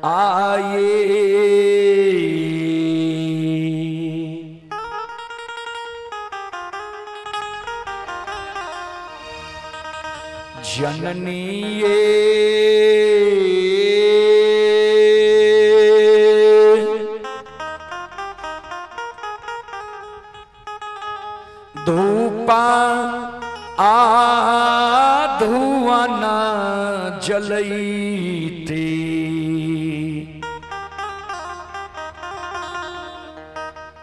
आए। जननी ये धूपा धुआं न जलैते,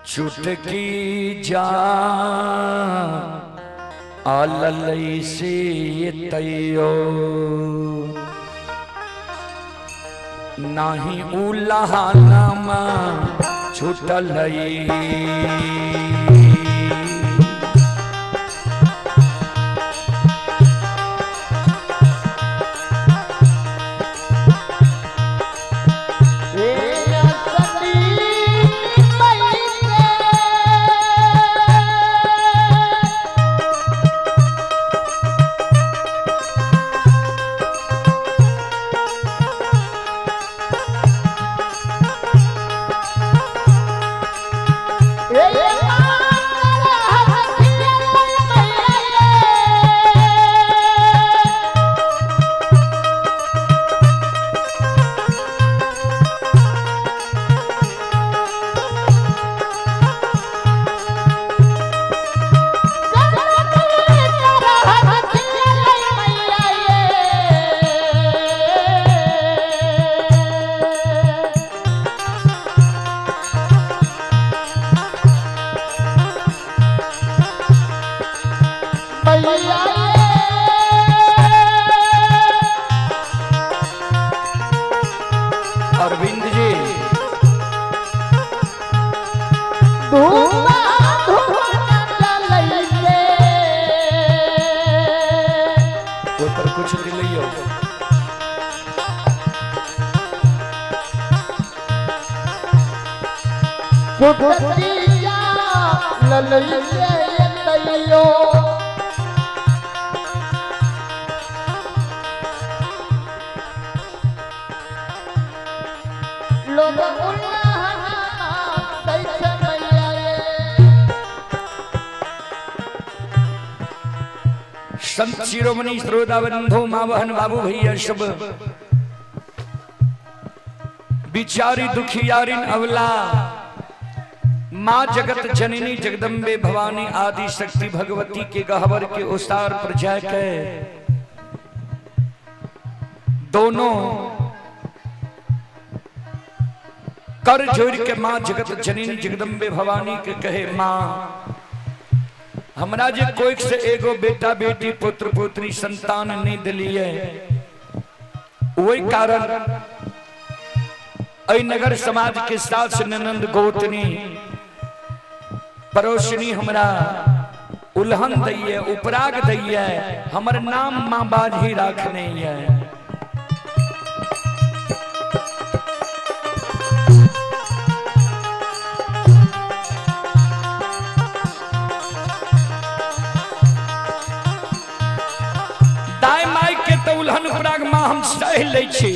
चुटकी जा आललई से तैयो नाही उल्लाहनामा छुटलई। अरविंद जी ऊपर कुछ दिलियो संत शिरोमणि श्रोता बंधु माँ बहन बाबू भैया सब बिचारी दुखियारिन अवला माँ जगत जननी जगदम्बे भवानी आदि शक्ति भगवती के गहवर के उसार पर जाके दोनों कर जोड़ के माँ जगत जननी जगदम्बे भवानी के कहे माँ हमरा जे कोई से एगो बेटा बेटी पुत्र पुत्री संतान नहीं दिलिए, वही कारण ऐ नगर समाज के साथ ननंद गोतनी परोशनी हमरा उल्हन दैये उपराग दैये हमर नाम माँ बाजी राखने है। दाई माई के तो उल्हन उपराग माँ हम सह ले छी,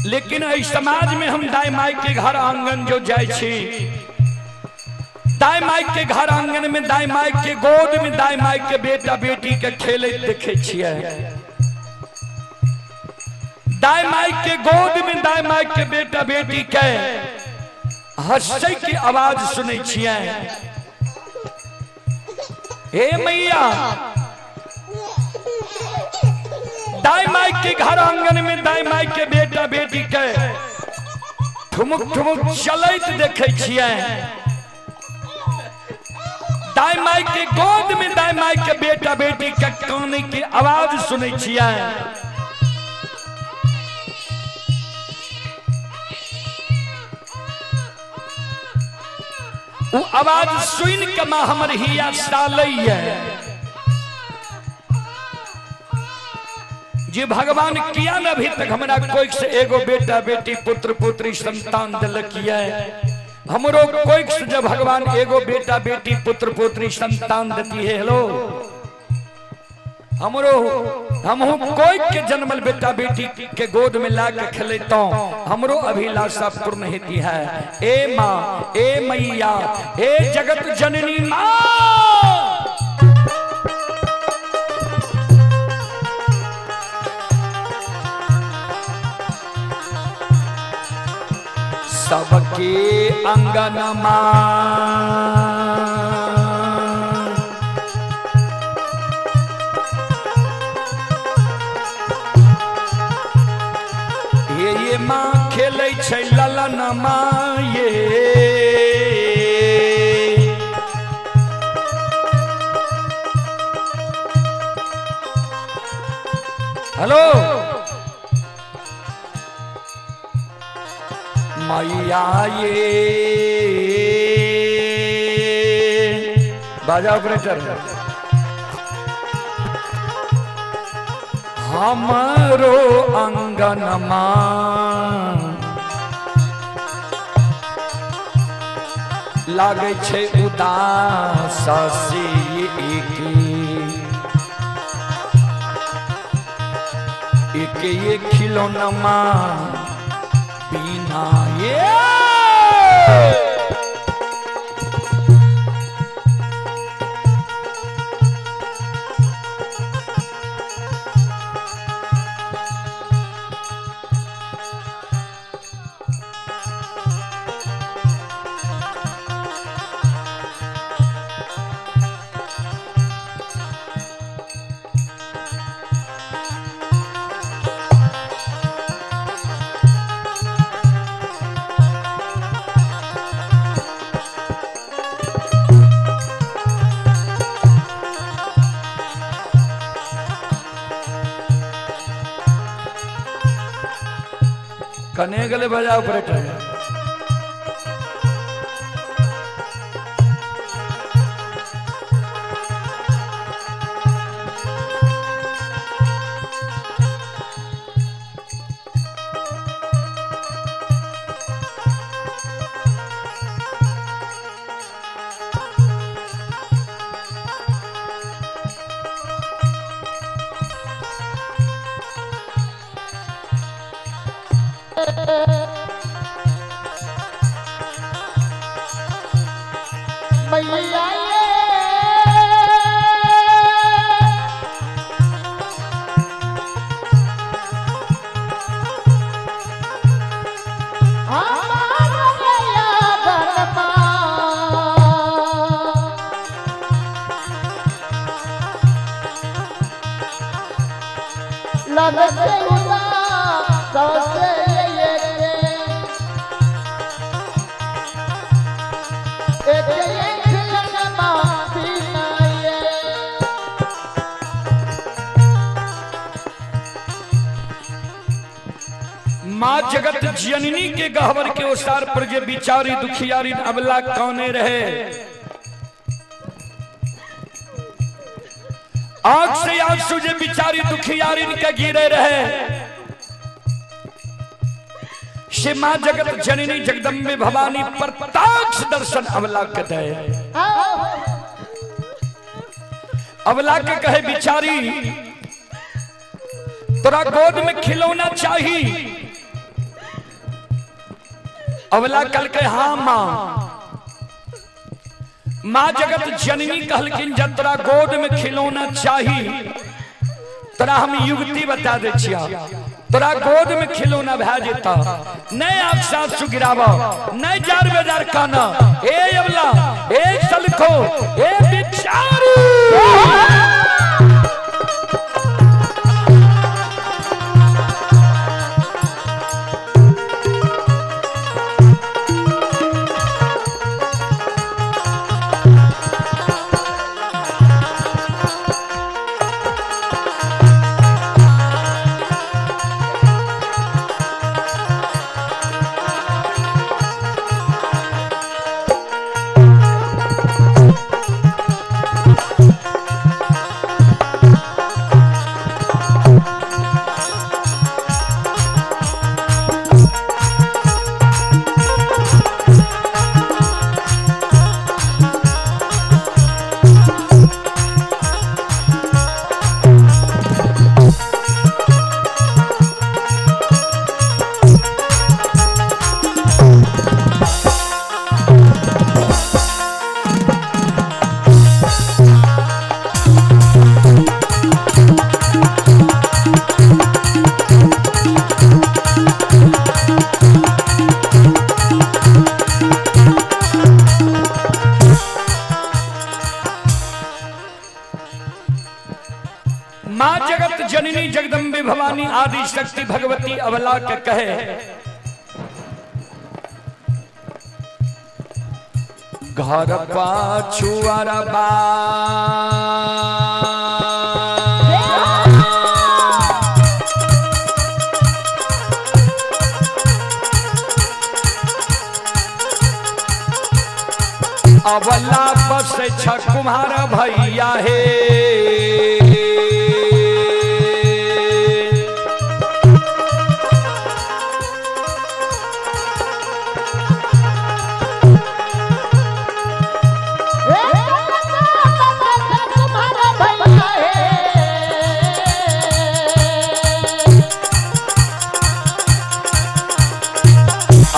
लेकिन इस समाज में हम दाई माई के घर आंगन जो जाए छी, दाई माई के घर आंगन में दाई माई के गोद में दाई माई के बेटा बेटी के खेले देखे छिए। दाई माई के गोद में दाई माई के बेटा बेटी के हंसै की आवाज सुने छिए। हे मैया दाई माई के घर आंगन में दाई माई के बेटा बेटी के ठुमुक ठुमुक चलैत देखे छिए। दाई माई के गोद में दाई माई के बेटा बेटी के काने की आवाज सुने छिए। वो आवाज सुन के मां हमर हिया सालैया जी भगवान किया न अभी तक हमरा कोई से एगो बेटा बेटी पुत्र पुत्री संतान दिलक है। हमरो कोई से जब भगवान एगो बेटा बेटी पुत्र पुत्री संतान देती है। हेलो हमरो हम कोई के जन्मल बेटा बेटी के गोद में ला के खेलता हमरो अभिलाषा पूर्ण होती है। ए माँ, ए मैया, ए जगत जननी माँ, सबके अंगन माँ ये माँ खेलै छै ललन माँ ये। हेलो मैया ये बाजा ऑपरेटर हमरो अंगन माँ लागे छै उदास से एक ये खिलौना माँ बिना ये। कने गले बजा ऑपरेटर मैया माँ जगत जननी के गहवर के ओसार पर जे बिचारी दुखियारी अबला कौने रहे। आंख से आंसू जे बिचारी दुखियारी के गिरे रहे। से माँ जगत जननी जगदम्बे भवानी प्रत्यक्ष दर्शन अबला के दे। अबला के कहे बिचारी तोरा गोद में खिलौना चाहिए। अबला कल के हाँ माँ। माँ जगत जननी कहलकिन जब तोरा गोद में खिलौना चाहिए तोरा हम युक्ति बता दे छिया। तोरा गोद में खिलौना भै जेता नहीं आँख साथ गिरावा नहीं जार बेजार काना। ए अबला ए सलखो ए बिचारी भवानी आदि शक्ति भगवती अबला के कहे घर पाछुआरा बा अबला बस छकुमार भैया हे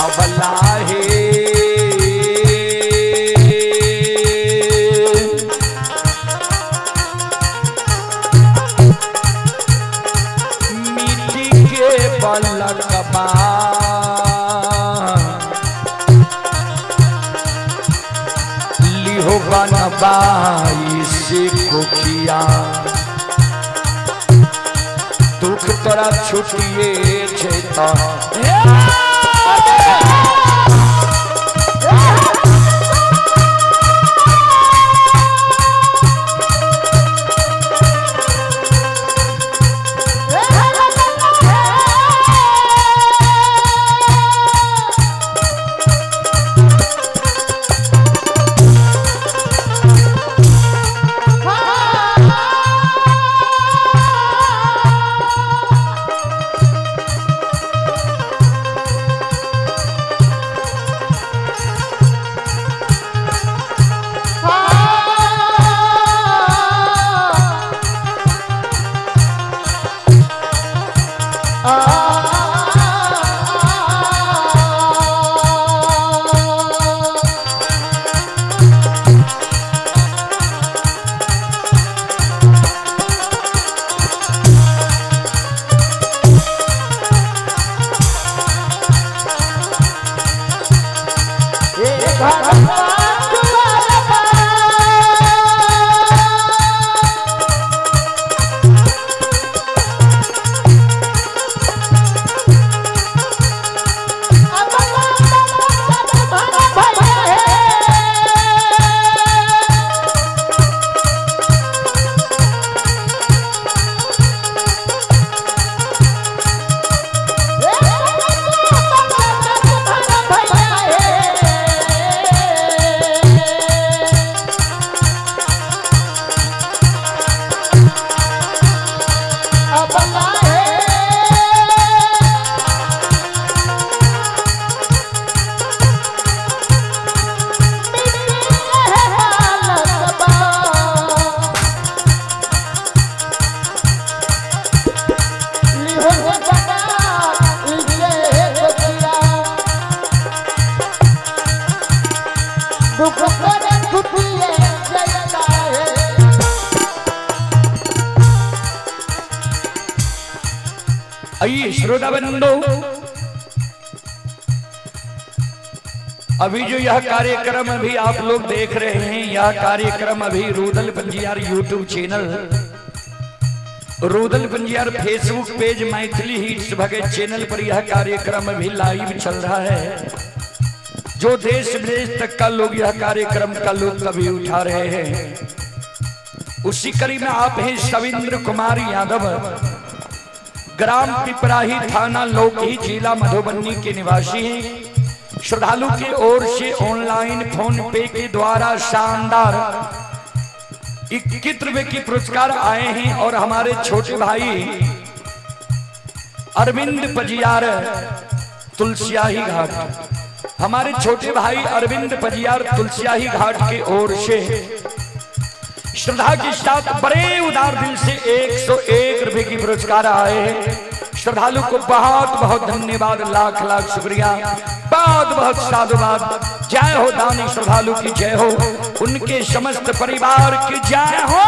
अबला हे लकबा लिहो बनबाई से कोखिया दुख तोरा छुटिए छे त आइए श्रोता बंधु, अभी जो यह कार्यक्रम अभी आप लोग देख रहे हैं, यह कार्यक्रम अभी Rudal Panjiyar YouTube channel, Rudal Panjiyar Facebook page, Maithili hits Bhagat channel पर यह कार्यक्रम अभी लाइव चल रहा है। जो देश विदेश तक का लोग यह कार्यक्रम का लोग कभी उठा रहे हैं। उसी कड़ी में आप हैं सविंद्र कुमार यादव, ग्राम पिपराही, थाना लौकी, जिला मधुबनी के निवासी हैं। श्रद्धालु की ओर से ऑनलाइन फोन पे के द्वारा शानदार 21 रुपए की पुरस्कार आए हैं और हमारे छोटे भाई अरविंद पजियार तुलसियाही घाट, हमारे छोटे भाई अरविंद पजियार तुलसियाही घाट की ओर से श्रद्धा के साथ बड़े उदार दिल से 101 रुपए की पुरस्कार आए हैं। श्रद्धालु को बहुत बहुत धन्यवाद, लाख लाख शुक्रिया, बहुत बहुत साधुवाद। जय हो दानी श्रद्धालु की जय हो, उनके समस्त परिवार की जय हो।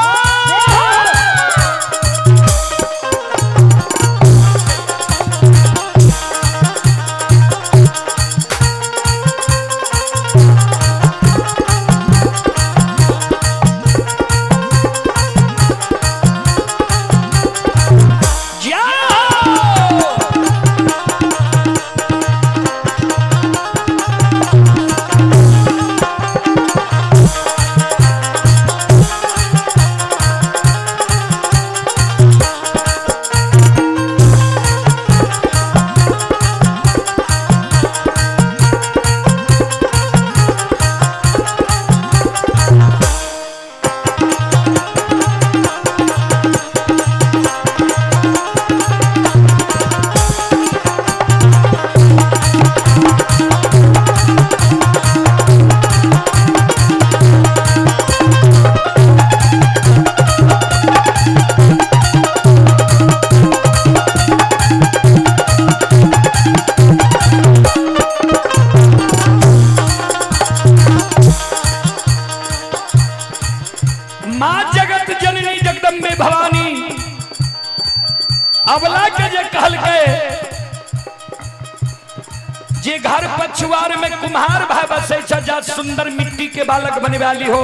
जे घर पछुआर में कुम्हार भाई बसे जा सुंदर मिट्टी के बालक बने वाली हो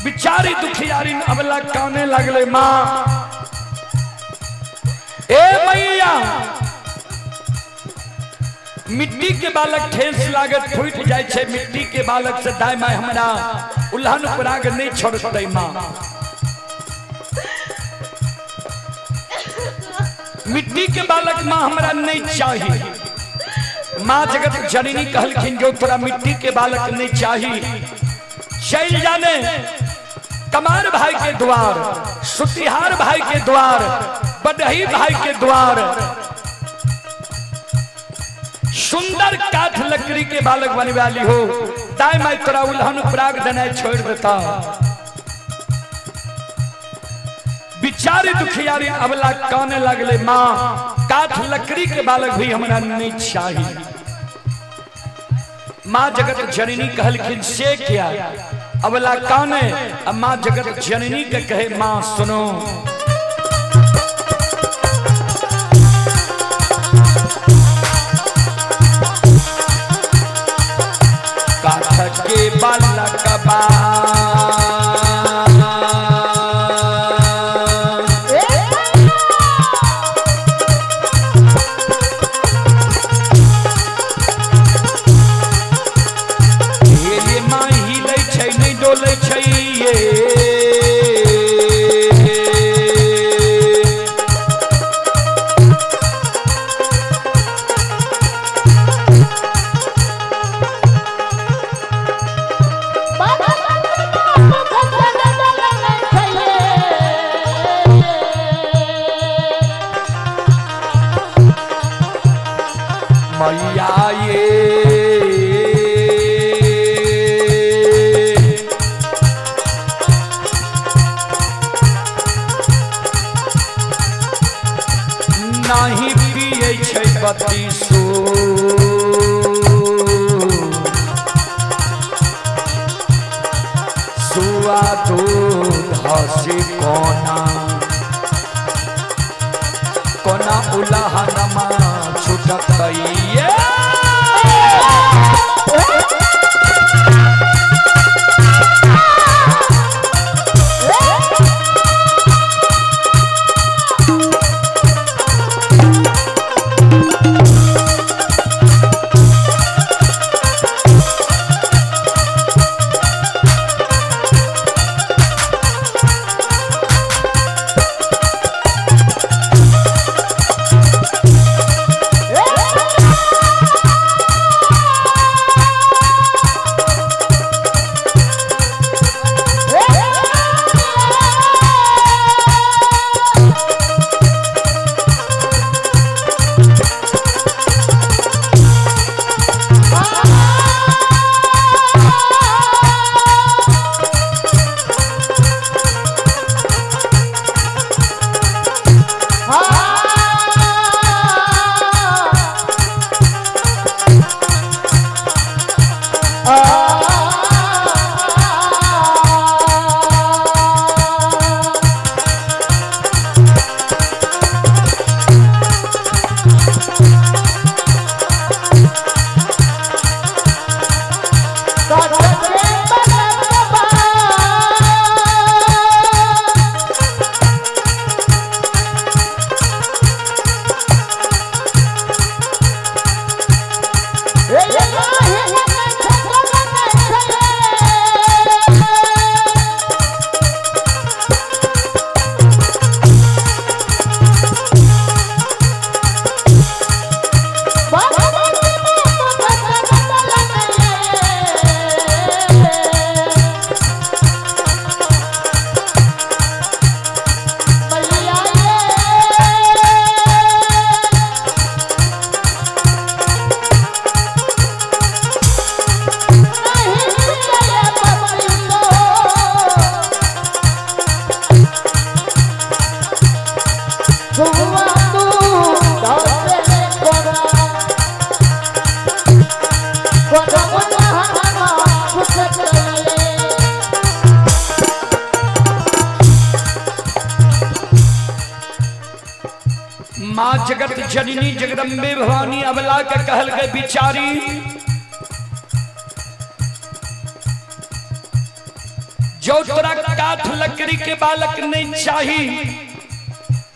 बिचारी दुखियारी अबला काने लगले माँ ए मैया मिट्टी के बालक ठेस लागत फूट जाए छे मिट्टी के बालक से दाई माय हमरा उल्हन पराग नहीं छोड़ते माँ मिट्टी के बालक माँ हमरा नहीं चाहिए माँ जगत जननी कहलखिन जो तोरा मिट्टी के बालक नहीं चाहिए चल जाने कमार भाई के द्वार सुतिहार भाई के द्वार बडही भाई के द्वार सुंदर काठ लकड़ी के बालक बने वाली हो दाई माई तोरा उल्हन पराग देना छोड़ देता बिचारी दुखियारी अबला काने लगले माँ काठ लकड़ी के बालक भी हमरा नहीं चाहिए माँ जगत जननी कहलखिन से क्या अबला काने माँ जगत जननी के कहे माँ सुनो काठ के बालक बा नहीं पिए छै बत्तीसो सुआ दूध हसी कोना कोना उलहनमा छुटकइए माँ जगत जननी जगदम्बे भवानी अबला के कहल के बिचारी जो तोरा काठ लकड़ी के बालक नहीं चाही,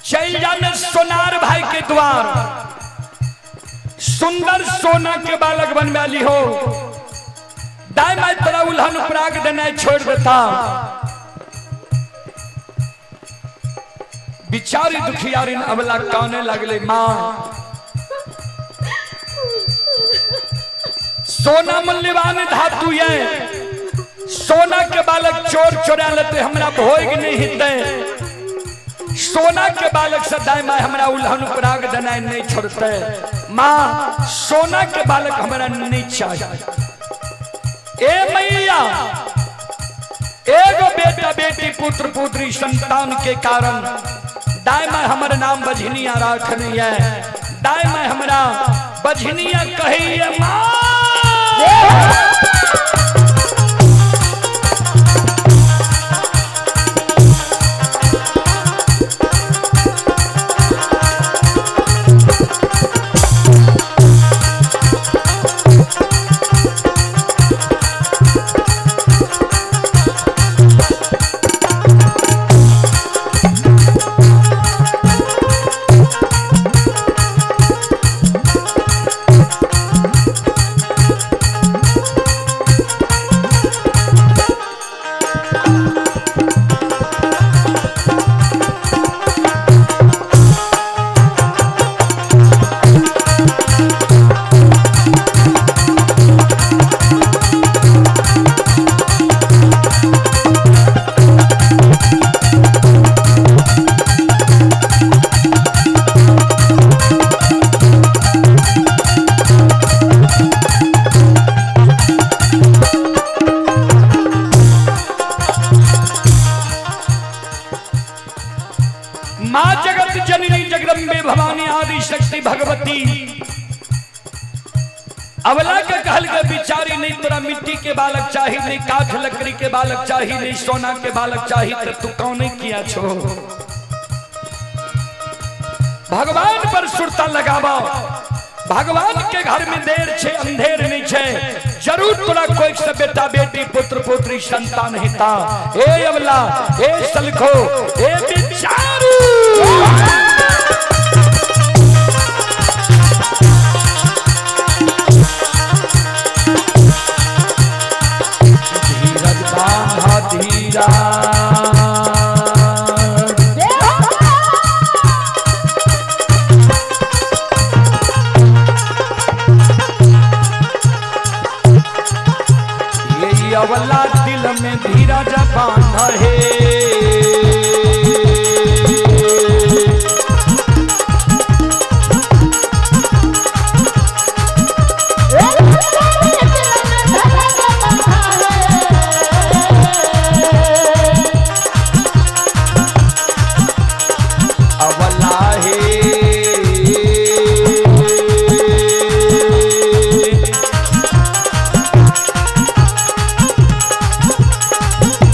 चल जाने सोनार भाई के द्वार, सुंदर सोना के बालक बनवा ली हो। दाई माई तोरा उल्हन उपराग देना छोड़ देता। बिचारी दुखियारिन अबला काने लगले, माँ सोना मूल्यवान धातु है, सोना के बालक चोर चोरा लेते हमरा भोग नहीं हिते। सोना के बालक से दाई माई हमरा उल्हन उपराग देना नहीं छोड़ते। माँ सोना के बालक हमरा नहीं चाहिए। ए मैया एगो बेटा बेटी पुत्र पुत्री संतान के कारण दाई माई हमर नाम बझनिया राखनी है। दाई माई हमरा बझनिया कही है। माँ माँ जगत जननी जगदम्बे भवानी आदि शक्ति भगवती अबला के कहल के बिचारी नहीं तोरा मिट्टी के बालक चाहिए, नहीं काठ लकड़ी के बालक चाहिए, नहीं सोना के बालक चाहिए, तो तू कौन किया छो। भगवान पर सुरता लगावा। भगवान के घर में देर छे अंधेर नहीं छे। जरूर तोरा कोई से बेटा बेटी पुत्र पुत्री संतान हिता। ए अबला ए सलखो ए बिचारू धीरज बांधा धीरा अवला दिल में धीरज बांधा है। अवला है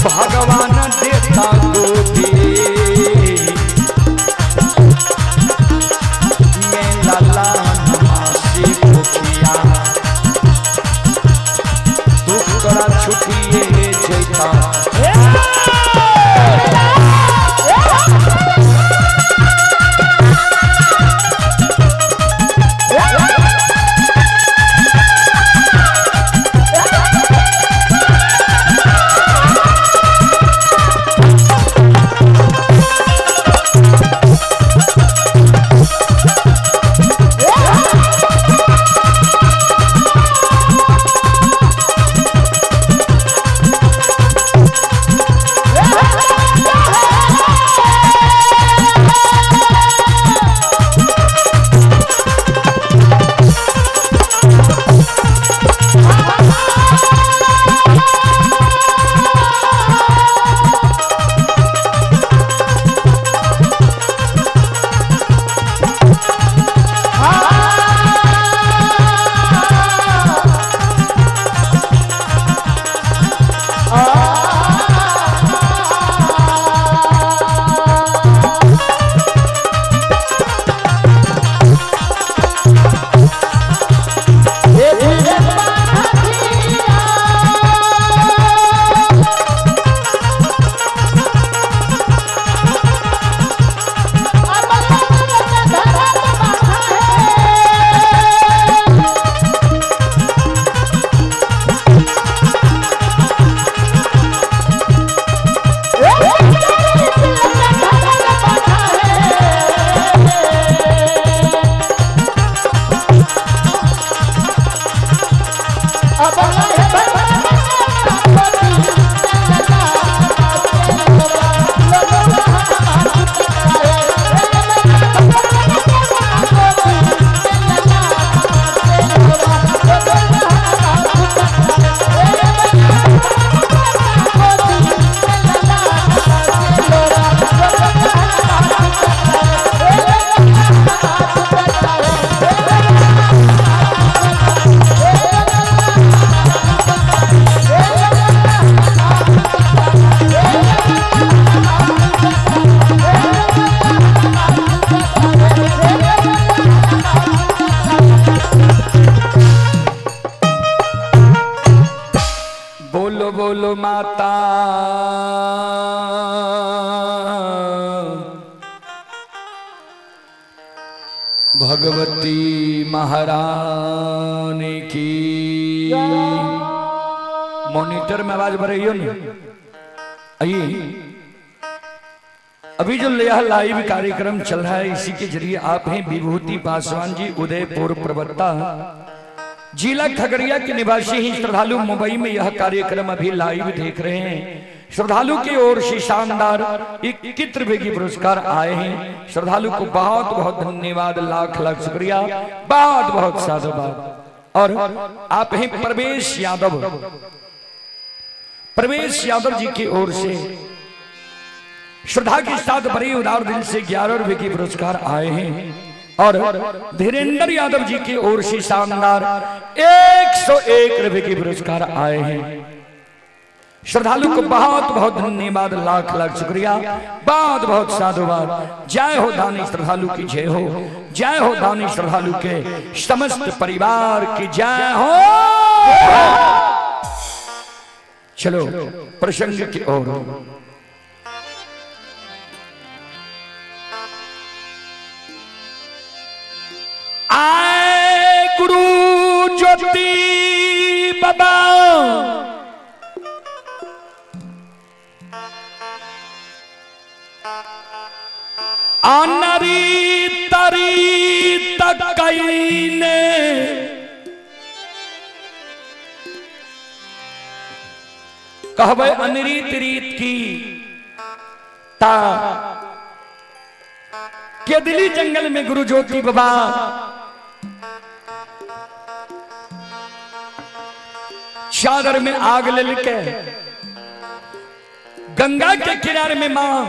भगवान दे बोलो माता भगवती महारानी की। मॉनिटर में आवाज बढ़ रही हो ना? आइए, अभी जो यह लाइव कार्यक्रम चल रहा है इसी के जरिए आप हैं विभूति पासवान जी, उदयपुर प्रवक्ता, जिला खगड़िया के निवासी ही श्रद्धालु मुंबई में यह कार्यक्रम अभी लाइव देख रहे हैं। श्रद्धालु की ओर से शानदार 21 रुपए की पुरस्कार आए हैं। श्रद्धालु को बहुत बहुत धन्यवाद, लाख लाख शुक्रिया, बहुत बहुत साधुवाद। और आप हैं प्रवेश यादव, प्रवेश यादव जी की ओर से श्रद्धा के साथ बड़े उदार दिल से 11 रुपए की पुरस्कार आए हैं। और धीरेन्द्र यादव जी की ओर से शानदार 101 रुपए की पुरस्कार आए हैं। श्रद्धालु को बहुत बहुत धन्यवाद, लाख लाख शुक्रिया, बहुत बहुत साधुवाद। जय हो दानी श्रद्धालु की जय हो, जय हो दानी श्रद्धालु के समस्त परिवार की जय हो। चलो प्रसंग की ओर। आए गुरु ज्योति बाबा अनरी तरी तकईने कहवे अनरीत रीत की ता के दिल्ली जंगल में गुरु ज्योति बाबा चादर में आग ले लेके गंगा के किनारे में मां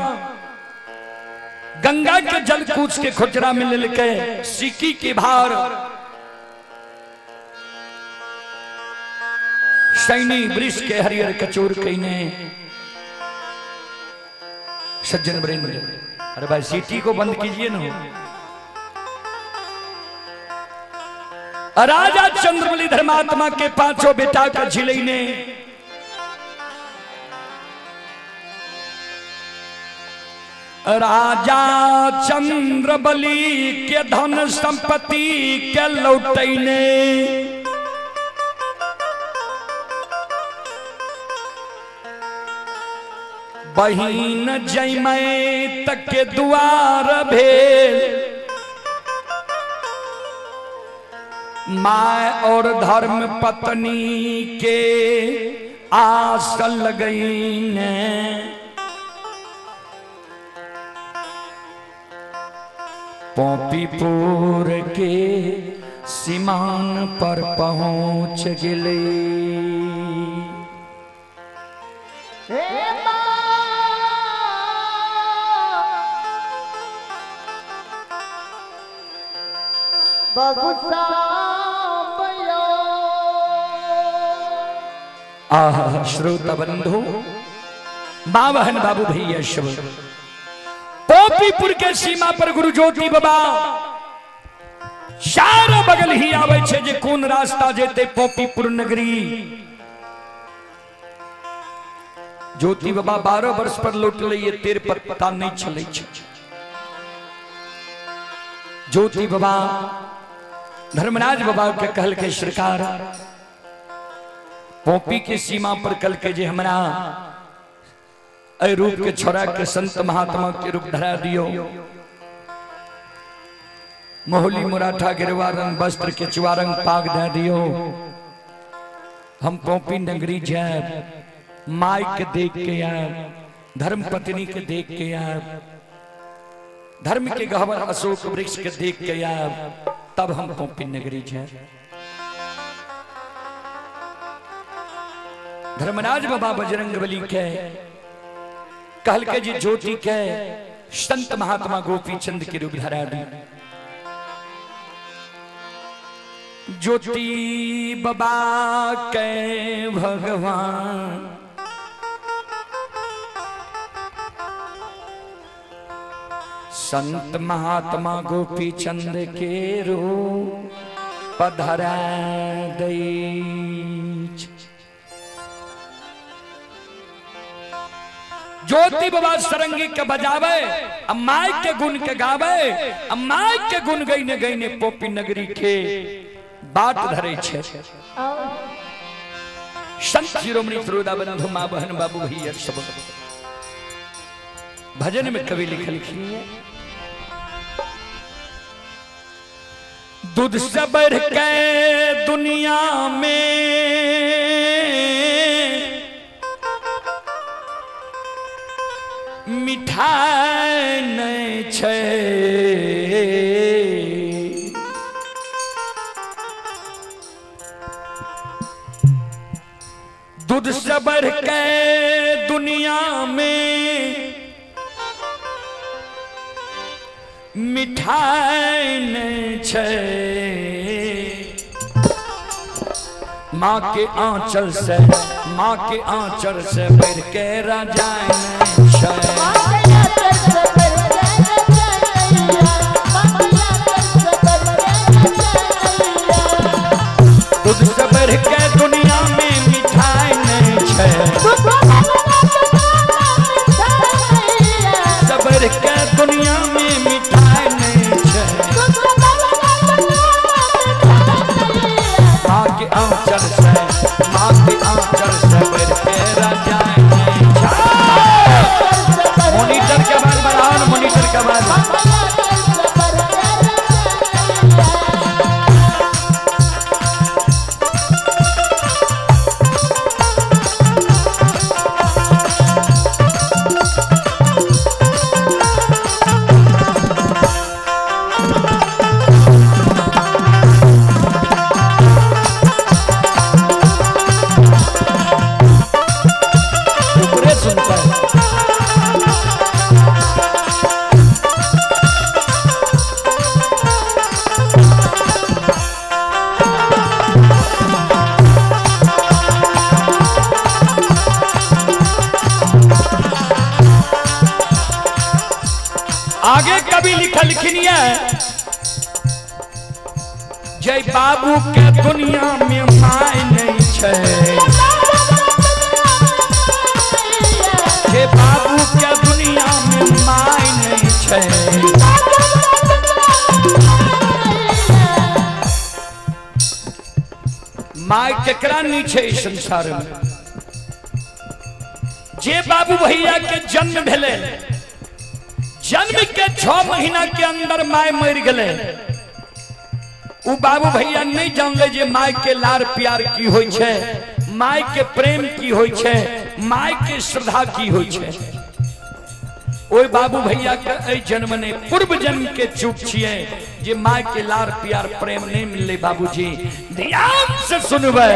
गंगा के जल कूच के खुचरा में ले लेके सिक्की के भार सैनी वृक्ष के हरियर कचोर कईने सज्जन वृंद। अरे भाई सीटी को बंद कीजिए ना। राजा चंद्रबली धर्मात्मा के पांचों बेटा का झिलई ने राजा चंद्रबली के धन संपत्ति के लौटैने बहिन जैमय तक के द्वार भेल माँ और धर्म पत्नी के आस लगई ने पोपीपुर के सीमान पर पहुंच गिले। आह श्रोता बंधु, मां बहन बाबू भैया शिव, पोपीपुर के सीमा पर गुरु ज्योति बाबा चारों बगल ही आवे छे जे कौन रास्ता जेते पोपीपुर नगरी। ज्योति बाबा 12 वर्ष पर लौटले, ये तेर पर पता नहीं चले छे। ज्योति बाबा धर्मराज बाबा के कहल के सरकार पोपी के सीमा पर कल के जे हमरा रूप के छोरा के संत महात्मा के रूप धरा दियो। मोहली मुराठा गिरवा रंग वस्त्र के चुआरंग पाग दे दियो। हम पोपी नगरी जाए, माई के देख के आए, धर्म पत्नी के देख के आए, धर्म के गहवर अशोक वृक्ष के देख के आए, तब हम पोपी नगरी जाए। धर्मराज बाबा बजरंगबली के कहल के जी ज्योति के संत महात्मा गोपी चंद के रूप धरा दी। ज्योति बाबा के भगवान संत महात्मा गोपी चंद के रूप पधरा दई। ज्योति बाबा सरंगी के बजावे, माइक के गुण के गावे, माइक के गुण गईने गईने पोपी नगरी के बाट धरे छे। संत शिरोमणि श्रोता बंधु मां बहन बाबू भैया सब भजन में कवि लिखी है, दूध से बढ़ के दुनिया में मिठाई नहीं छे, दूध से बढ़ के दुनिया में मिठाई नहीं छे, माँ के आंचल से, माँ के आंचल से बढ़ के राजा नहीं छे, दूध से बढ़ के दुनिया में मिठाई नहीं छे, बढ़ के दुनिया में मिठाई नहीं छे, माँ के आंचल से, माँ के आंचल से बढ़ के राजा नहीं छे। मॉनिटर के बाद बढ़ाओ, मॉनिटर के बाद आगे कभी लिखनी है, जय बाबू के दुनिया में माय नहीं छे, जय बाबू के दुनिया में माय नहीं छे, माय केकरा नहीं छे इस संसार में। जे बाबू भैया के जन्म भेले, जन्म के 6 महीना के अंदर माय मर गए, उ बाबू भैया नहीं जानले जे माय के लार प्यार की होय छे, माय के प्रेम की होय छे, माय के श्रद्धा की होय छे। ओय बाबू भैया के ए जन्म ने पूर्व जन्म के चूक छिए जे माय के लार प्यार प्रेम नहीं मिले। बाबूजी ध्यान से सुनबे,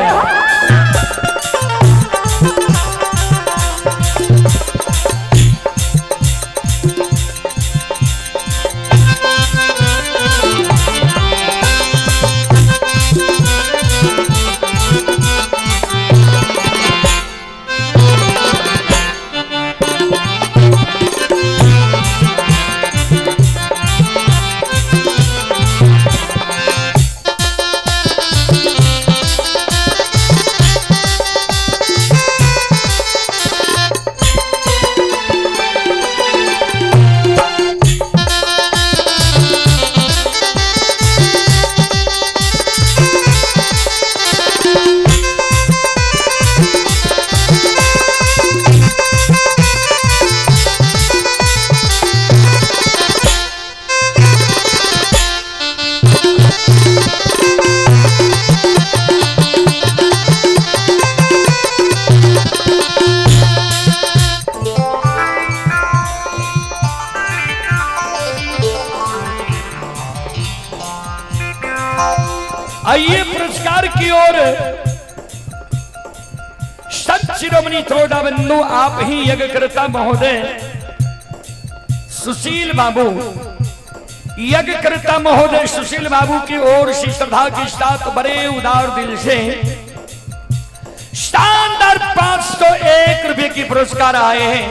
आइए पुरस्कार की ओर। संत शिरोमणि श्रोता बंधु, आप ही यज्ञकर्ता महोदय सुशील बाबू, यज्ञकर्ता महोदय सुशील बाबू की ओर से श्रद्धा के साथ बड़े उदार दिल से शानदार 501 रुपए की पुरस्कार आए हैं।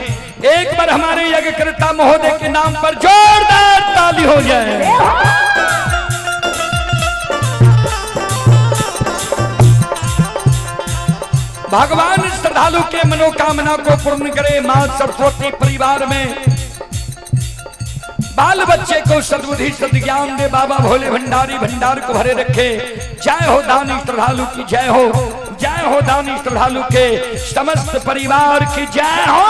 एक बार हमारे यज्ञकर्ता महोदय के नाम पर जोरदार ताली हो जाए। भगवान श्रद्धालु के मनोकामना को पूर्ण करे। मां सरस्वती परिवार में बाल बच्चे को सद्बुद्धि सद्ज्ञान दे। बाबा भोले भंडारी भंडार को भरे रखे। जय हो दानी श्रद्धालु की जय हो, जय हो दानी श्रद्धालु के समस्त परिवार की जय हो।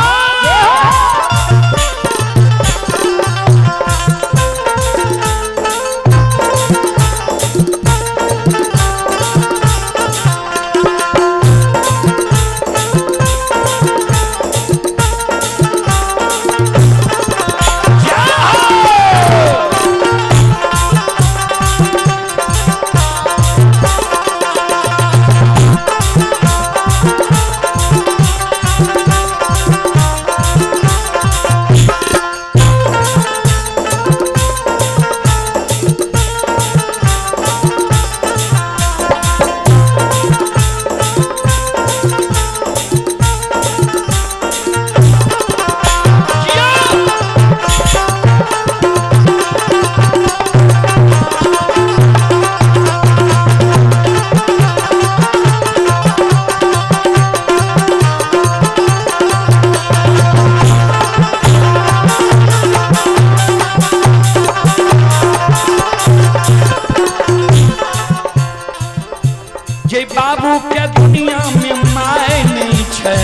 बाबू के दुनिया में माय नहीं छे,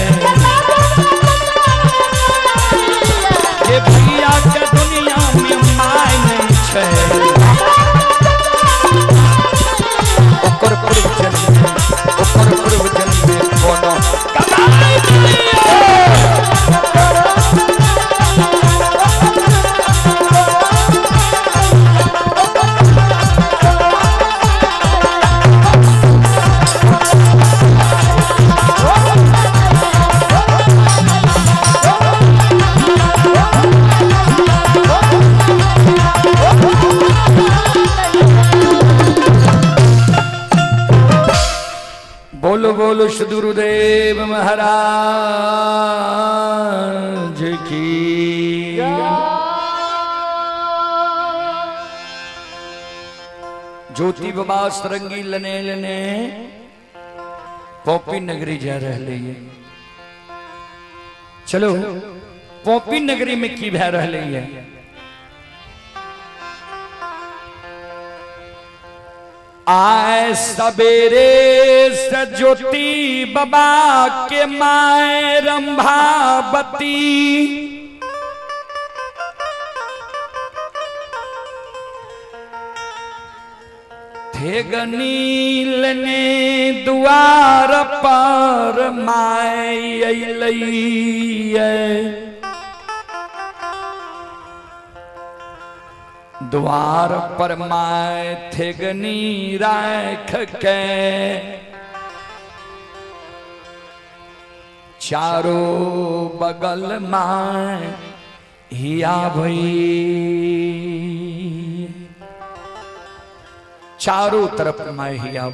ये भैया के दुनिया में माय नहीं छे। ओकर पूर्व जन्म में कोनो कमाई बोलो बोलो सद्गुरुदेव महाराज की। ज्योति बाबा सरंगी लने लने पोपी नगरी जा रहे है। चलो पोपी नगरी में की भय रहे है। आए सवेरे से ज्योति बाबा के माए रंभावती, थे गनील ने द्वार पर माए अइलैये। द्वार पर माय थेगनी राख के, चारों बगल माय हिया भई। चारों तरफ माय हिया,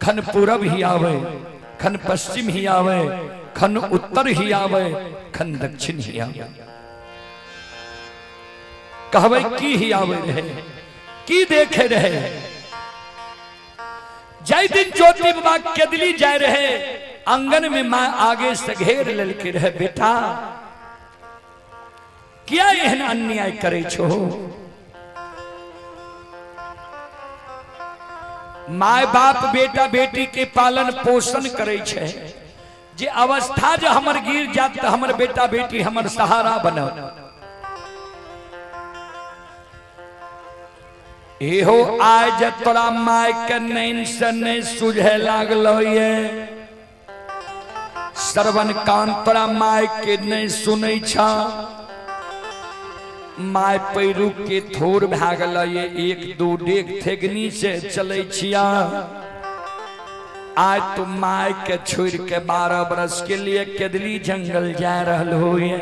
खन पूरब ही आवे, खन पश्चिम ही आवे, खन उत्तर ही आवे, खन दक्षिण ही आवे। कहवे की ही आवे रहे, की देखे रहे। जय दिन ज्योति बाबा केदली जाए रहे, आंगन में मां आगे से घेर ललके रहे। बेटा क्या एहन अन्याय करे छो? माय बाप बेटा बेटी के पालन पोषण करे छे। जे अवस्था जो हमर गिर जात तो हमर बेटा बेटी हमर सहारा बना। एहो आज तोरा माय के नैन से नहीं सुझे लागलो ये, श्रवण कान तोरा माय के नहीं सुनै छा। माय पैरू के थोर भागल ये, एक दो डेग थेगनी से चले छिया। आज तुम माय के छोड़ के 12 बरस के लिए केदली जंगल जा रहल हो ये।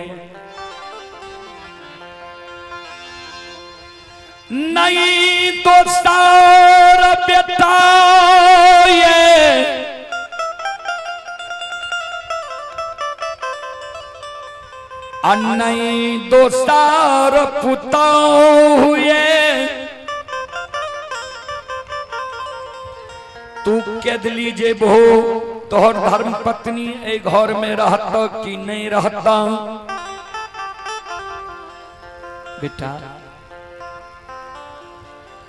नहीं दोस्तार बेटा ये, नहीं दोस्तार पुता हुए। तू केदली जेबो तोहर धर्म पत्नी ए घर में रहता कि नहीं रहता। बेटा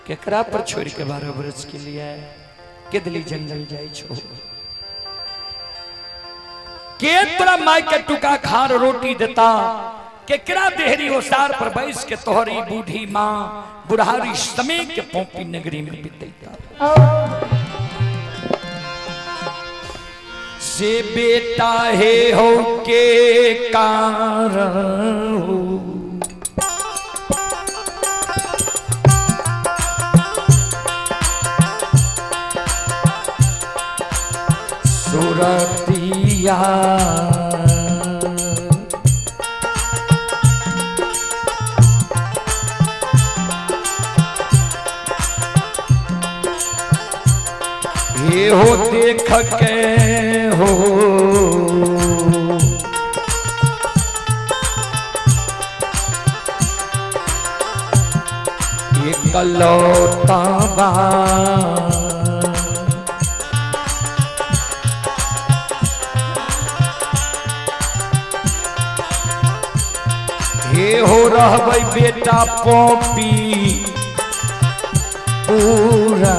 केकरा पर छोड़ के 12 वर्ष के लिए के दिल्ली जंगल जाई छो, के तोरा माई के टुका खार रोटी देता, केकरा देहरी ओसार पर बैस के तोहरी बूढ़ी माँ बुढ़ारी समय के पोपी नगरी में बितेता। से बेटा है हो के कारण सुरतिया ये हो देख के हो ये कलौता बा हो रहबै बेटा पोपी पूरा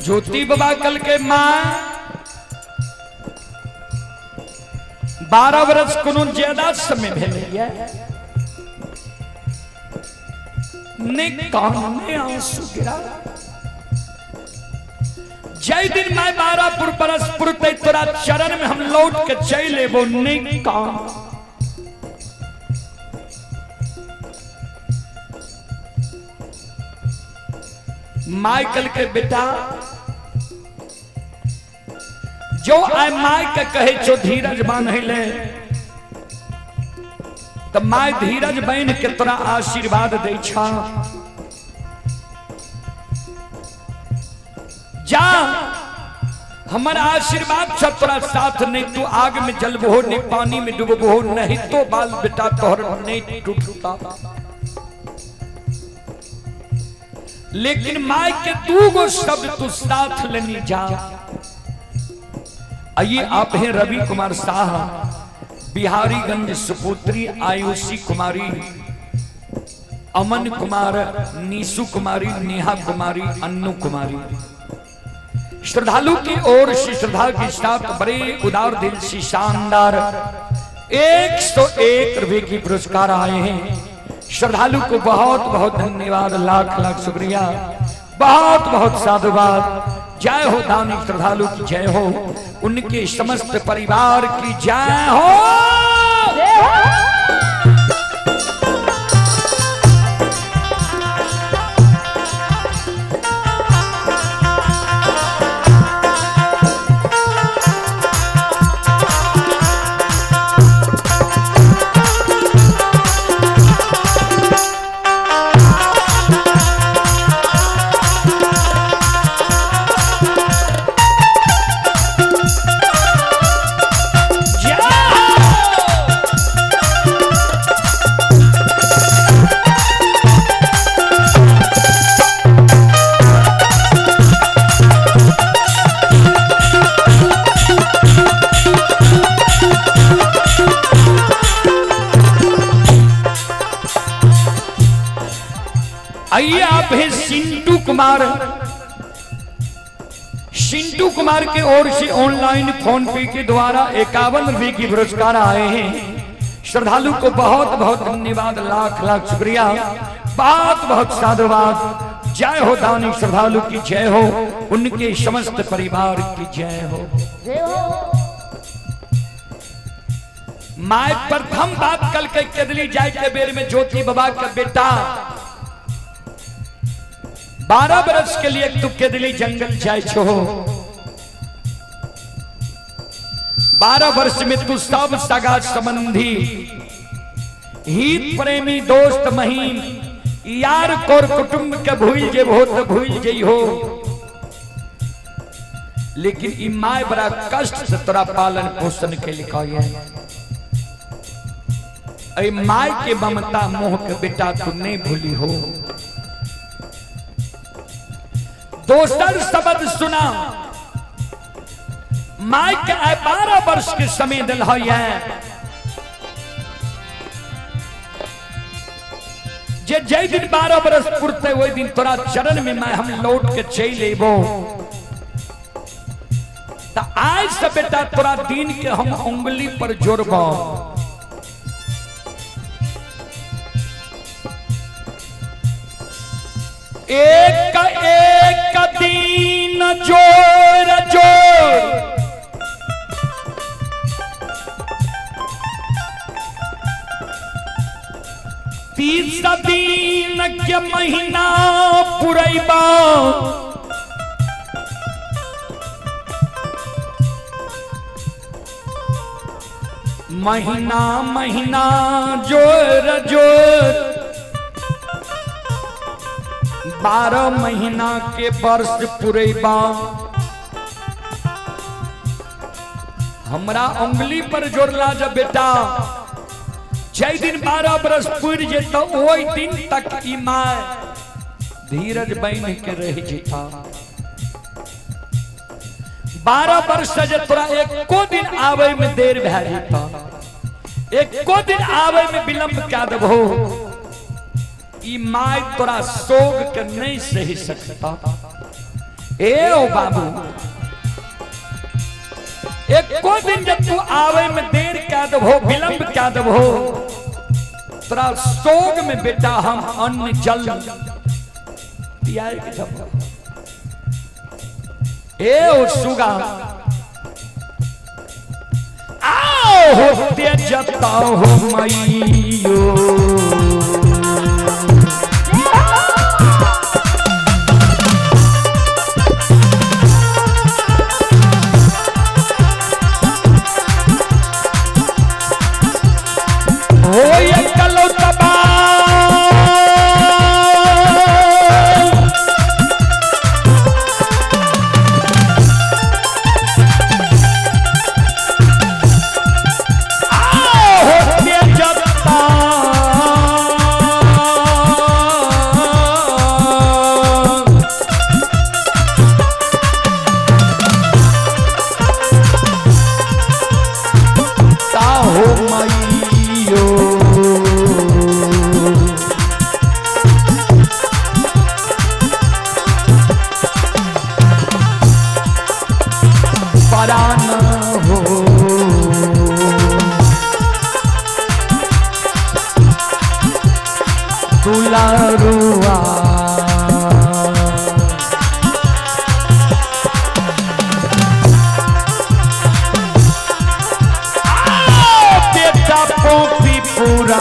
ज्योति बाबा कल के माँ 12 वर्ष कोनो ज्यादा समय भेलैया ने कान में आंसू गिरा। जय दिन मैं 12 बरस पुरते तोरा चरण में हम लौट के चले वो नहीं कान। माइकल के बेटा जो आय माय के कहे छो धीरज बांधले तो माय धीरज बन के तोरा आशीर्वाद दे छा। जा हमर आशीर्वाद छ तोरा साथ, नहीं तू आग में जलबो नहीं पानी में डूबबो नहीं तो बाल बेटा तोहर नहीं टूटता। लेकिन माय के 2 गो शब्द तू साथ लेनी जा। आइए आप हैं रवि कुमार शाह, बिहारीगंज सुपुत्री आयुषी कुमारी अमन कुमार, नीसू कुमारी, नेहा कुमारी, अन्नू कुमारी। श्रद्धालु की ओर से श्रद्धा के साथ बड़े उदार दिल से शानदार 101 रुपए की पुरस्कार आए हैं। श्रद्धालु को बहुत बहुत धन्यवाद, लाख लाख शुक्रिया, बहुत बहुत साधुवाद। जय हो दानी श्रद्धालु की जय हो, उनके समस्त परिवार की जय हो। आइए आप हैं सिंटू कुमार। सिंटू कुमार के ओर से ऑनलाइन फोन पे के द्वारा 51 रुपए की पुरस्कार आए हैं। श्रद्धालु को बहुत बहुत धन्यवाद, लाख लाख शुक्रिया, बहुत बहुत साधुवाद। जय हो दानी श्रद्धालु की जय हो, उनके समस्त परिवार की जय हो। मैं प्रथम बात कल के केदली जाय के बेर में ज्योति बाबा का बेटा 12 बरस के लिए तू केदली जंगल जाय छो। 12 वर्ष में तू सब सगा संबंधी, हित प्रेमी, दोस्त महीन, यार कोर कुटुंब के भूल जे हो तो भूल जई हो। लेकिन ई माय बड़ा कष्ट से तोरा पालन पोषण के लिखाई है। ऐ माय के ममता मोह के बेटा तू नहीं भूली हो। दोसर शब्द सुना, माय के 12 वर्ष के समय दिल है। जे जय दिन 12 बरस पुरते वही दिन तोरा चरण में मैं हम लौट के चल एबो। तो आज से बेटा तोरा दिन के हम उंगली पर जोड़बो। एक दिन जोर जोर, तीस दिन के महीना पुरैबा। महीना महीना जोर जोर, 12 महीना के वर्ष पुरैबा। हमरा उंगली पर जोड़ला जब बेटा, जय दिन 12 बरस पुर जेता ओई दिन तक ई माय धीरज बन के रह जेता। 12 वर्ष से तोरा एको दिन आवे में देर भै जेता, एको दिन आवे में विलंब क्या देबो। ई माय तोरा सोग के नहीं सही सकता। ए ओ बाबू, एको दिन जब तू आवे में देर क्या देबो, विलंब क्या देबो, तोरा सोग में बेटा हम अन्न जल पियाए के देबो। ए ओ सुगा, आओ हो तेजता हो मैयो। दुलारुआ बेटा पोपी पूरा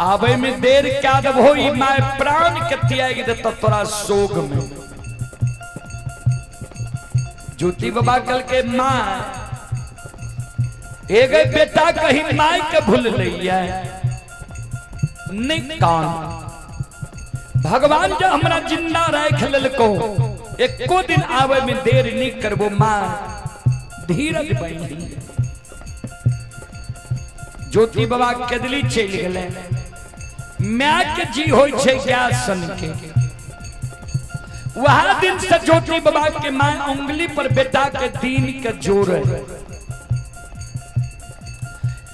आवे में देर क्या दब होई मैं प्राण के त्यागी देता तोरा सोग में। ज्योति बाबा कल के माँ एक बेटा कहीं माय के भूल लिया नहीं कान भगवान जो हमरा जिंदा रह खेल को एको दिन आवे में देर नहीं करबो माँ धीरज बनी। ज्योति बाबा केदली चल गए मैं के जी होय छे क्या सन के वह दिन से ज्योति बाबा के मां उंगली पर बेटा के दीन के जोर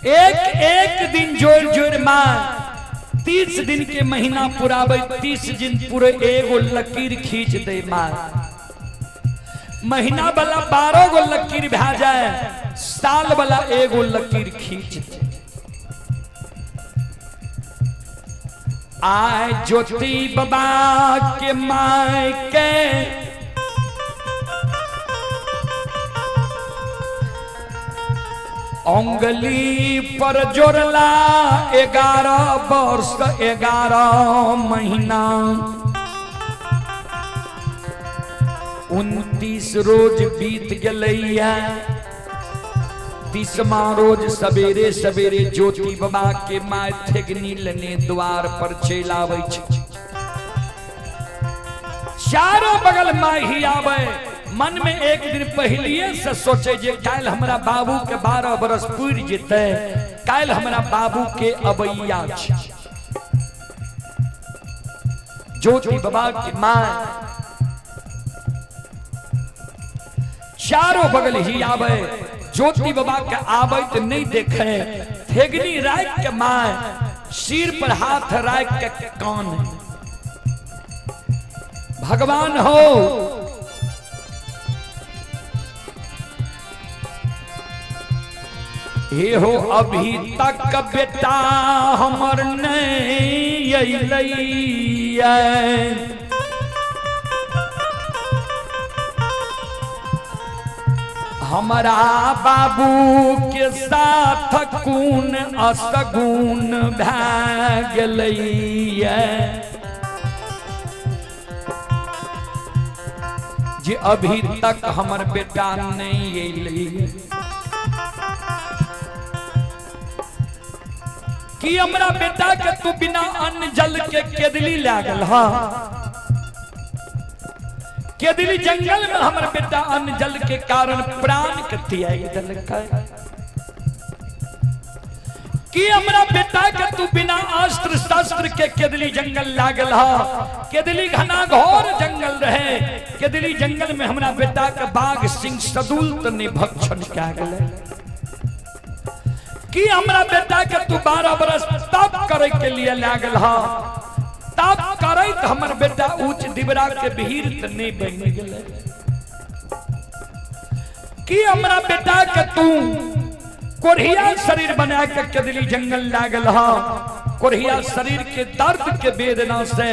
एक दिन जोर जोर मां 30 दिन के महीना पुरावे 30 दिन पूरे एगो लकीर खींच दे मां महीना वाला 12 गो लकीर भा जाए साल वाला एगो लकीर खींच दे। आय ज्योति बाबा के माय के उंगली पर जोड़ला 11 वर्ष 11 महीना 29 रोज बीत गलैया 30वां रोज सवेरे सवेरे ज्योति बाबा के माय थेगनी लने द्वार पर चल आवे चारों बगल माय ही आवे मन में एक दिन पहलिए से सोचे जे काल हमरा बाबू के 12 बरस पूर जेते काल हमरा बाबू के अबैया ज्योति बाबा की माय चारों बगल ही आवे ज्योति बाबा के आबत नहीं देखे थेगनी राख के माय सिर पर हाथ राख के कान भगवान हो हे हो अभी तक बेटा हमर नहीं अइलैया हमारा बाबू के साथ कून असगुन भै गेलैया जे अभी तक हमर बेटा नहीं अइलै कि हमरा बेटा के तू बिना अन्न जल के केदली लागल हा केदली जंगल में हमर बेटा अन्न जल के कारण प्राण के त्याग देलकै कि हमरा बेटा के तू बिना अस्त्र शस्त्र के केदली जंगल लागल हा केदली घना घोर जंगल रहे केदली जंगल में हमरा बेटा के बाघ सिंह सदुल्त ने भक्षण कय गेलै कि हमरा बेटा के तू 12 बरस तप करे के लिए लागल हा तप करैत हमर बेटा उच्च दिबरा के भीर त नहीं बन गेलै कि हमरा बेटा के तू कोरिया शरीर बना के केदली जंगल लागल हा कोरिया शरीर के दर्द के वेदना से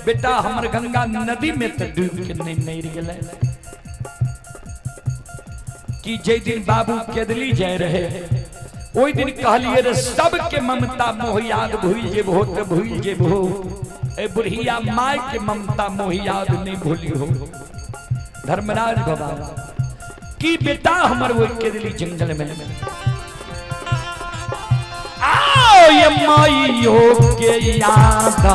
बेटा हमर गंगा नदी में तो डूब के नहीं गेले कि जे दिन बाबू केदली जाए रहे ओई दिन कहलिए रे सबके ममता मोह याद भूल जेबहो तो भूल जेबहो ए बुढ़िया माय के ममता मोह याद नहीं भूली हो धर्मराज बाबा कि बेटा हमर वो केदली जंगल में आओ ये माइयो के याद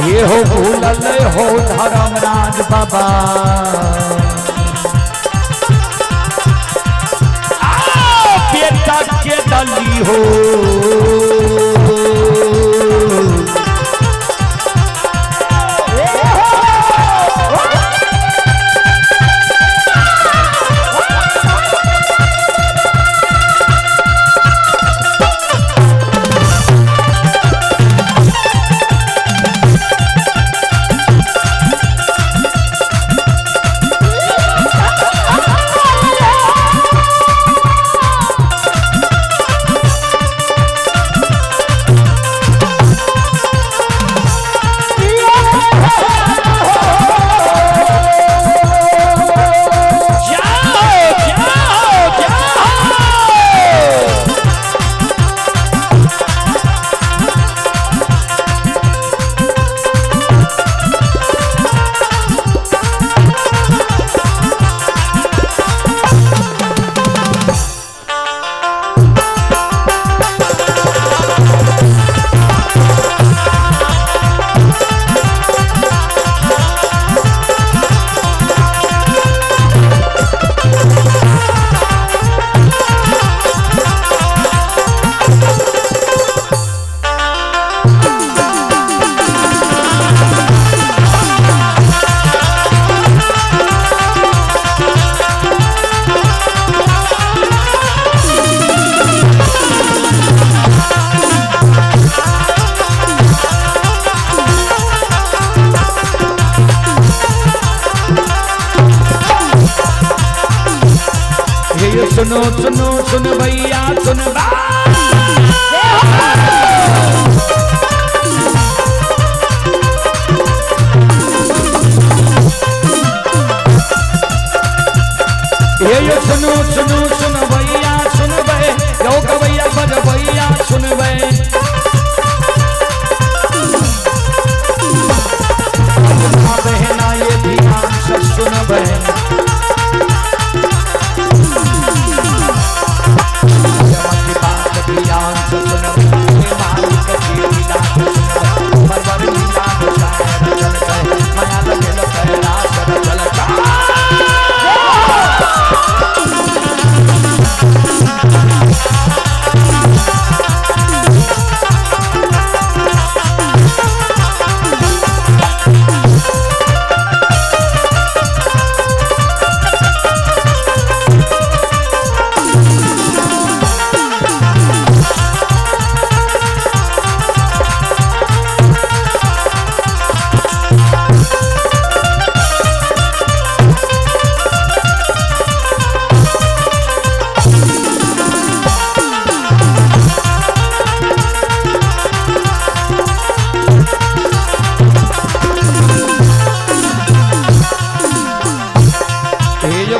ये हो भूलल हो धर्मराज बाबा बेटा के दली हो सुनो सुनो सुन भैया सुन ये सुनो सुनो सुन भैया सुन बे यो भैया बज भैया सुन बे बहना ये ध्यान से सुन बे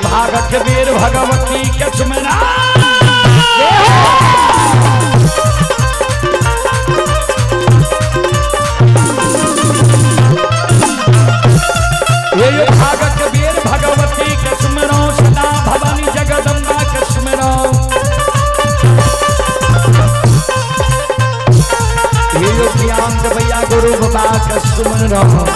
भागत वीर भगवती के सुमरा का सुमन रहो।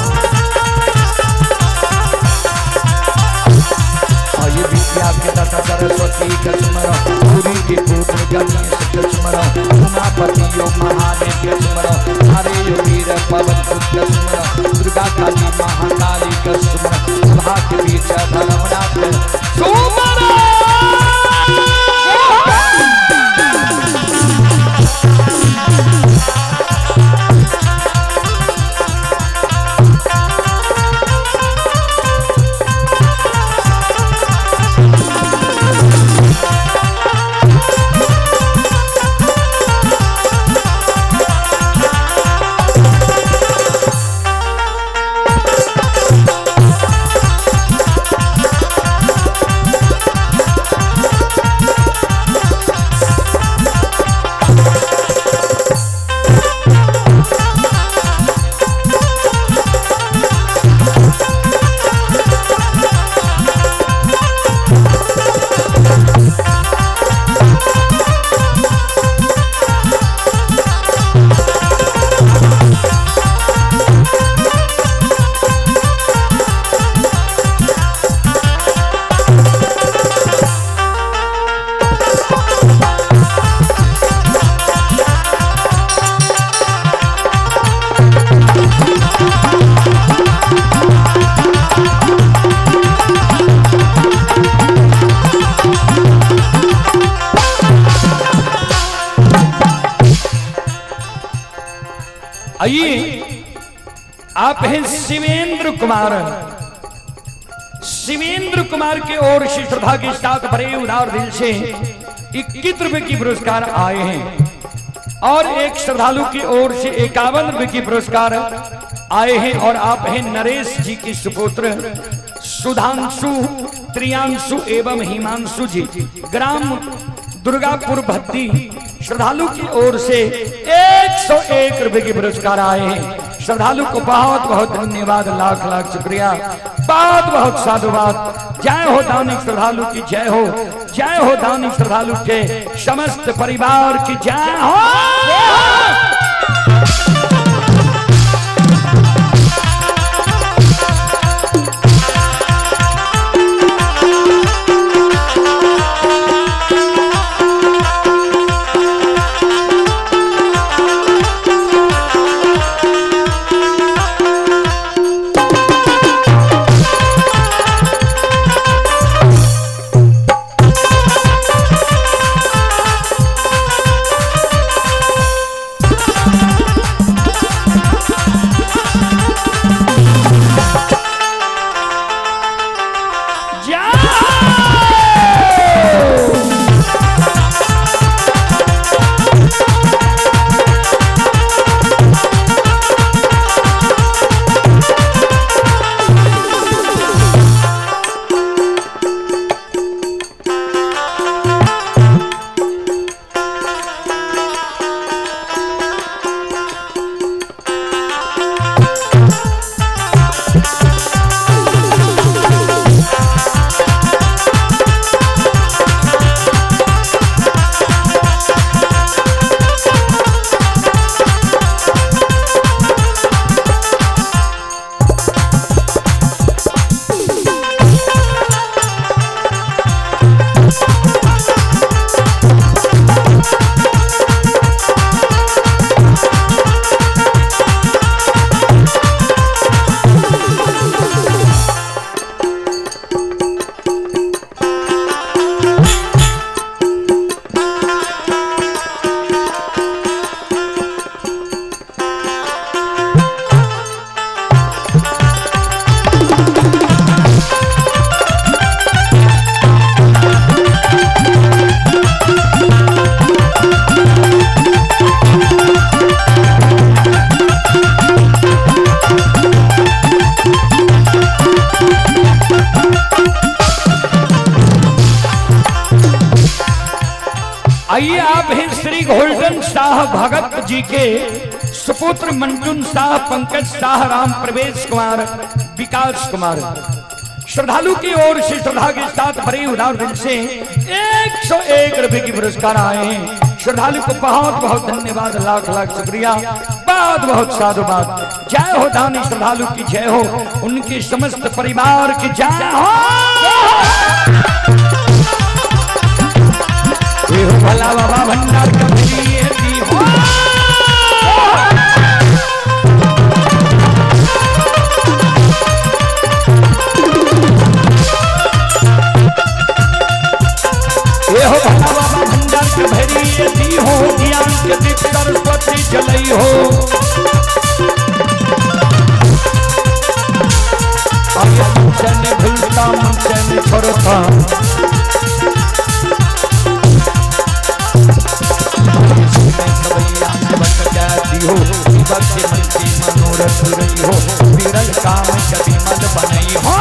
ये विद्या के दाता सरस्वती का सुमरो, पूरी के पुत्र गणेश का सुमरो, उमापति यो महादेव का सुमरो, हरे यो वीर पवन का सुमरो, दुर्गा काली महाकाली का सुमरो, भाग्य बीच धर्मनाथ सुमरो। आइए, आप हैं शिवेंद्र कुमार। शिवेंद्र कुमार के ओर से श्रद्धा के साथ बड़े उदार दिल से 21 रुपए की पुरस्कार आए हैं और एक श्रद्धालु की ओर से 51 रुपए की पुरस्कार आए हैं। और आप हैं नरेश जी की सुपुत्र सुधांशु, त्रियांशु एवं हिमांशु जी, ग्राम दुर्गापुर भत्ती। श्रद्धालु की ओर से 101 रुपए की पुरस्कार आए हैं। श्रद्धालु को बहुत बहुत धन्यवाद, लाख लाख शुक्रिया, बहुत बहुत साधुवाद। जय हो दानिक श्रद्धालु की जय हो, जय हो दानिक श्रद्धालु के समस्त परिवार की जय हो। आइए आप हैं श्री गोल्डन शाह भगत जी के सुपुत्र मंजुन शाह, पंकज शाह, राम प्रवेश कुमार, विकास कुमार। श्रद्धालु की ओर से, श्रद्धा के साथ भरे उदार दिल से 101 रुपए की पुरस्कार आए हैं। श्रद्धालु को बहुत बहुत धन्यवाद, लाख लाख शुक्रिया, बहुत बहुत साधुवाद। जय हो दानी श्रद्धालु की जय हो, उनके समस्त परिवार की जय हो। ये हो भला बाबा भंडार कभी हो। ये हो भला बाबा भंडार के भरी दी हो, ज्ञान के दीप सरस्वती जलई हो। मुझे ने भूलता, मुझे ने छोड़ता, हो भक्ति मन की मनोरथ रही हो, विरल काम कभी मन बनई हो।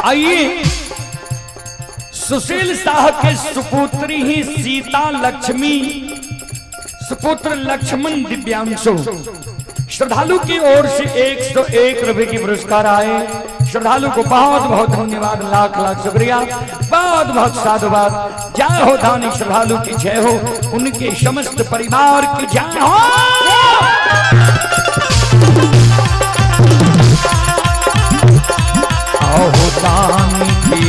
आइए, सुशील साहब के सुपुत्री ही सीता लक्ष्मी, सुपुत्र लक्ष्मण दिव्यांशु श्रद्धालु की ओर से 101 रुपए की पुरस्कार आए। श्रद्धालु को बहुत बहुत धन्यवाद, लाख लाख शुक्रिया, बहुत बहुत साधुवाद। जय हो दानी श्रद्धालु की जय हो, उनके समस्त परिवार की जय हो। हो दानी की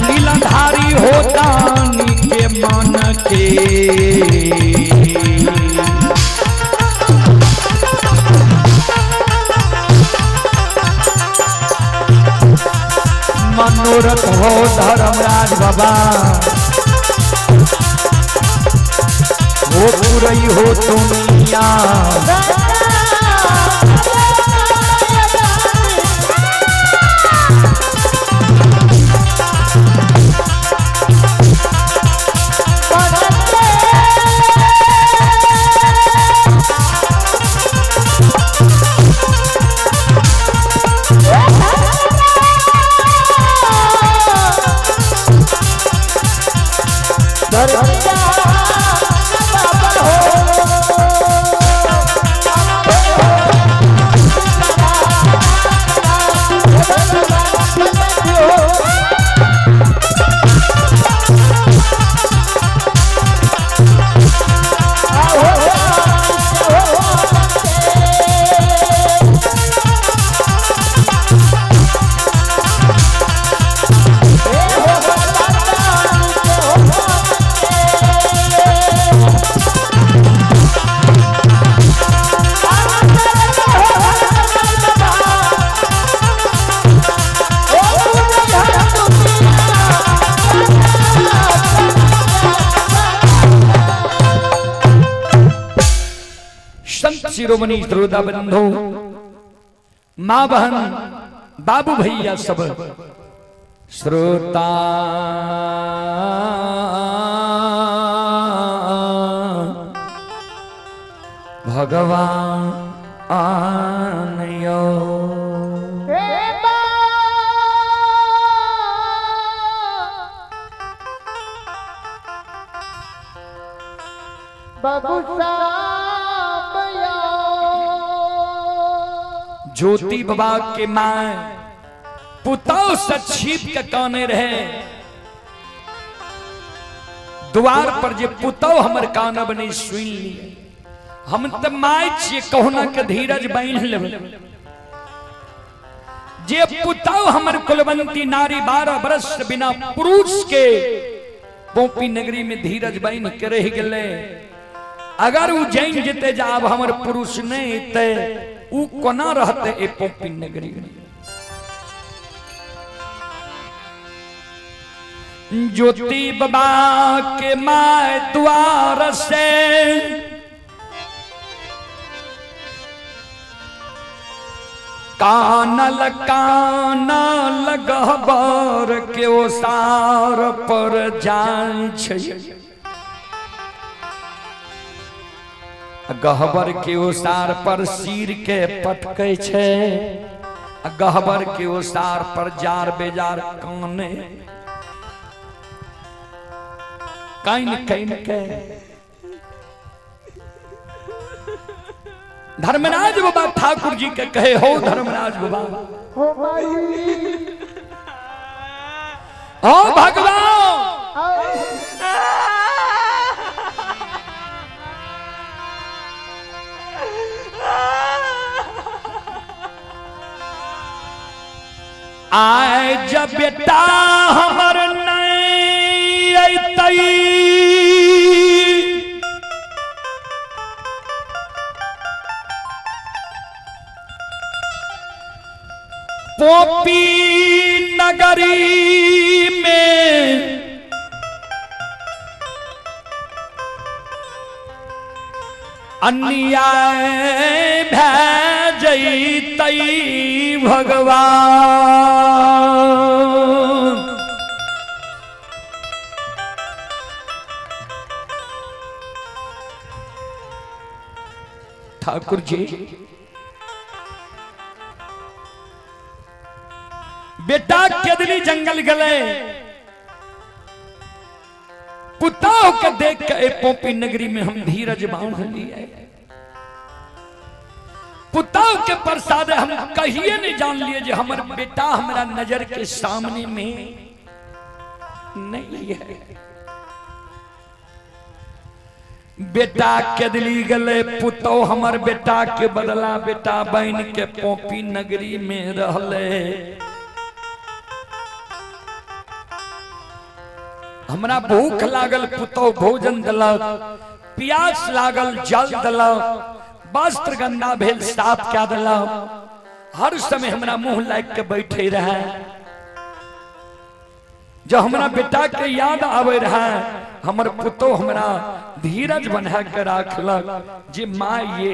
लीलाधारी हो दानी के मन के, मनोरथ हो धर्मराज बाबा, वो पूरी हो दुनिया। शिरोमणि श्रोता बंधु, मां बहन, बाबू भैया सब श्रोता भगवान आनयो। ज्योति बाबा के मां पुतौ से छीप के काने रहे द्वार पर जे पुतौ हमर कानब नहीं सुन ली हम त माय छिए कहना के धीरज बांध लेबे जे पुतौ हमर कुलवंती नारी 12 वर्ष बिना पुरुष के पोपी नगरी में धीरज बांध के रह गेले अगर उ जान जेते जाब हमर पुरुष नहीं ते उ कोना रहते ए पोपी नगरी में ज्योति बाबा के माय द्वार से कानल गहबर के ओसार पर जान गहबर के ओसार पर सिर के पटके छे गहबर के ओसार पर जार बेजार काने काइन काइन के धर्मराज बाबा ठाकुर जी के कहे हो धर्मराज बाबा हो भाई ओ भगवान आए जब बेटा हमर नहीं अतई पोपी नगरी में अन्याय भेजतई भगवान ठाकुर जी बेटा केदली जंगल गले पुताओ के देख के पोपी नगरी में हम धीरज बांध लिए पुताओ के प्रसाद हम कहिए नहीं जान लिए जे हमर बेटा हमारा नजर के सामने में नहीं है बेटा केदली गले पुतो हमर बेटा के बदला बेटा बहन के पोपी नगरी में रहले हमरा भूख लागल पुतो भोजन दलक प्यास लागल जल दलक वस्त्र गंदा भेल साफ क्या दलक हर समय हमरा मुंह लाग के बैठे रहे जो हमरा बेटा के याद आवे रहे हमर पुतो हमरा धीरज बना के राखलक जे माँ ये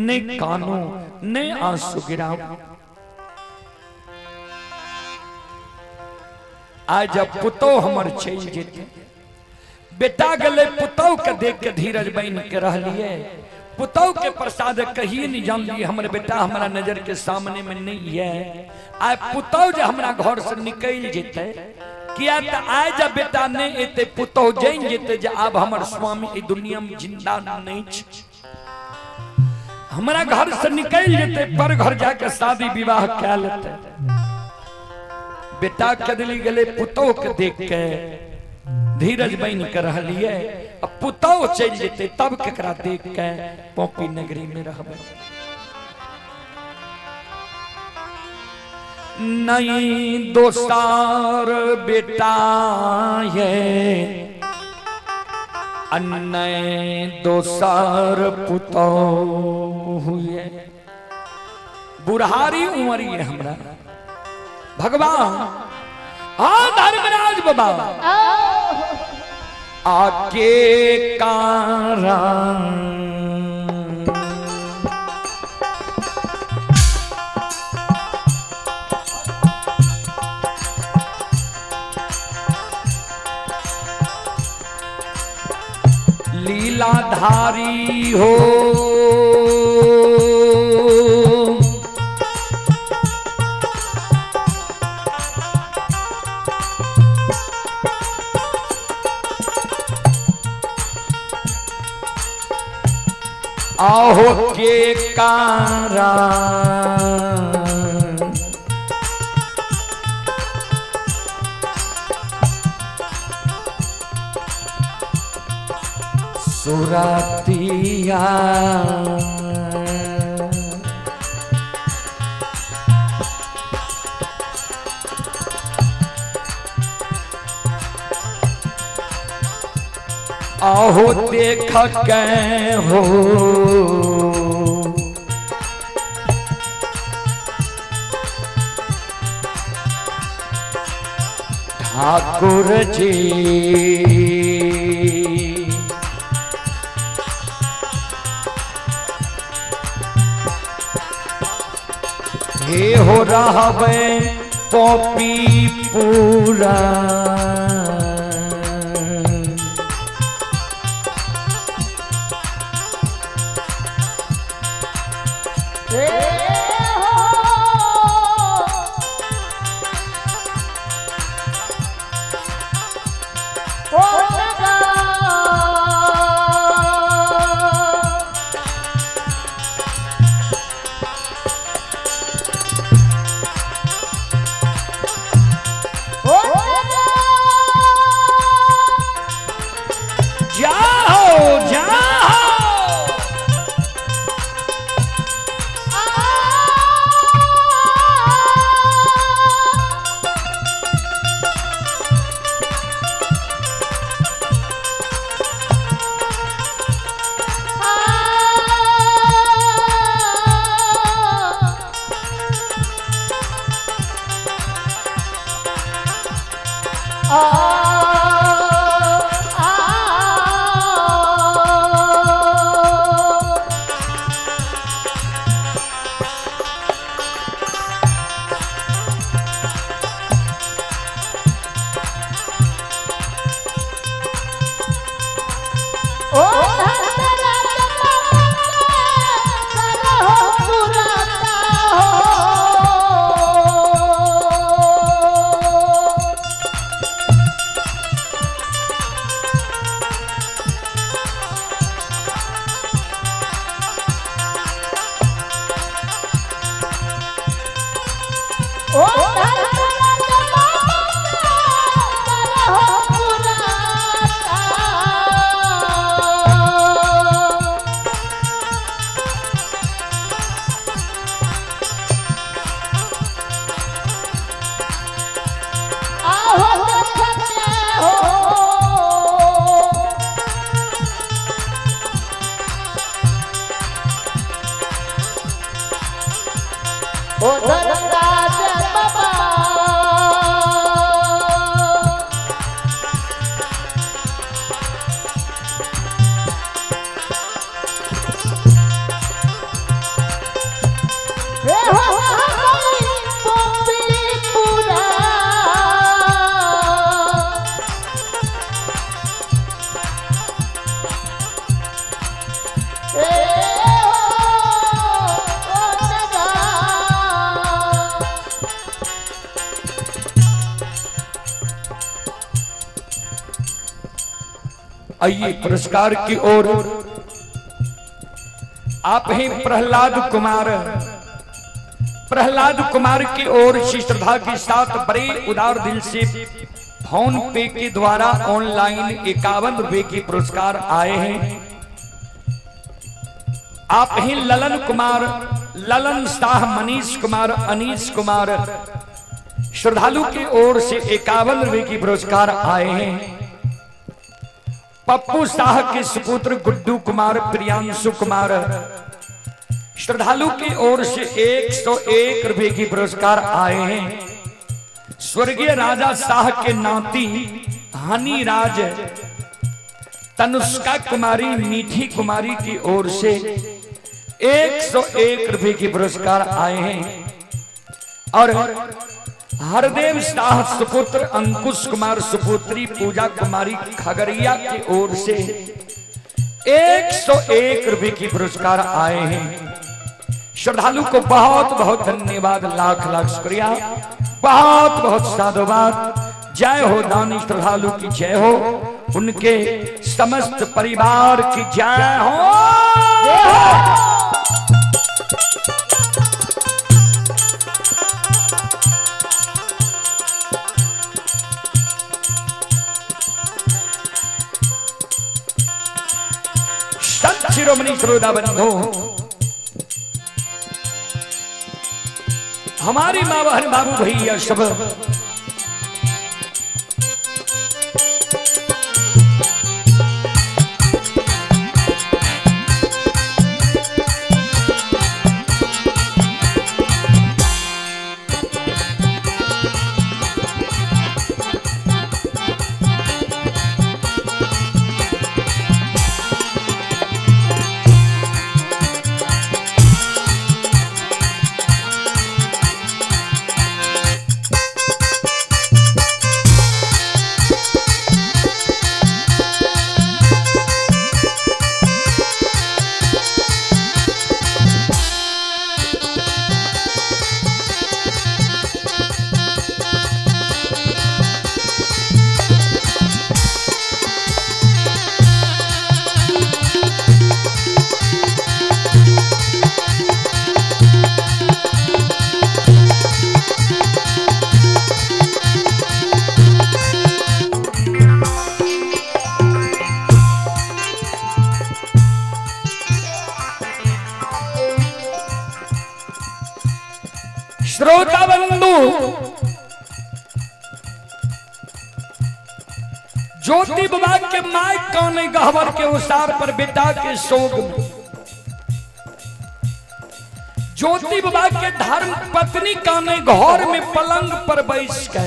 ने कानू ने आंसू गिराओ आज जब पुतो हमर चल जेते बेटा गले पुतो के देख के धीरज बन के रह लिए पुतो के प्रसाद कहिए नहीं जान लिए हमर बेटा हमारा नजर के सामने में नहीं है आज पुतो जो हमारा घर से निकल जेते किया तो आज जब बेटा नहीं एते पुतो जान जेते जे अब हमर स्वामी इस दुनिया में जिंदा नहीं हमारा घर से निकल जेते पर घर जाके शादी विवाह क्या लेते बेटा कदली गले पुतो के देख के धीरज बन कर रह लिए अब पुतो चल जेते तब केकरा देख के पोपी नगरी में रहबे नहीं दोस्तार बेटा ये अन्य दोसार पुतो हुए बुढ़ारी उमरी है हमरा भगवान हाँ धर्मराज बाबा आके कारण लीलाधारी हो आहो के कारण रातिया आहो देख के हो ठाकुर जी हे हो रहबे पोपी पूरा आइए पुरस्कार की ओर आप हैं प्रहलाद कुमार की ओर से श्रद्धा के साथ बड़े उदार दिल से फोन पे के द्वारा ऑनलाइन 51 रुपए के पुरस्कार आए हैं। आप हैं ललन कुमार, ललन शाह, मनीष कुमार, अनीश कुमार। श्रद्धालु की ओर से 51 रुपए की पुरस्कार आए हैं। पप्पू शाह के सुपुत्र गुड्डू कुमार, प्रियांशु कुमार। श्रद्धालु की ओर से 101 रुपए की पुरस्कार आए हैं। स्वर्गीय राजा शाह के नाती हनी राज, तनुष्का कुमारी, मीठी कुमारी की ओर से 101 रुपए की पुरस्कार आए हैं। और हरदेव शाह सुपुत्र अंकुश कुमार, सुपुत्री पूजा कुमारी खगड़िया की ओर से 101 रुपए की पुरस्कार आए हैं। श्रद्धालु को बहुत बहुत धन्यवाद, लाख लाख शुक्रिया, बहुत बहुत साधुवाद। जय हो दानी श्रद्धालु की जय हो, उनके समस्त परिवार की जय हो। शिरोमणि श्रोता बंधु, हमारी माँ बहन बाबू भैया सब श्रोता बंधु, ज्योति बाबा के माय कौने गहवर के उसार पर बेटा के शोक में, ज्योति बाबा के धर्म पत्नी कौने घर में पलंग पर बैठ के,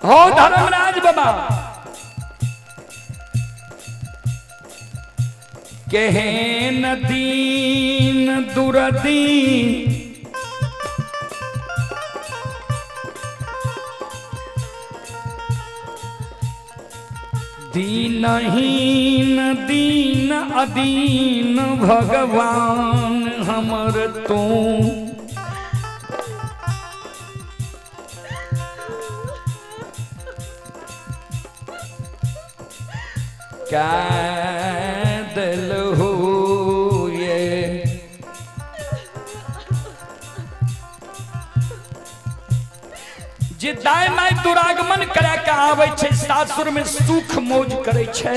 हो धर्मराज बाबा कहे न दीन दुरदीन, दीनहीन दीन अदीन भगवान हमर तू, क्या दिल हो ये, जे दाय माय दुरागमन करा के आवे छे, सासुर में सुख मौज करे छे।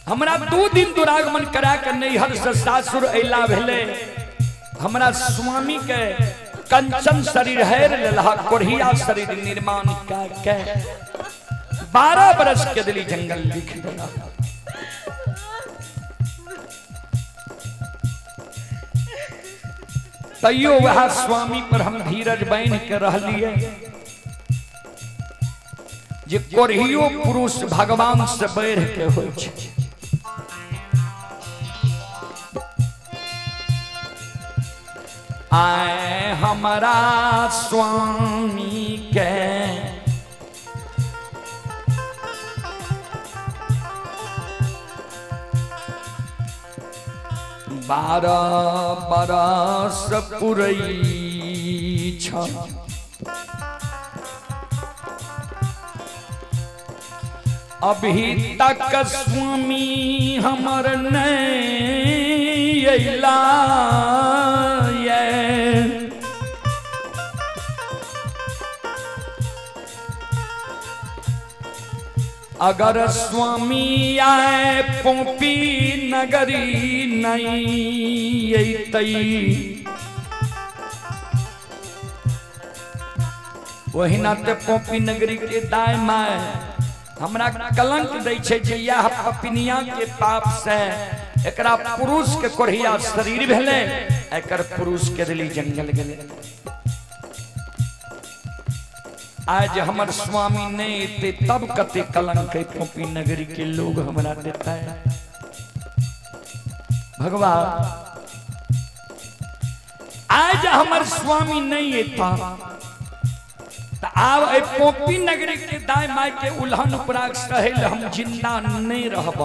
हमरा 2 दिन दुरागमन करा के नैहर से सासुर अइला भेले, हमरा स्वामी के कंचन शरीर हैर लेला, कोढ़िया शरीर निर्माण के 12 बरस के दिली जंगल लिख देला। तैयो वह स्वामी पर हम धीरज बांध के रहलिए, जे कोढ़ियो पुरुष भगवान से बढ़ के होय छे। आए हमारा स्वामी के बारह बरस पुरई छ, अभी तक स्वामी हमर नहीं अइला ये, अगर स्वामी आए पोपी नगरी नहीं अइतई, वही नाते पोपी नगरी के दाय माय हमरा कलंक दै छै, जे यह पपिनिया के पाप से एकरा पुरुष के कोढ़िया शरीर भेले, एकर पुरुष के दिली जंगल गेले। आज हमर स्वामी नहीं थे तब कते कलंक पोपी नगरी के लोग हमरा देता है। भगवान आज हमर स्वामी नहीं था, आब पोपी नगरी के दाय माय के उल्हन उपराग सहल हम जिंदा नहीं रहब।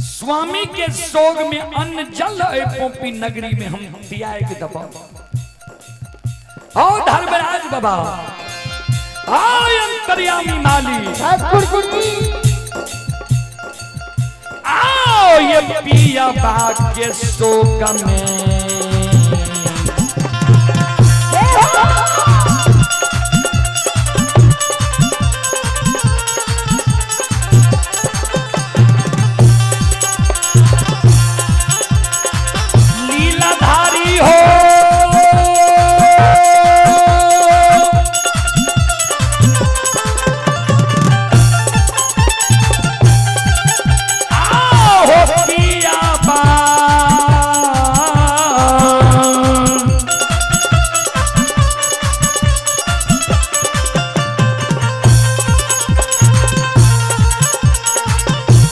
स्वामी के सोग में अन्न जल पोपी नगरी में हम दिया दबा। आओ धर्मराज बाबा, आओ अंतर्यामी माली, आओ ये पिया बाग के शोक में,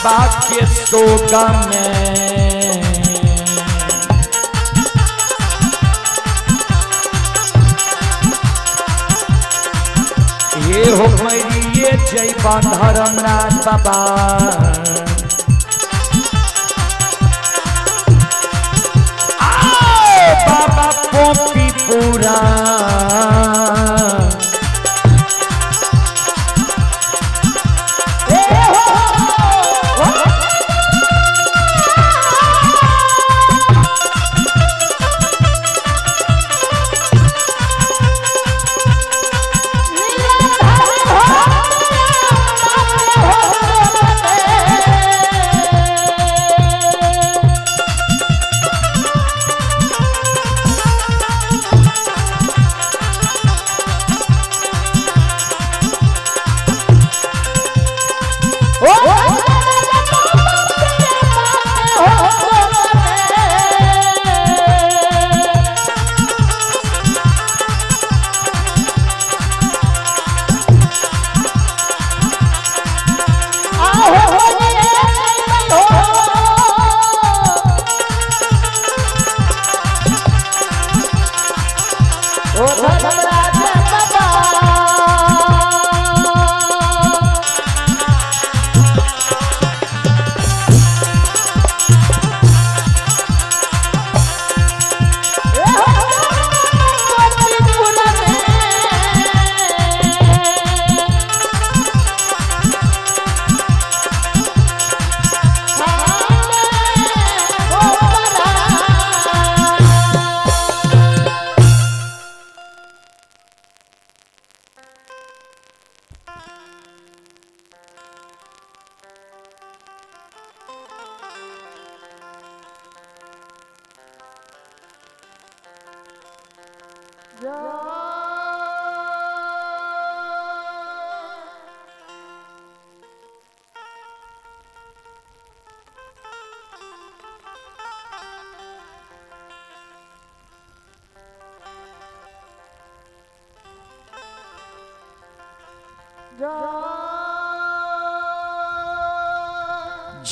बाके शोका में ये हो मेरी ये जय धर्मराज बाबा बाबा पोपी पूरा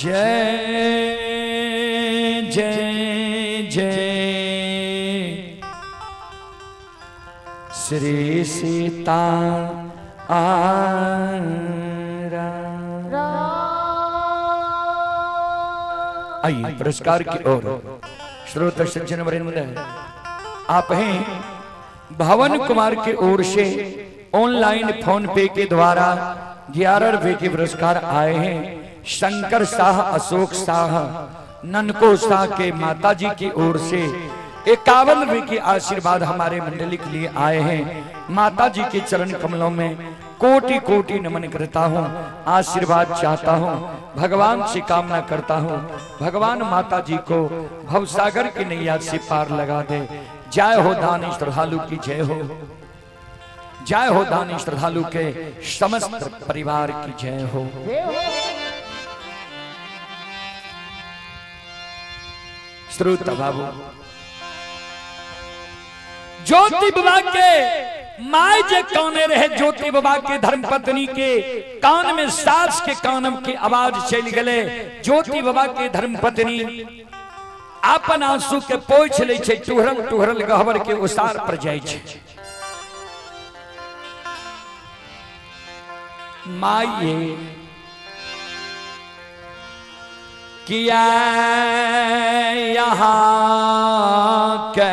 जय जय जय श्री सीता आइए पुरस्कार की ओर श्रोता सज्जन वृंद आप हैं भवन कुमार की ओर से ऑनलाइन फोन पे के द्वारा 11 रुपए के पुरस्कार आए हैं। शंकर शाह, अशोक शाह, ननको शाह के माता जी की ओर से 51 रुपए के आशीर्वाद हमारे मंडली के लिए आए हैं। माता जी के चरण कमलों में कोटि कोटि नमन करता हूँ, आशीर्वाद चाहता हूँ, भगवान से कामना करता हूँ भगवान माता जी को भवसागर की नैया से पार लगा दे। जय हो दानी श्रद्धालु की जय हो, जय हो दानी श्रद्धालु के समस्त परिवार की जय हो। श्रोता बाबू ज्योति बाबा के माय जे कौने रहे, ज्योति बाबा के धर्म पत्नी के कान में सास के कानम की आवाज चल गले। ज्योति बाबा के धर्म पत्नी आपन आंसू के पोछ ले छे, टुहरल टुहरल गहवर के उसार पर जाय छे। माये किया यहाँ के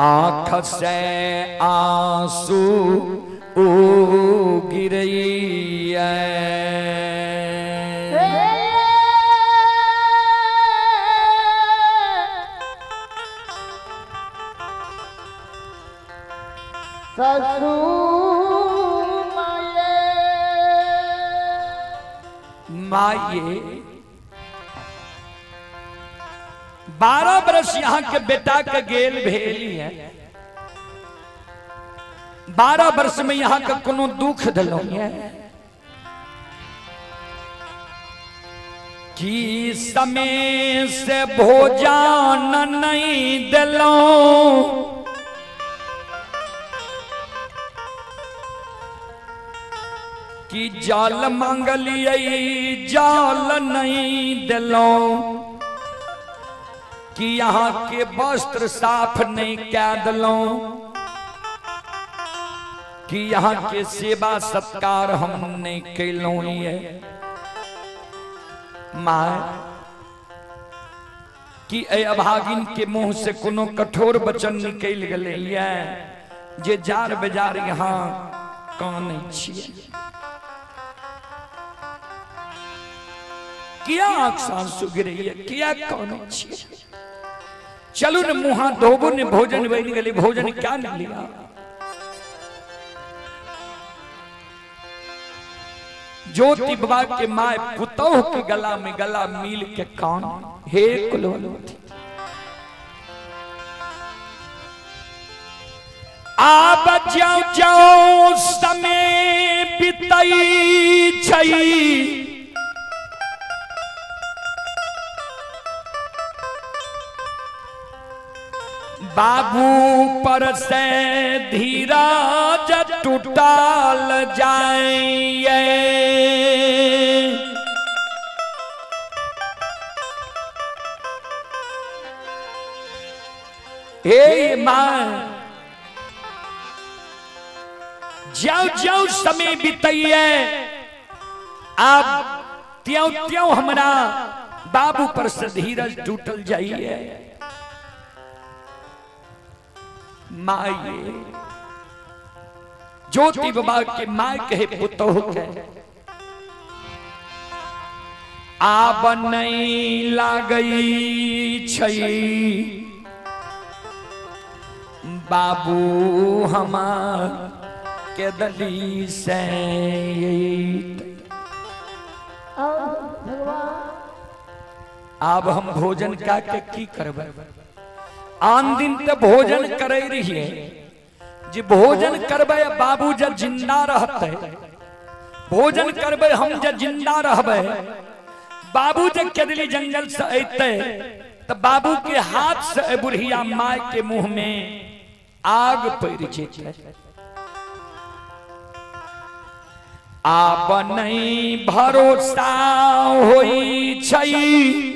आँख से आंसू गिरई माये 12 बरस यहाँ के बेटा के गेल भेली है। 12 वर्ष में यहाँ का कोनो दुख दिलो है कि समय से भोजन नहीं दिलो, कि जाल मांगलिए जाल नहीं दिलो, कि यहाँ के वस्त्र साफ नहीं क्या दिलो, कि यहाँ के सेवा सत्कार हमने कैलो है। माय कि अभागिन के मुंह से कोनो कठोर वचन निकल गए जे जार बाजार यहाँ कान छिए। किया आंख सुगरैया किया कान छिए। चलू न मुहा धोबू ने भोजन बन गए, भोजन क्या न लिया। ज्योति बाबा के माय पुतौह के गला में गला मिल के कान, हे कुलवती आब जाओ जाओ समय बितई छई, बाबू पर से धीरज टूटल जाए। हे मां ज्यों ज्यों समय बीतइए आप त्यों त्यों हमारा बाबू पर से धीरज टूटल जाइए। माये ज्योति बाबा के माय कहे पुतौह के आब नहीं लागई छई, बाबू हमार के दली से। अब हम भोजन का के की करबे। आन दिन तो भोजन करे रहिए, जे भोजन करबे बाबू जब जिंदा रहते, भोजन करबे हम जब जिंदा रहबे, बाबू जब केदली जंगल से अते तो बाबू के हाथ से बुढ़िया माय के मुंह में आग पड़ जेते। आब नहीं भरोसा होई छई,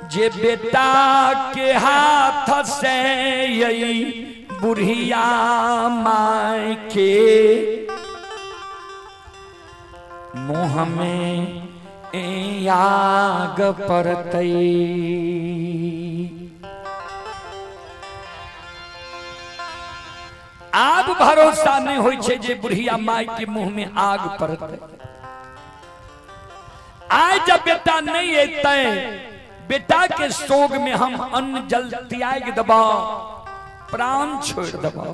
जे बेटा के हाथ से यही बुढ़िया माय के मुँह में आग पड़तई। आब भरोसा नहीं होई छे जे बुढ़िया माय के मुंह में आग पड़तई। आज जब बेटा नहीं अते, बेटा के सोग में हम अन्न जल त्याग दबा, प्राण छोड़ दबा।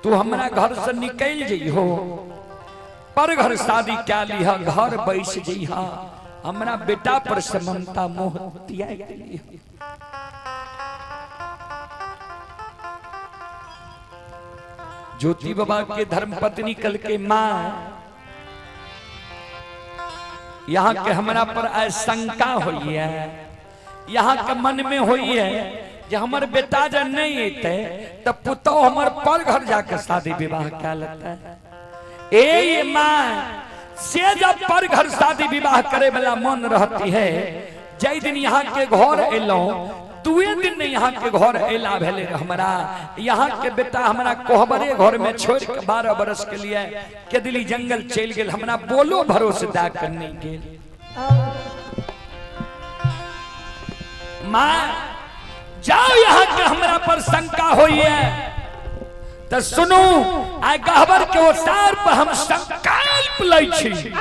तू हमारा घर से निकल जाइ हो, पर घर शादी क्या लिहा, घर बैठ जइहा, हमारा बेटा पर से ममता मोह त्याग लिहा। ज्योति बाबा के धर्मपत्नी कल के मां यहाँ के हमारा पर शंका हुई है, यहाँ के मन में हुई है जो हमारे बेटा जब नहीं अते तो पुतौ हमारे पर घर जाकर शादी विवाह क्या लगता है। ए मां से जब पर घर शादी विवाह करे वाला मन रहती है, जय दिन यहाँ के घर एलो दुए दिन यहाँ के घर एला भेले हमारा, यहाँ के बेटा हमारा कोहबरे घर में छोड़ के 12 बरस के लिए केदली जंगल चल गेल, हमारा बोलो भरोसे दा करने गेल। मां जाओ यहाँ के हमारा पर शंका हुई है तो सुनो, आ गहबर के ओसार पर हम संकल्प लै छी।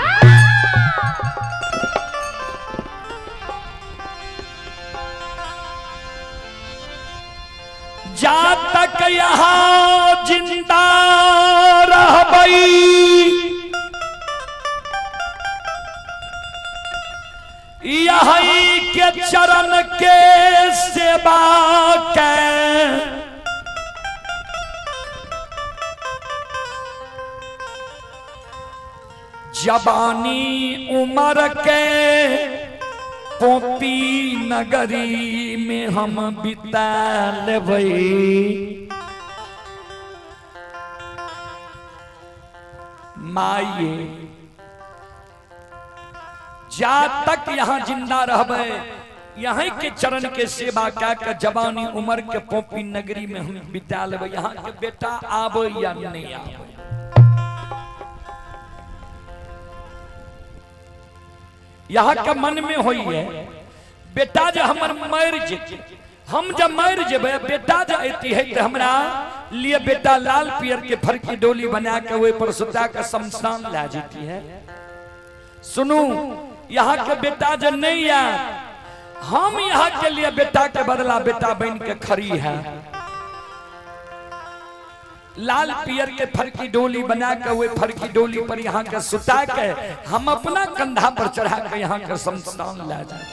जा तक यहाँ जिंदा रहबई, यही के चरण के सेवा के जवानी उम्र के पोपी नगरी में हम बिता लेबै माये जा तक यहाँ जिंदा रहबै यहाँ के चरण के सेवा क्या के जवानी उम्र के पोपी नगरी में हम बिता लेबै। यहाँ के बेटा आबे या नहीं आबे यहाँ के मन में होई है बेटा जो हमर मर जे हम जब मर जेबे बेटा जो अती है तो हमरा लिए बेटा लाल पियर के फर की डोली बना के वे पर सुता के शमशान ला जाती है। सुनू यहाँ के बेटा जो नहीं आ हम यहाँ के लिए बेटा के बदला बेटा बन के खड़ी है। लाल पियर के फर की डोली बना के वे फर की डोली पर यहाँ के सुता के हम अपना कंधा पर चढ़ा के यहाँ के शमशान ला जाए।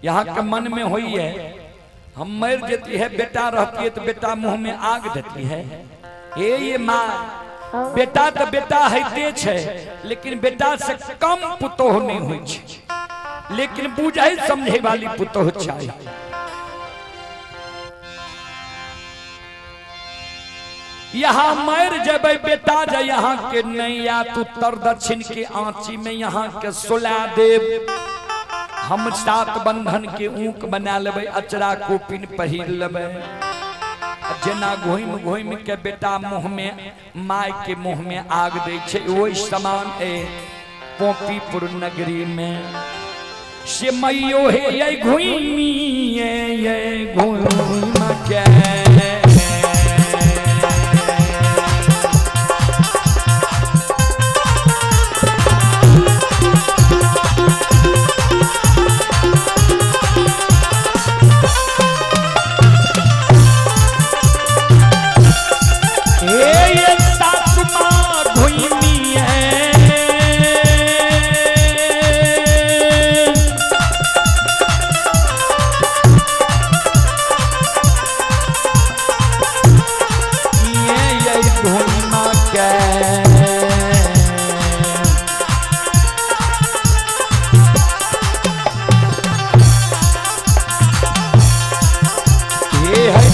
यहाँ के मन में हुई है हम मर जाती है बेटा रहती है तो बेटा मुंह में आग देती है। ये माँ बेटा तो बेटा है छे लेकिन बेटा से कम पुतोह नहीं हुई छे लेकिन बुझाई समझे वाली पुतोह चाहिए। यहाँ मर जब बेटा जा यहाँ के नैया तू तर दक्षिण के आंची में यहाँ के सुला देव हम 7 बंधन के ऊक बना लेबै अचरा कोपिन पहिर लेबै जेना घोइम घोइम के बेटा मुंह में माय के मुंह में आग दे छे वही समान ए पोपीपुर नगरी में से मैयो हे ये घोइमी ये घोइम के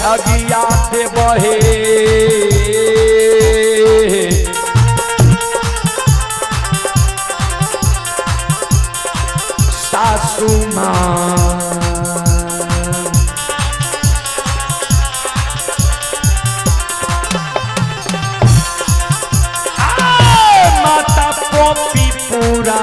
अगिया से बहे सासू माँ माता पोपी पूरा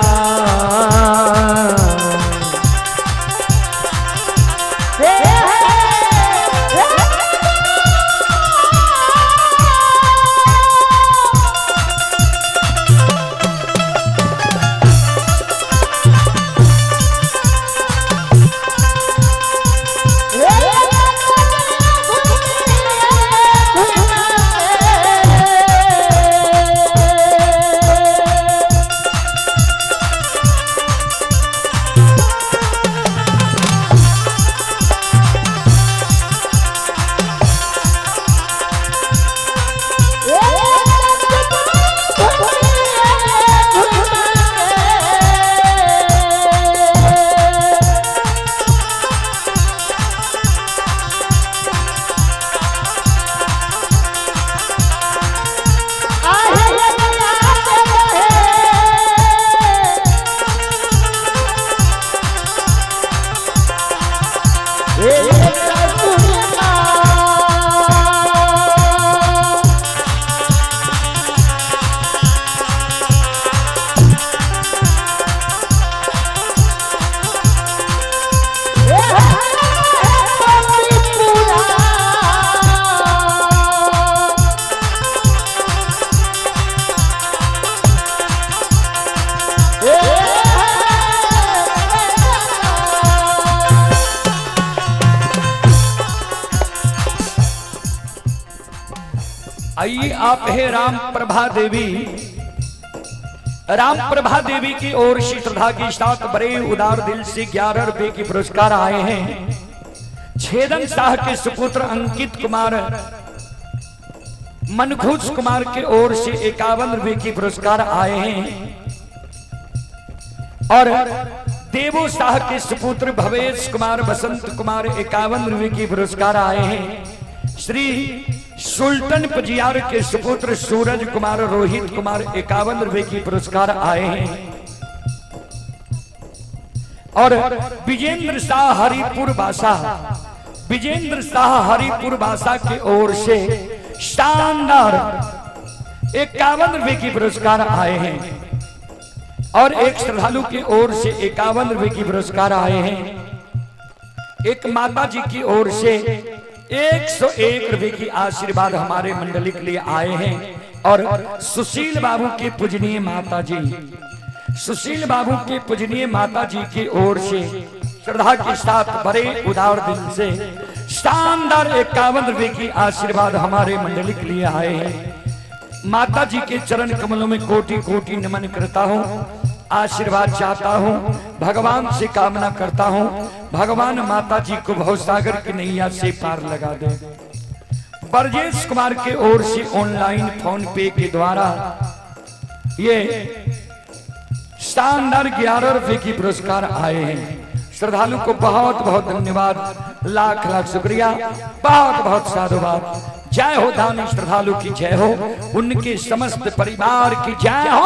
आइए आप है राम प्रभा देवी। राम प्रभा देवी की ओर से श्रद्धा के साथ बड़े उदार दिल से 11 रुपए के पुरस्कार आए हैं। छेदन शाह के सुपुत्र अंकित कुमार मनखुश कुमार के ओर से 51 रुपए के पुरस्कार आए हैं। और देवो शाह के सुपुत्र भवेश कुमार बसंत कुमार 51 रुपए की पुरस्कार आए हैं। श्री सुल्तान पजियार के सुपुत्र सूरज कुमार रोहित कुमार 51 रुपए की पुरस्कार आए हैं। और विजेंद्र शाह हरिपुर बासा, विजेंद्र शाह हरिपुर बासा की ओर से शानदार 51 रुपए की पुरस्कार आए हैं। और एक श्रद्धालु की ओर से 51 रुपए की पुरस्कार आए हैं। एक माता जी की ओर से 101 रुपए की आशीर्वाद हमारे मंडली के लिए आए हैं। और सुशील बाबू की पूजनीय माता जी, सुशील बाबू की पूजनीय माता जी की ओर से श्रद्धा के साथ बड़े उदार दिल से शानदार 51 रुपए की आशीर्वाद हमारे मंडली के लिए आए हैं। माता जी के चरण कमलों में कोटि कोटि नमन करता हूँ, आशीर्वाद चाहता हूँ, भगवान से कामना करता हूँ, भगवान माता जी को भवसागर की नैया से पार लगा दे। ब्रजेश कुमार के ओर से ऑनलाइन फोन पे के द्वारा ये शानदार 11 रुपए की पुरस्कार आए हैं। श्रद्धालु को बहुत बहुत धन्यवाद, लाख लाख शुक्रिया, बहुत बहुत साधुवाद। जय हो दानी श्रद्धालु की जय हो, उनके समस्त परिवार की जय हो।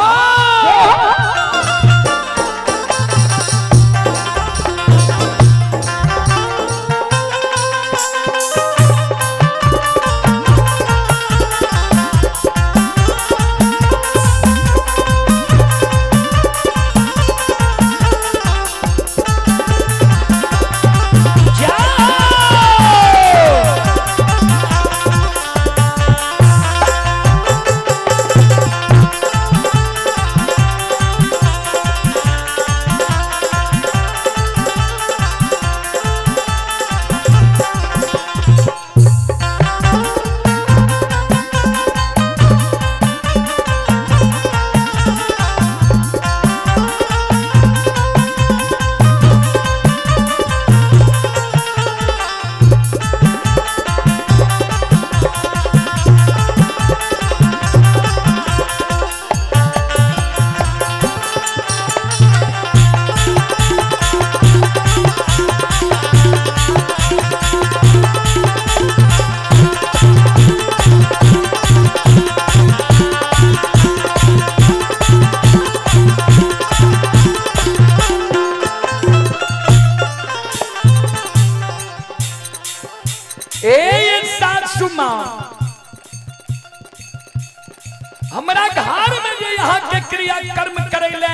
हमारा घर में जो यहाँ के क्रिया कर्म करेले,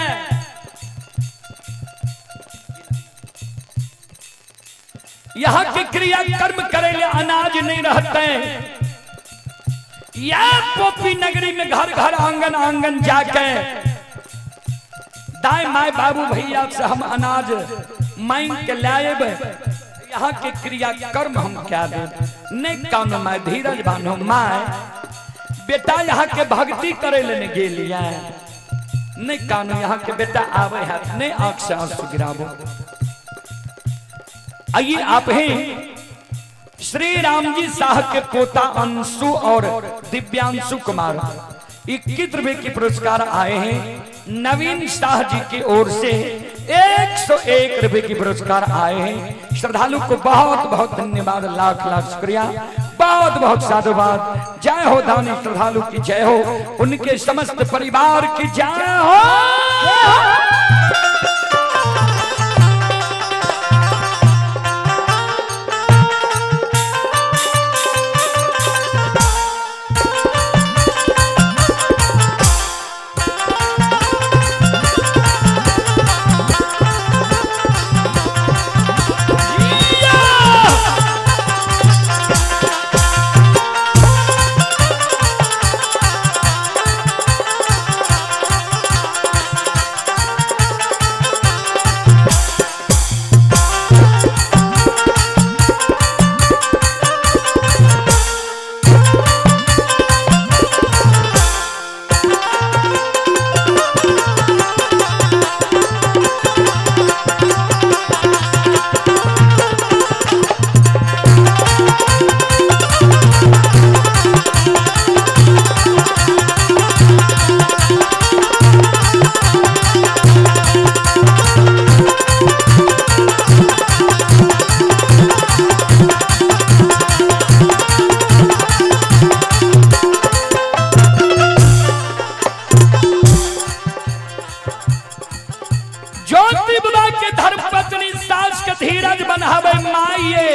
यहाँ के क्रिया कर्म करेले अनाज नहीं रहते। या पोपी नगरी में घर घर आंगन आंगन जाके दाई माई बाबू भैया से हम अनाज मांग के लाएब। यहाँ के क्रिया कर्म हम क्या दे नहीं काम में धीरज बांधो माय बेटा यहाँ के भक्ति करे लेने गेलिया नहीं कानू यहाँ के बेटा आवे है नहीं आंख से आंसू गिरावो। आइए आप हैं श्री राम जी शाह के पोता अंशु और दिव्यांशु कुमार 21 रुपए की पुरस्कार आए हैं। नवीन शाह जी की ओर से 101 रुपए की पुरस्कार आए हैं। श्रद्धालु को बहुत बहुत धन्यवाद, लाख लाख शुक्रिया, बहुत बहुत साधुवाद। जय हो दानी श्रद्धालु की जय हो, उनके समस्त परिवार की जय हो। धीरज बनावे माये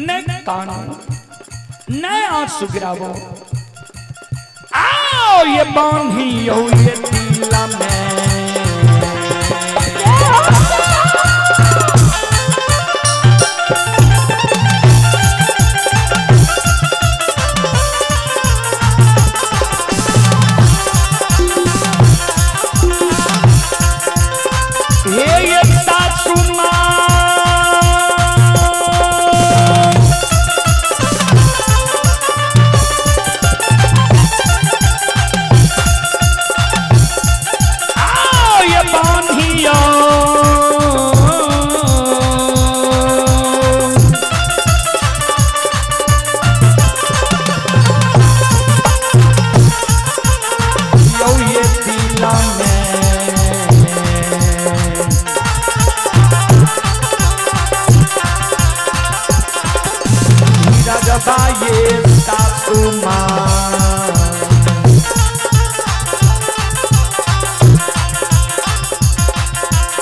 न कानो न आंसू गिरावो आओ ये बांधी हो ये तीला में ये सासू माँ आओ ये बांधिया यो ये तीला में ये सासू माँ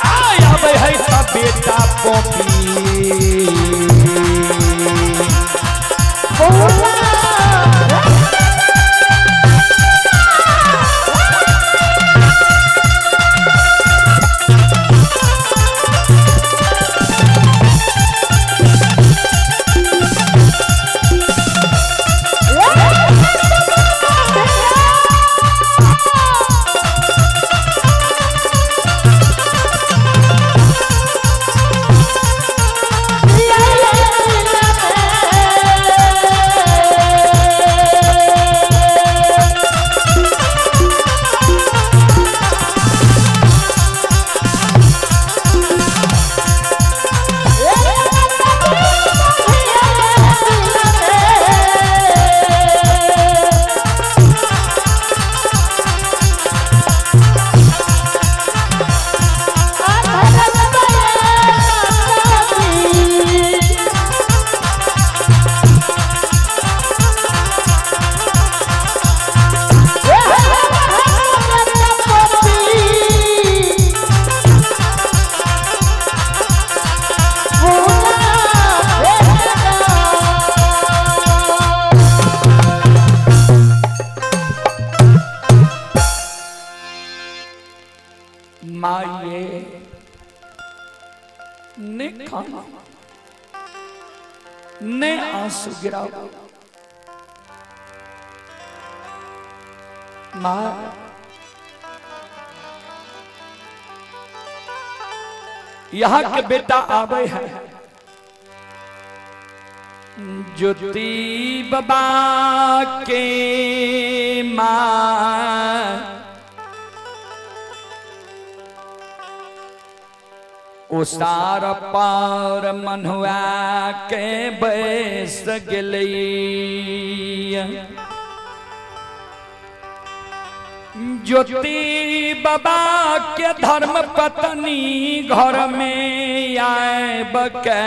आया है का बेटा पोपी माये ने खाना ने आंसू गिराओ माँ यहाँ के बेटा आवे है ज्योति बाबा के माँ उसार पार मनुआ के बैस गई ज्योति बाबा के धर्म पत्नी घर में आए बके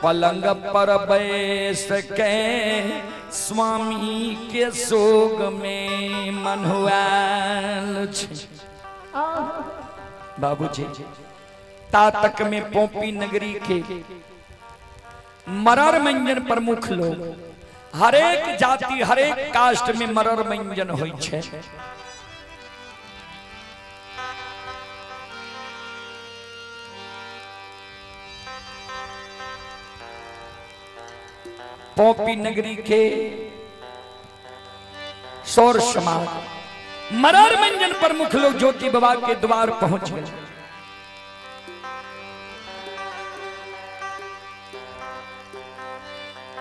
पलंग पर बैस के स्वामी के सोग में मनुआल बाबूजी तातक में पोपी नगरी के मरर मंजन प्रमुख लोग हरेक जाति हरेक कास्ट में मरर मंजन होई छे। पोपी नगरी के सौर समाज मरर मंजन प्रमुख लोग ज्योति बाबा के द्वार पहुंच गए।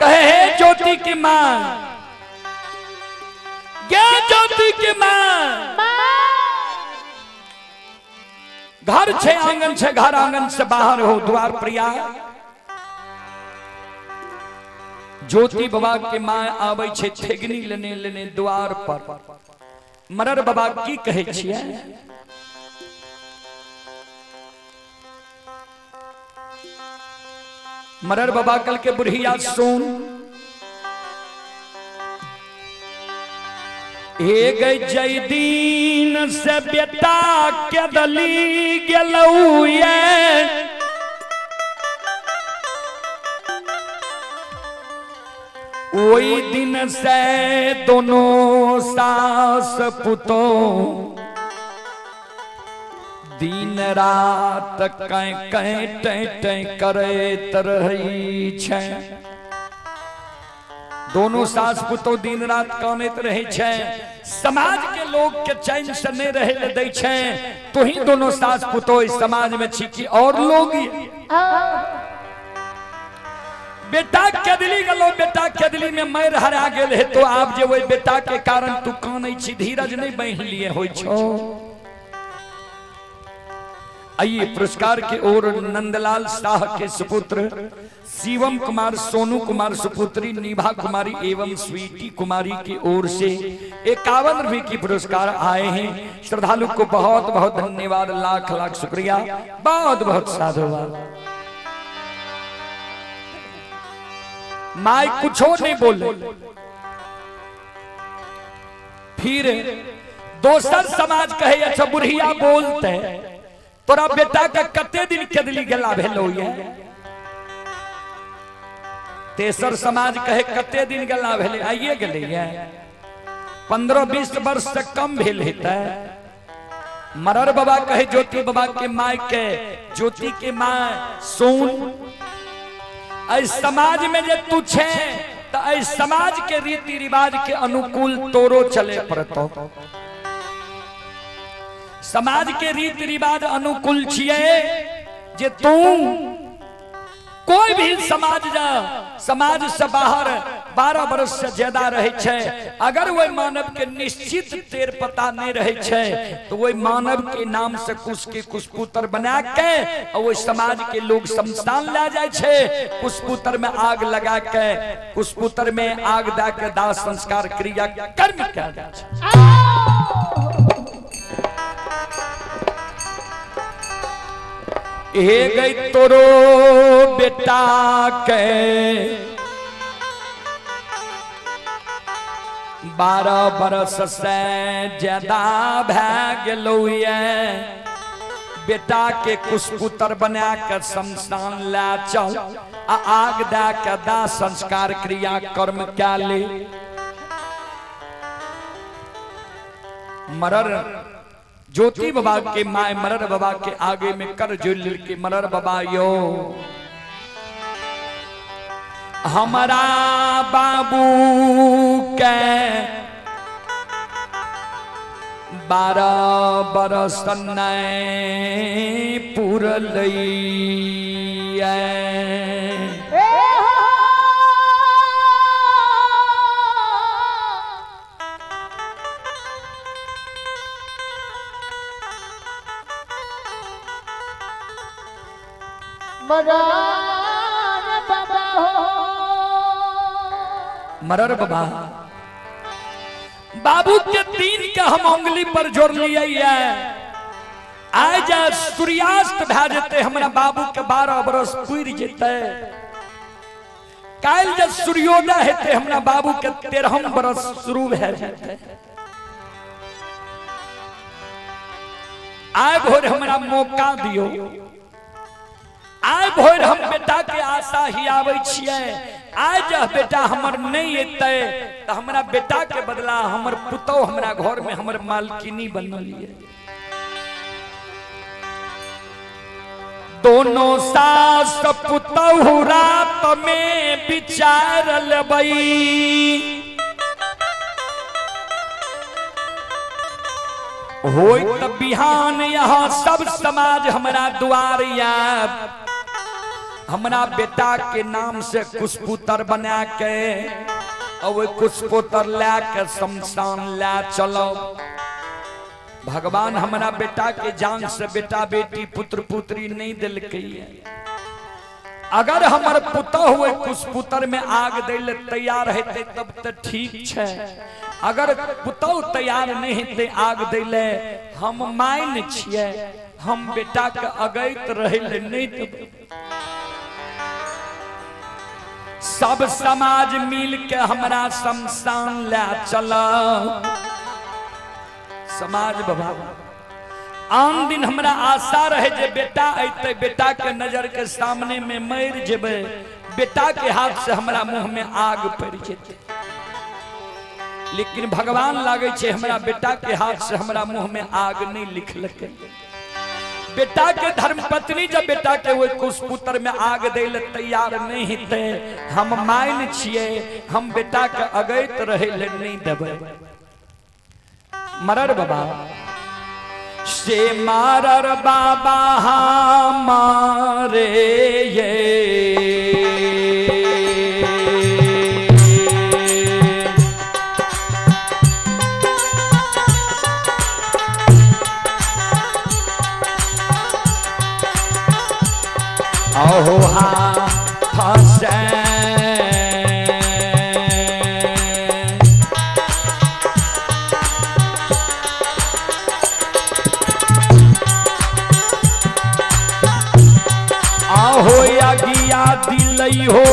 कहे हे ज्योति की मां, क्या ज्योति की मां, घर छे आंगन छे, घर आंगन से बाहर हो द्वार प्रिया। ज्योति बाबा के मां आवे छे ठेगनी लेने लेने द्वार पर। मरर बाबा की कहे छिए मरर बाबा कल के बुढ़िया सुन हे गई जय दीन से बेटा के दली गेलऊ ये वही दिन से दोनों सास पुतो दिन रात कहीं कहीं टै टै करैत रही छै। दोनों सास पुतो दिन रात कानैत रहे छै। समाज के लोग के चैन से नहीं रहे दै छै। तो ही दोनों सास पुतो इस समाज में छिकी और लोग बेटा केदली गलो बेटा केदली में मर हरा गेल है। तो आप जे वही बेटा के कारण तू कानै छी धीरज नहीं बांध लिए होय छो। आइए पुरस्कार की ओर नंदलाल शाह के सुपुत्र शिवम कुमार, सोनू कुमार सुपुत्री निभा कुमारी एवं स्वीटी कुमारी की ओर से 51 रुपए की पुरस्कार आए हैं। श्रद्धालु को बहुत बहुत धन्यवाद, लाख लाख शुक्रिया, बहुत बहुत साधुवाद। माई कुछ नहीं बोले। फिर दोसर समाज कहे अच्छा बुढ़िया बोलते तोरा बेटा का कते दिन केदली गेला भेलो ये। तेसर समाज कहे कते दिन गेला भेले आइए गेले ये 15-20 वर्ष से कम भेल हेतै। मरर बाबा कहे ज्योति बाबा के माय के ज्योति के माय सोन ऐ समाज में जे तू छे त ऐ समाज के रीति रिवाज के अनुकूल तोरो चले पड़तो। समाज के रीति रिवाज अनुकूल छिए जे तू कोई भी समाज से बाहर 12 वर्ष से ज्यादा रहे छे। अगर वही मानव के निश्चित तेर पता नहीं रहे छे तो वही मानव के नाम से कुशपुत्र बना के और वही समाज के लोग शमशान ले जाए छे। कुशपुत्र में आग लगा के कुशपुत्र में आग दे के दाह संस्कार क्रिया कर्म किया जाए छे। हे गई तोरो बेटा के 12 बरस से ज्यादा भै गेलो ये। बेटा के कुशपुत्र बना के शमशान ला चल आग दे के दाह संस्कार क्रिया कर्म क्या ले। मरर ज्योति बाबा के माय मरर बाबा के आगे में कर जोड़ के मरर बाबा यो हमारा बाबू के 12 बरस नहीं पूरल मरर बाबा बाबू के 3 के हम उंगली पर जोड़ लिए। आज सूर्यास्त भै जेते हमरा बाबू के 12 बरस पूर जेते। काल जब सूर्योदय हेते हमरा बाबू के 13 बरस शुरू भै जेते। आय भोर हमरा मौका दियो। आय भोर हम बेटा के आशा ही आवे छिए। आज बेटा हमर नहीं एते त हमरा बेटा के बदला हमर पुतो हमरा घर में हमर मालकिनी बनलिए। दोनों सास पुतहु रात में विचार लेबई। होई त बिहान यहाँ सब समाज हमरा द्वार आब। हमरा बेटा के नाम से कुशपुत्र बना के और कुशपुत्र ला के शमशान ला चलो। भगवान हमरा बेटा के जान से बेटा बेटी पुत्र पुत्री नहीं दिलकै। अगर हमर पुतौ हुए कुशपुत्र में आग दैले तैयार हेते तब तो ठीक छे। अगर पुतौ तैयार नहीं हेते आग दैले हम मान छिए हम बेटा के अगैत रहे नहीं देब। सब समाज मिल के हमरा शमशान ला चला। समाज बाबा आन दिन हमरा आशा रहे जे बेटा अते बेटा के नजर के सामने में मर जेबे बेटा के हाथ से हमरा मुंह में आग पड़ जेते लेकिन भगवान लागे छे हमरा बेटा के हाथ से हमरा मुंह में आग नहीं लिखलके बेटा के धर्म पत्नी जब बेटा के वो कुशपुत्र में आग देले तैयार नहीं हिते हम मान छिए हम बेटा के अगैत रहे ले नहीं देबे मरर बाबा से मारर बाबा हमारे ये ओहो हाँ फंसे आहो या गिया दिलई हो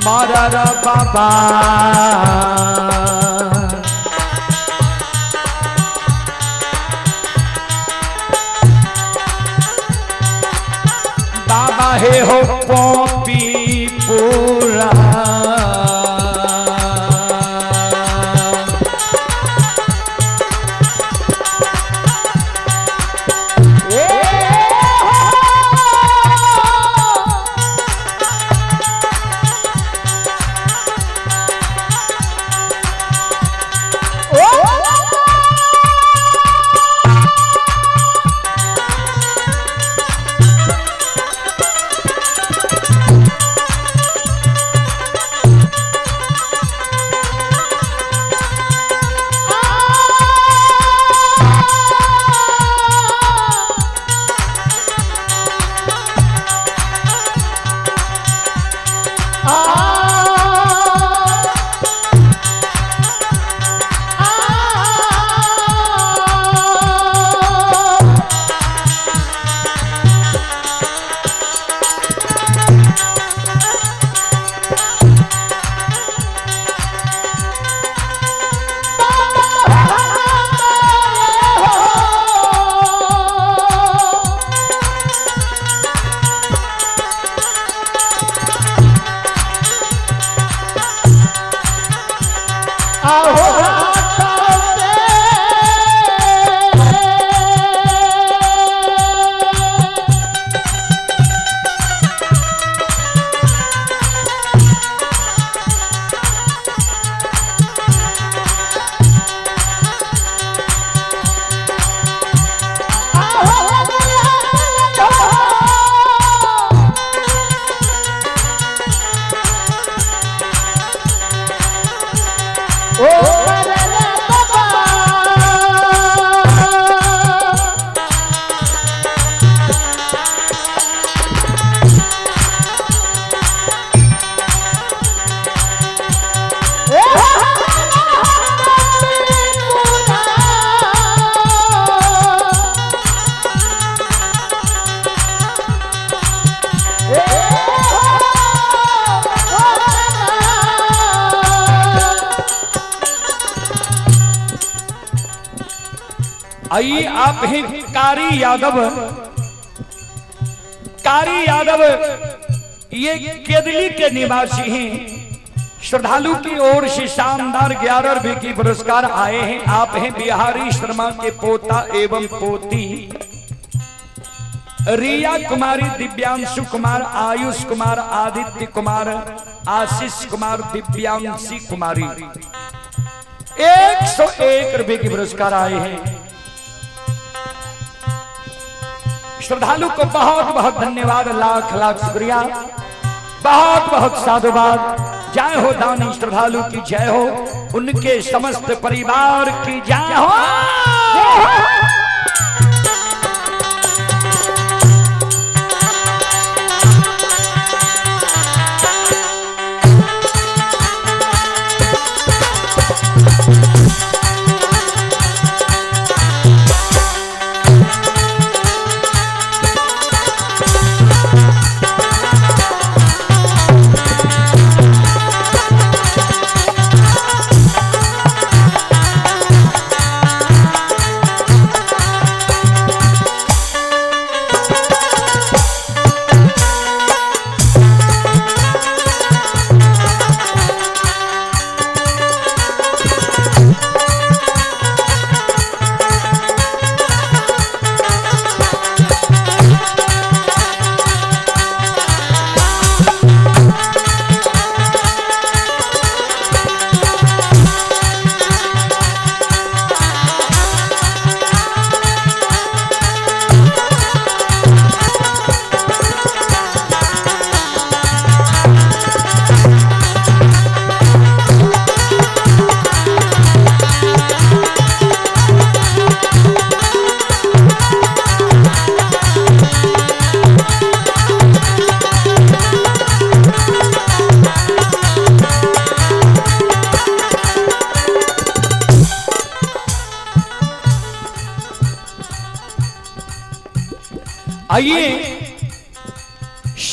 मारर बाबा बाबा हे हो पोपी पूरा आइए आप हैं कारी यादव ये केदली के निवासी हैं। श्रद्धालु की ओर से शानदार 11 रुपए की पुरस्कार आए हैं। आप हैं बिहारी शर्मा के पोता एवं पोती रिया कुमारी, दिव्यांशु कुमार, आयुष कुमार, आदित्य कुमार, आशीष कुमार, दिव्यांशी कुमारी। 101 रुपए की पुरस्कार आए हैं। श्रद्धालु को बहुत बहुत धन्यवाद, लाख लाख शुक्रिया, बहुत बहुत साधुवाद। जय हो दानी श्रद्धालु की जय हो, उनके समस्त परिवार की जय हो।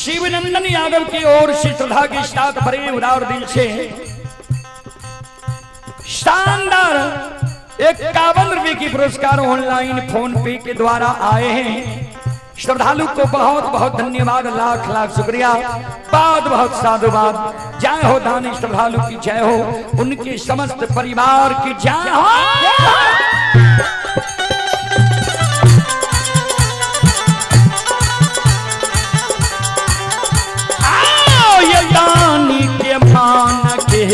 शिवनंदन यादव की ओर से श्रद्धा के साथ भरे उदार दिल से शानदार 51 रुपए की पुरस्कार ऑनलाइन फोन पे के द्वारा आए हैं। श्रद्धालु को बहुत बहुत धन्यवाद, लाख लाख शुक्रिया, बहुत साधुवाद। जय हो दानी श्रद्धालु की जय हो, उनके समस्त परिवार की जय हो। आओ ये दानी के मान के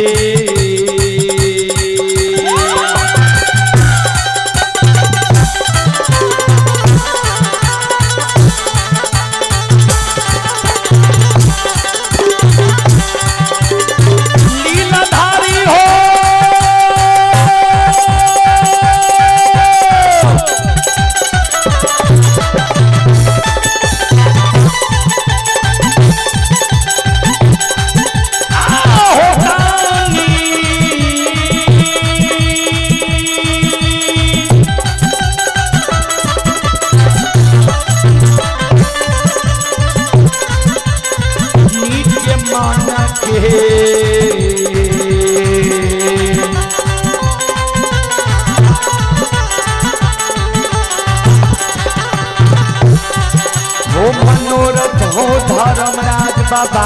धर्मराज बाबा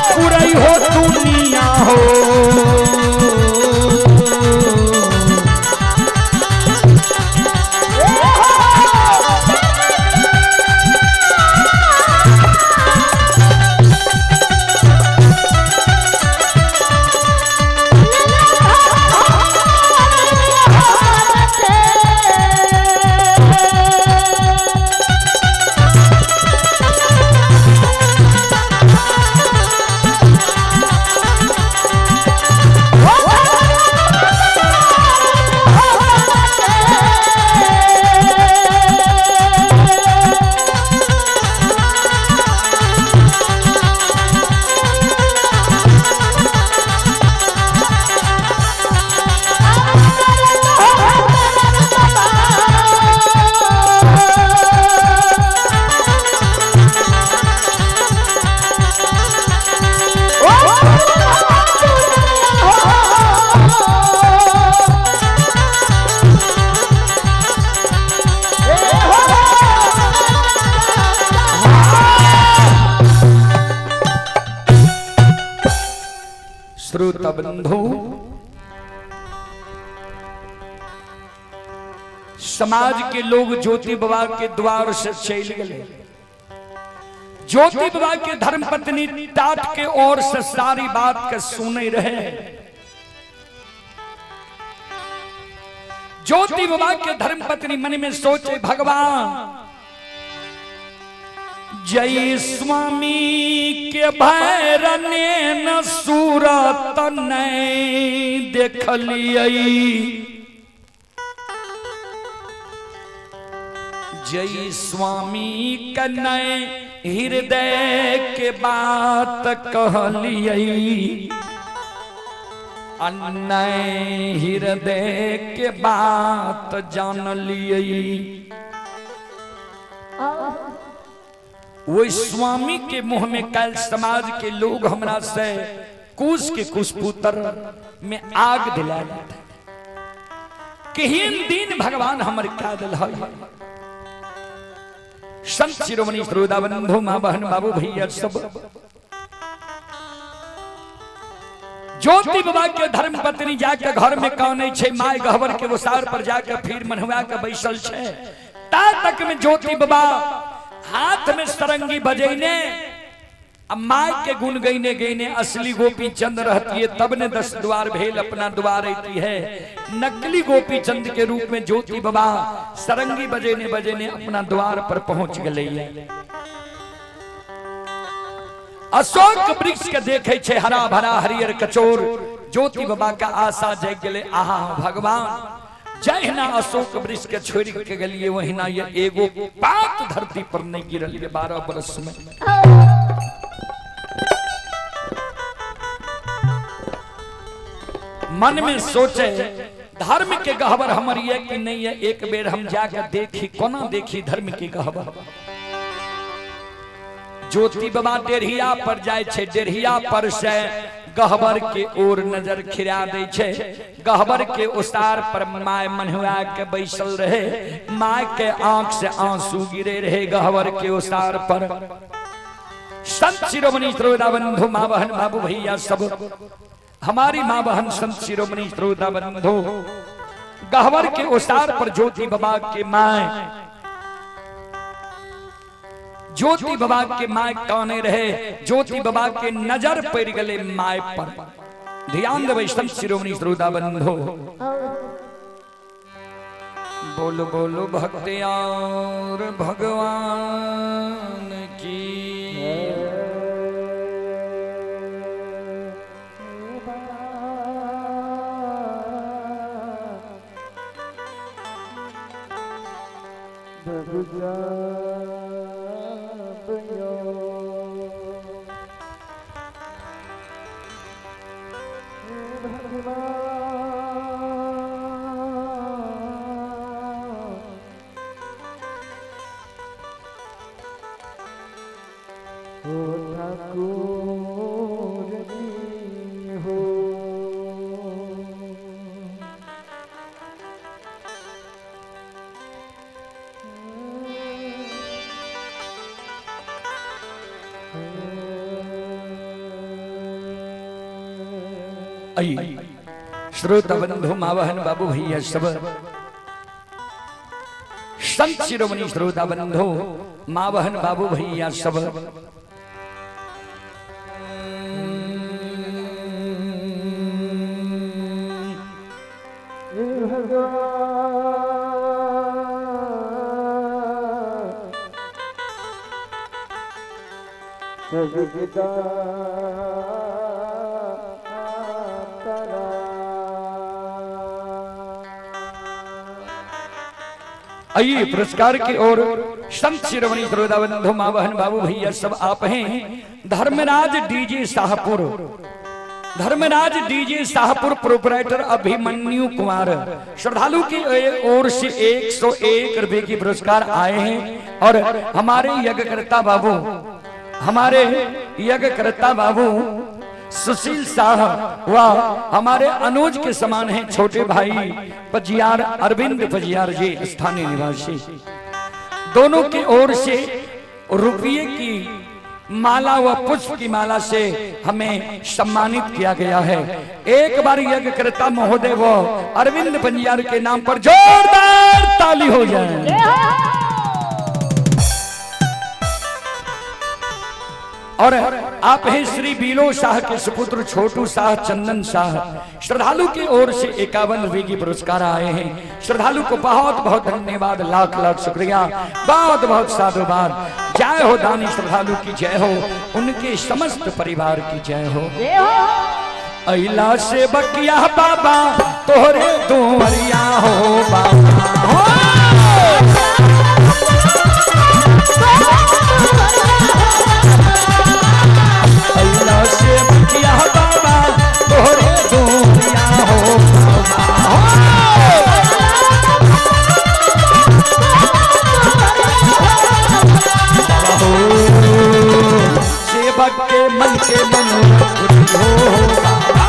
पूरी हो दुनिया हो। श्रोता बंधु, समाज के लोग ज्योति बाबा के द्वार से चल गए। ज्योति बाबा के धर्म पत्नी टाट के ओर से सारी बात के सुने रहे। ज्योति बाबा के धर्म पत्नी मन में सोचे, भगवान जय स्वामी के भैरने न सूरत नहीं देखलियै। जय स्वामी कन्है हृदय के बात कहलियै। अन्नय हृदय के बात जानलियै। वो स्वामी के मुंह में कल समाज के लोग हमरा से कुश के कुशपुत्र में आग दिला केहन दिन भगवान हमर का दिल है। संत शिरोमणि श्रोता बंधु मां बहन बाबू भैया सब ज्योति बाबा के धर्म पत्नी जाके घर में कौन छे माय गहवर के वसार पर जाके फिर मनहुआ के बैसल छे। ता तक में ज्योति बाबा हाथ में सरंगी बजैने, अब माय के गुण गईने गईने असली गोपी चंद रहती है तब ने 10 द्वार भेल अपना द्वार रहती है। नकली गोपी चंद के रूप में ज्योति बाबा सरंगी बजैने बजैने अपना द्वार पर पहुंच गए। अशोक वृक्ष के देखे छे हरा भरा हरियर कचोर। ज्योति बाबा का आशा जग गए, आहा भगवान जय ना अशोक वृक्ष के छोड़ के गलिए वही ना ये एगो पात धरती पर नहीं गिरल 12 बरस में। मन में सोचे धर्म के गहबर हमारी है कि नहीं है, एक बेर हम जाकर देखी कोना देखी धर्म के गहबर। ज्योति बाबा डेढ़िया पर जाए छे, डेढ़िया पर से गहबर के ओर नजर खिरा दे छे। गहबर के उसार पर माय मनहुआ के बैसल रहे, माय के आंख से आंसू गिरे रहे गहबर के उसार पर। संत शिरोमणि श्रोता बंधु माँ बहन बाबू भैया सब, हमारी माँ बहन संत शिरोमणि श्रोता बंधु, गहबर के उसार पर ज्योति बाबा के माय, ज्योति बाबा के माय कौने रहे, ज्योति बाबा के नजर पड़ गले माय पर। ध्यान देवे संत शिरोमणि श्रोता बंधु। बोलो बोलो भक्ति और भगवान की। श्रोता बंधु माँ बहन बाबू भैया सब, संत शिरोमणि श्रोता बंधु माँ बहन बाबू भैया सब, आइए पुरस्कार की ओर। संत शिरोमणि श्रोता बंधु माँ बहन बाबू भैया सब आप हैं Dharmraj DJ Shahpur, Dharmraj DJ Shahpur proprietor Abhimanyu Kumar. श्रद्धालु की ओर से 101 रुपए की पुरस्कार आए हैं। और हमारे यज्ञकर्ता बाबू, हमारे यज्ञकर्ता बाबू सुशील शाह व हमारे अनुज के समान हैं छोटे भाई पजियार अरविंद पजियार जी स्थानीय निवासी, दोनों की ओर से रुपये की माला व पुष्प की माला से हमें सम्मानित किया गया है। एक बार यज्ञकर्ता महोदय व अरविंद पजियार के नाम पर जोरदार ताली हो जाए। और आप हैं श्री बीलो शाह के सुपुत्र छोटू शाह चंदन शाह। श्रद्धालु की ओर से 51 रुपए की पुरस्कार आए हैं। श्रद्धालु को बहुत बहुत धन्यवाद, लाख लाख शुक्रिया, बहुत बहुत साधुवाद। जय हो दानी श्रद्धालु की जय हो, उनके समस्त परिवार की जय हो। अइला से बकिया बाबा तोहरे दुआरिया हो बाबा, अइला से बकिया बाबा तोहरे दुआरिया हो बाबा, सेवक के मन के मनोरथ हो बाबा।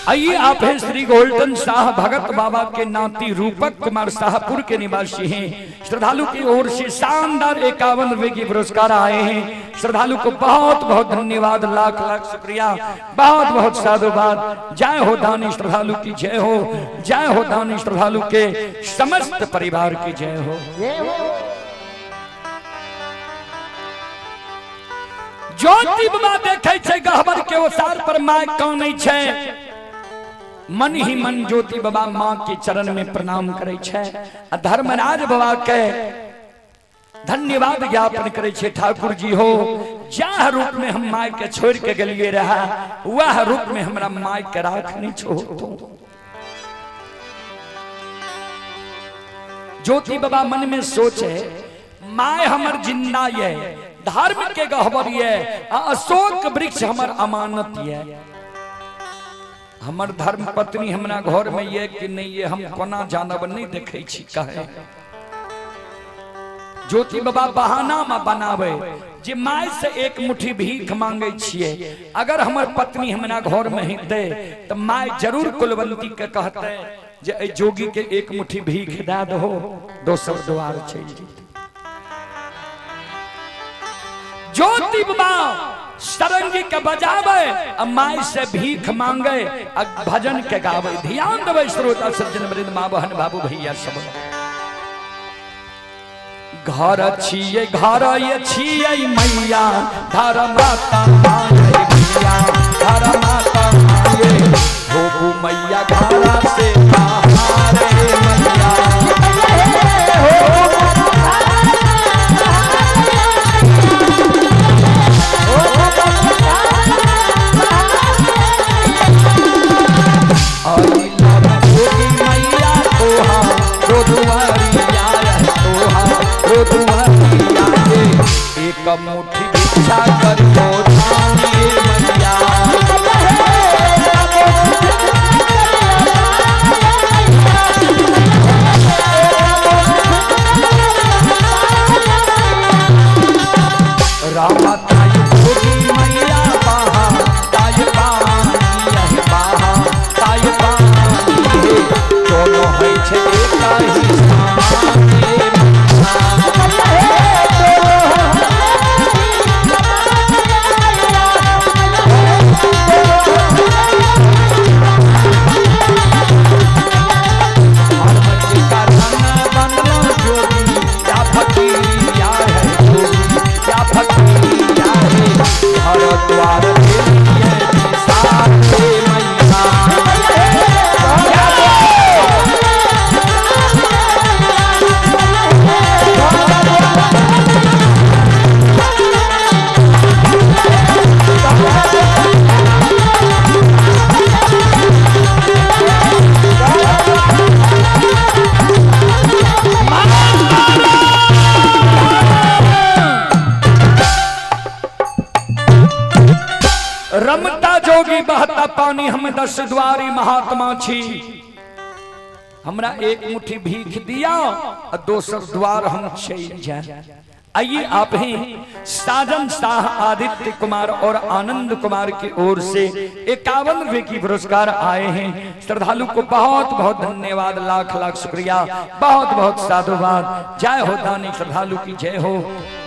आइए आप हैं श्री गोल्डन शाह भगत बाबा के नाती रूपक कुमार शाहपुर के निवासी हैं। श्रद्धालु की ओर से शानदार 51 रुपए की पुरस्कार आए हैं। श्रद्धालु को बहुत बहुत धन्यवाद, लाख लाख शुक्रिया, बहुत बहुत साधुवाद। जय हो दानी श्रद्धालु की जय हो, जय हो दानी श्रद्धालु के समस्त परिवार की जय हो। ज्योति बाबा देखे छे गहबर के ओसार पर माय कानै छे, मन ही मन ज्योति बाबा माँ के चरण में प्रणाम करे छे। धर्मराज बाबा के धन्यवाद ज्ञापन करे छे। ठाकुर जी हो, जह रूप में हम माय के छोड़ के गलिए रहा, वह रूप में हमरा माय के राखनी छोड़। ज्योति बाबा मन में सोचे, माय हमर जिंदा ये, धर्म के गहबर ये, अशोक वृक्ष हमर अमानत ये। हमर धर्म पत्नी हमरा घर में ये कि नहीं ये हम कोना जानब नहीं देखे छी कहे। ज्योति बाबा बहाना में बनावे जे माय से एक मुट्ठी भीख मांगे छिए, अगर हमर पत्नी हमरा घर में हिते तो माय जरूर कुलवंती के कहते जे जोगी के एक मुट्ठी भीख दे दो, दोसर द्वार चल जेते। ज्योति बाबा सरंगी के बजावे, माय से भीख मांगे, भजन के गावे। ध्यान देवे श्रोता सज्जन वृंद, माँ बहन बाबू भैया सब। घर छिए घर ये छिए मैया, धर माता माये भैया, धर माता माये हो मैया, घरा से बाहर मैया एक मुट्ठी भिक्षा कर दो मैया। रामा ताई भोगी मैया, बाहा ताई बानी बाहा ताई बानी, दोनों है छे एक ही समान। रमता जोगी बहता पानी, हम 10 द्वारी महात्मा छी। हमरा एक मुट्ठी भीख दिया और दोसर द्वार हम चल जाए। आइए आप हैं साजन शाह आदित्य कुमार और आनंद कुमार की ओर से 51 रुपए की पुरस्कार आए हैं। श्रद्धालु को बहुत बहुत धन्यवाद, लाख लाख शुक्रिया, बहुत बहुत साधुवाद। जय हो दानी श्रद्धालु की जय हो,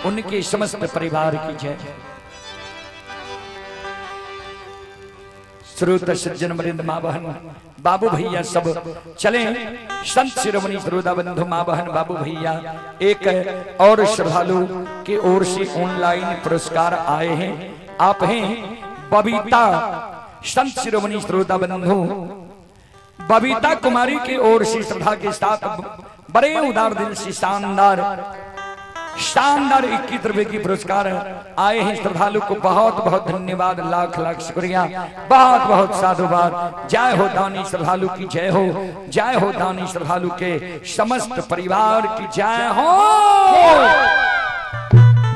उनके समस्त परिवार की जय। श्रोत सज्जन वृंद, माँ बहन बाबू भैया सब चले। संत शिरोमणि श्रोता बंधु माँ बहन बाबू भैया एक और श्रद्धालु की ओर से ऑनलाइन पुरस्कार आए हैं। आप हैं बबीता, संत शिरोमणि श्रोता बंधु बबीता कुमारी की ओर से श्रद्धा के साथ बड़े उदार दिल से शानदार शानदार 21 रुपए की पुरस्कार आए हैं श्रद्धालु को बहुत बहुत धन्यवाद, लाख लाख शुक्रिया, बहुत बहुत साधुवाद। जय हो दानी श्रद्धालु की जय हो, जय हो दानी श्रद्धालु के समस्त परिवार की जय हो।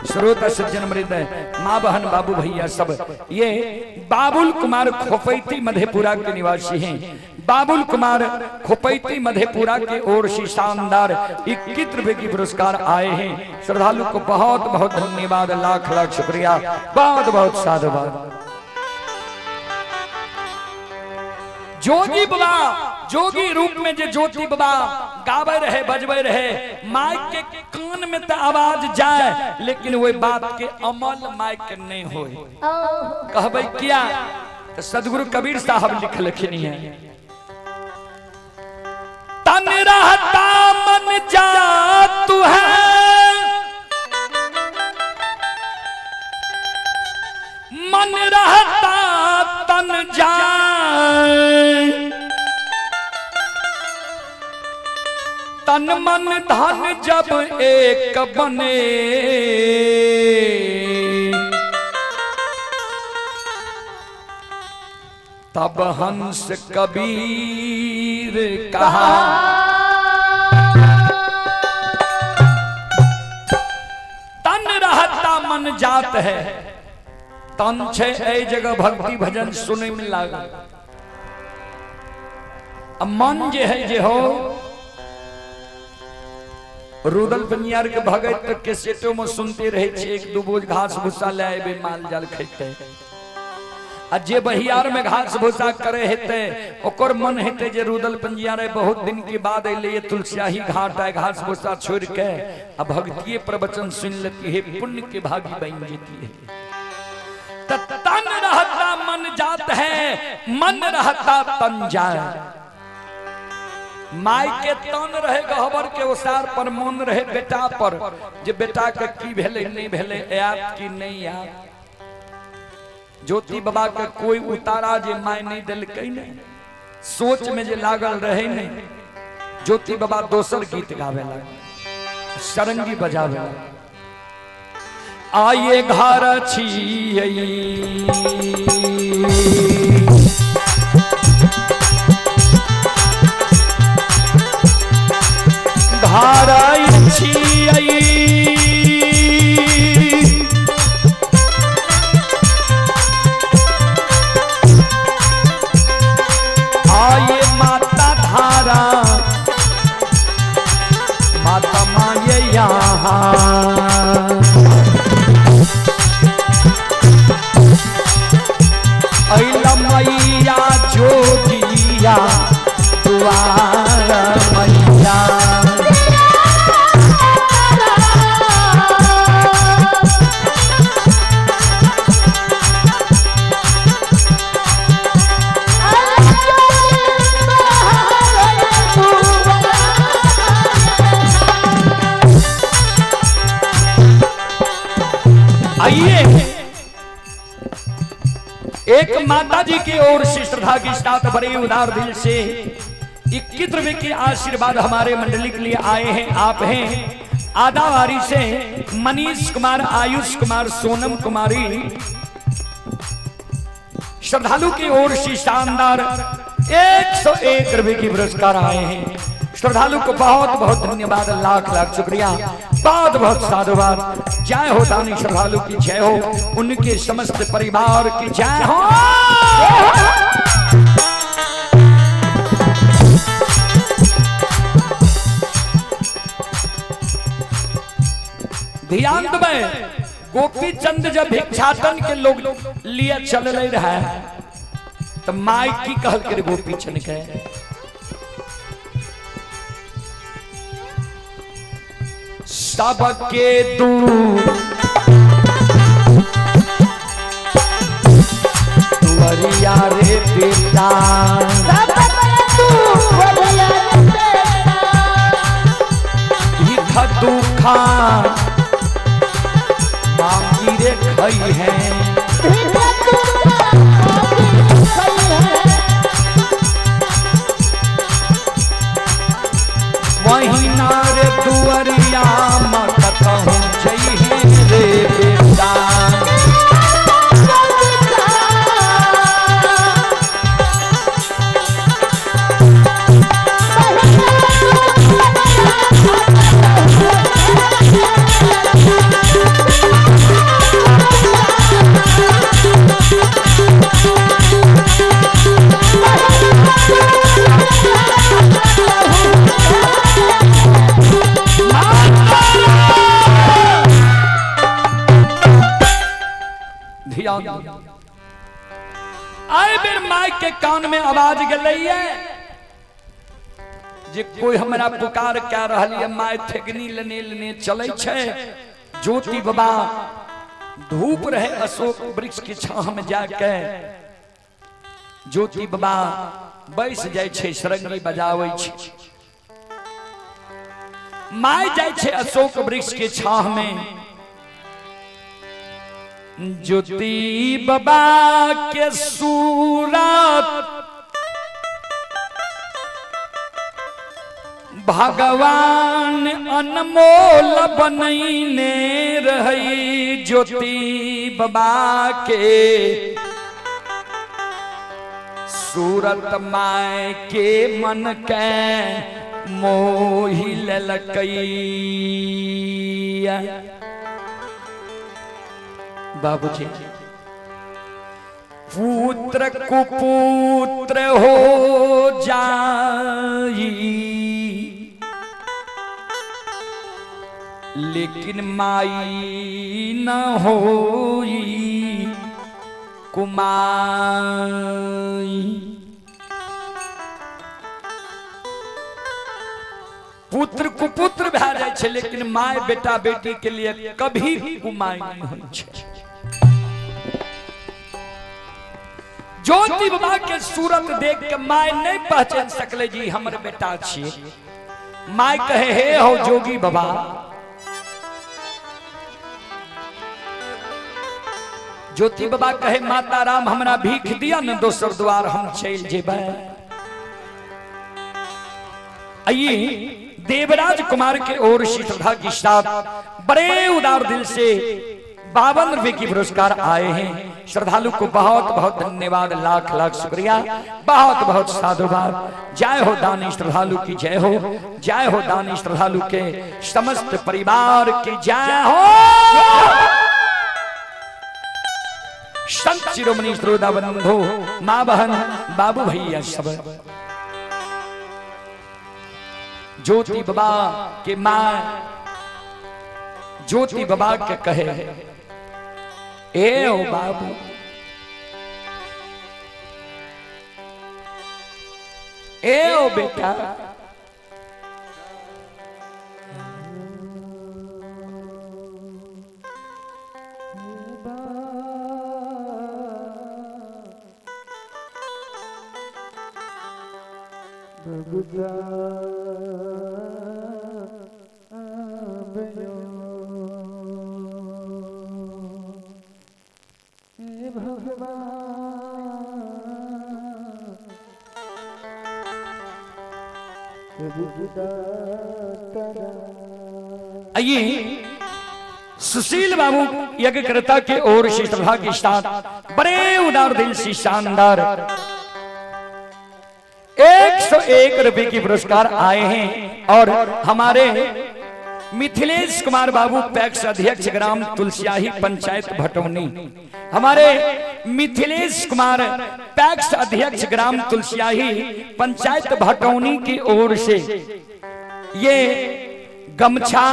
श्रोता सज्जन मृद माँ बहन बाबू भैया सब, ये बाबुल कुमार खोपैती मधेपुरा के निवासी हैं। बाबुल कुमार खोपैती मधेपुरा के ओर से शानदार 21 रुपए की पुरस्कार आए हैं। श्रद्धालु को बहुत बहुत धन्यवाद, लाख लाख शुक्रिया, बहुत बहुत साधुवाद। जोगी बाबा, जोगी रूप में जो ज्योति बाबा गावे रहे बजबे रहे, माइक के कान में तो आवाज जाए लेकिन वो बात के अमल माइक के नहीं होए। कहबे क्या तो सदगुरु कबीर साहब लिखलखिन है, तन रहता मन जात है, मन रहता तन जाए, तन मन धन जब एक बने, तब हंस कबीर कहा। तन रहता मन जात है, तन छे ए जगह भक्ति भजन सुने में लागल। अब मन जे है जे हो रुदल बनियार के भगत तक के सेटो में सुनते रहे छे, एक दो बोझ घास भूसा ले आए माल जाल खेते। आ जे बहियार में घास भूसा करे हेते ओकर मन हेते जे रुदल पंजियारे बहुत दिन के बाद अइले ये तुलसियाही घाट आए घास भूसा छोड़ के आ भक्तिये प्रवचन सुन लेती है, पुण्य के भागी बन जाती है। तन रहता मन जात है, मन रहता तन जाए। माई के तन रहे गहबर के ओसार पर, मन रहे बेटा पर, जे बेटा के की भेले नहीं भेले, याद की नहीं याद। ज्योति बाबा के कोई उतारा जे माई नहीं दिलकै नहीं, सोच में जे लागल रहे नहीं। ज्योति बाबा दोसर गीत गावे लगे, सरंगी बजावे लगे। आइए घर छियै घर छियै, आइए माता धारा माता माये यहाँ, मैया जोगिया द्वार मैया। आइए एक माता जी की ओर से श्रद्धा के साथ बड़े उदार दिल से 21 रुपए की आशीर्वाद हमारे मंडली के लिए आए हैं। आप हैं आदावारी से मनीष कुमार, आयुष कुमार, सोनम कुमारी। श्रद्धालु की ओर से शानदार 101 रुपए की पुरस्कार आए हैं। श्रद्धालु को बहुत बहुत धन्यवाद, लाख लाख शुक्रिया, बहुत बहुत साधुवाद। जय हो दानी श्रद्धालु की जय हो, उनके समस्त परिवार की जय हो। ध्यान दे, गोपी चंद जब भिक्षाटन के लोग लिए चल रहा है तो माई की कहल के गोपी चंद के सबके दूर वरिया रे बेटा, दुखा मांगी रे खई है, वही नारे दुआरिया मत कहूँ आए बेर माई के कान में आवाज गलैया जे कोई हमरा पुकार क्या रहलिए। माय ठेकनी लेने लेने चले छे। ज्योति बाबा धूप रहे अशोक वृक्ष के छाह में जाके ज्योति बाबा बैस जाय छे, सरंगी बजावे छे। माय जाय छे अशोक वृक्ष के छाह में। ज्योति बाबा के सूरत भगवान अनमोल बनैने रही। ज्योति बाबा के सूरत माय के मन के मोहि ललकैया। बाबूजी पुत्र कुपुत्र हो जाई, लेकिन माई न होई कुमाई। पुत्र कुपुत्र भै जाय छे, लेकिन माय बेटा बेटी के लिए कभी कुमाई नहीं होय छे। ज्योति बाबा के सूरत देख के माय नहीं पहचान सकले जी हमर बेटा छिए। माय कहे हे हो जोगी बाबा, ज्योति बाबा कहे माता राम हमरा भीख दिया न दोसर द्वार हम चल जेबै। आइए देवराज कुमार के ओर श्रद्धा के साथ बड़े उदार दिल से 52 रुपए की पुरस्कार आए हैं। श्रद्धालु को बहुत बहुत धन्यवाद, लाख लाख शुक्रिया, बहुत बहुत साधुवाद। जय हो दानी श्रद्धालु की जय हो, जय हो दानी श्रद्धालु के समस्त परिवार की जय हो। संत शिरोमणि श्रोता बंधु, माँ बहन, बाबू भैया सब। ज्योति बाबा के माँ ज्योति बाबा के कहे ए ओ बाबू, ए ओ बेटा, आइए सुशील बाबू यज्ञकर्ता के ओर से सभा के साथ बड़े उदार दिल से शानदार 101 रुपए की पुरस्कार आए हैं। और हमारे मिथिलेश कुमार बाबू पैक्स अध्यक्ष ग्राम तुलसियाही पंचायत भटौनी, हमारे मिथिलेश कुमार पैक्स अध्यक्ष ग्राम तुलसियाही पंचायत भटौनी की ओर से ये गमछा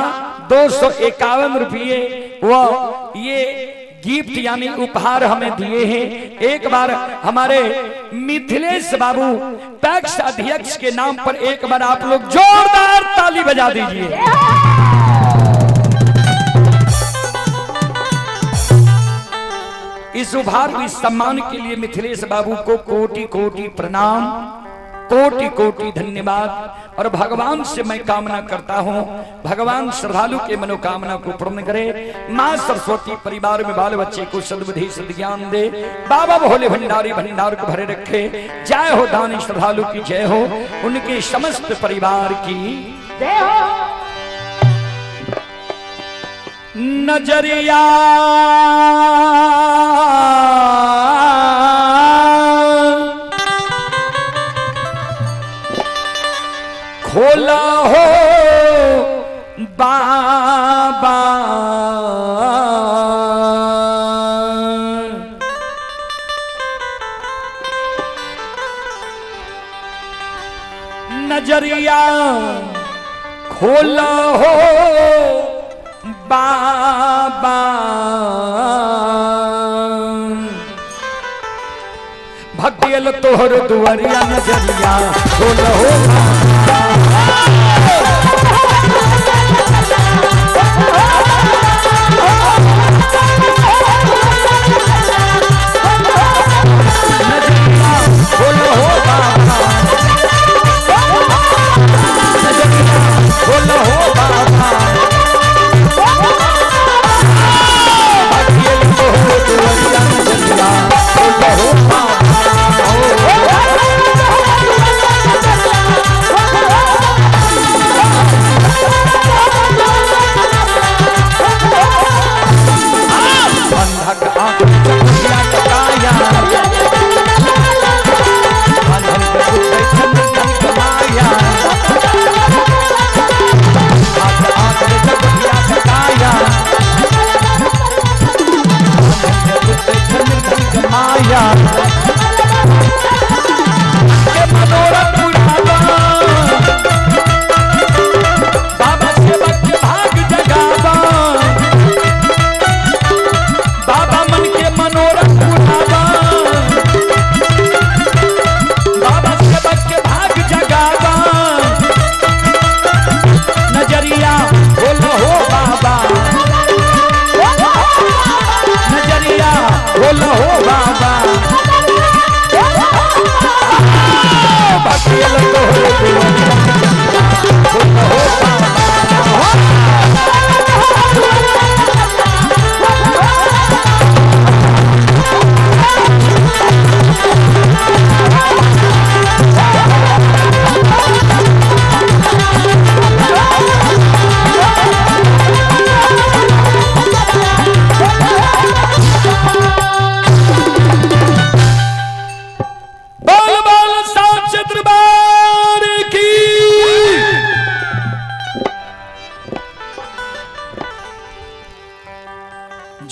251 रुपये व ये गिफ्ट यानी उपहार हमें दिए हैं। एक बार हमारे मिथिलेश बाबू पैक्स अध्यक्ष के नाम पर एक बार आप लोग जोरदार ताली बजा दीजिए। इस उपहार इस सम्मान के लिए मिथिलेश बाबू को कोटि कोटि प्रणाम, कोटि कोटि धन्यवाद। और भगवान से मैं कामना करता हूं भगवान श्रद्धालु के मनोकामना को पूर्ण करे। मां सरस्वती परिवार में बाल बच्चे को सद्बुद्धि सद्ज्ञान दे। बाबा भोले भंडारी भंडार को भरे रखे। जय हो दानी श्रद्धालु की जय हो, उनके समस्त परिवार की जय हो। नजरिया खोला हो बाबा, नजरिया खोला हो बाबा। भक्तियल तोहर दुआरिया नजरिया बोल हो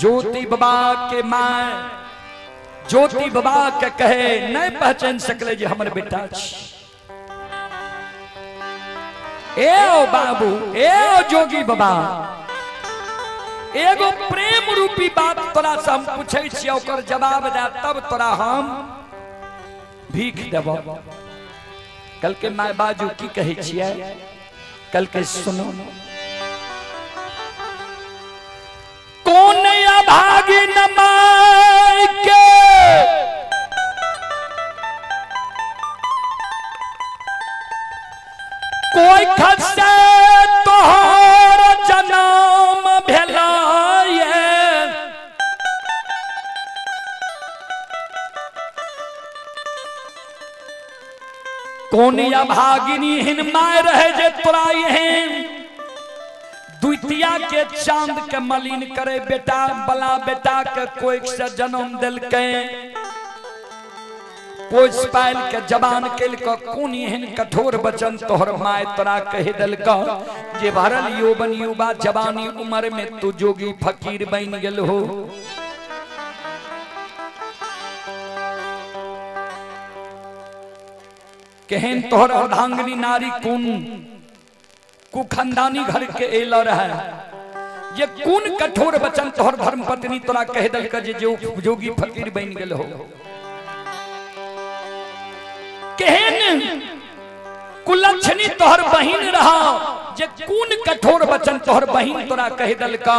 ज्योति बाबा के माय ज्योति बाबा के कहे नहीं पहचान सकले जे हमर बेटा ए ओ बाबू ए ओ जोगी बाबा एगो प्रेम रूपी बात तोरा से हम पूछे छी ओकर जवाब दे तब तोरा हम भीख देबो। कल के माय बाजू की कहे छियै कल के सुनो। कौन अभागी न माय के कोई खसे तोहर जन्म भेलाये कौन अभागिनी हिन माय रहे जे तोरा यहें द्वितीया के चांद के मलिन करे बेटा बला बेटा के कोई से जन्म दिल के पोस पायल के जवान केल को कौन एहन कठोर वचन तोहर माय तोरा कह दिल का जे भरल यौवन युवा जवानी उम्र में तू जोगी फकीर बन गेल हो। केहन तोहर अर्धांगिनी नारी कौन कुखंदानी घर के एल रहे ये कौन कठोर वचन तोहर धर्म पत्नी तोरा कह दिल का जे जोगी फकीर बन गेल हो। केहन कुलक्षणी तोहर बहिन रहा जे कौन कठोर वचन तोहर बहिन तोरा कह दिल का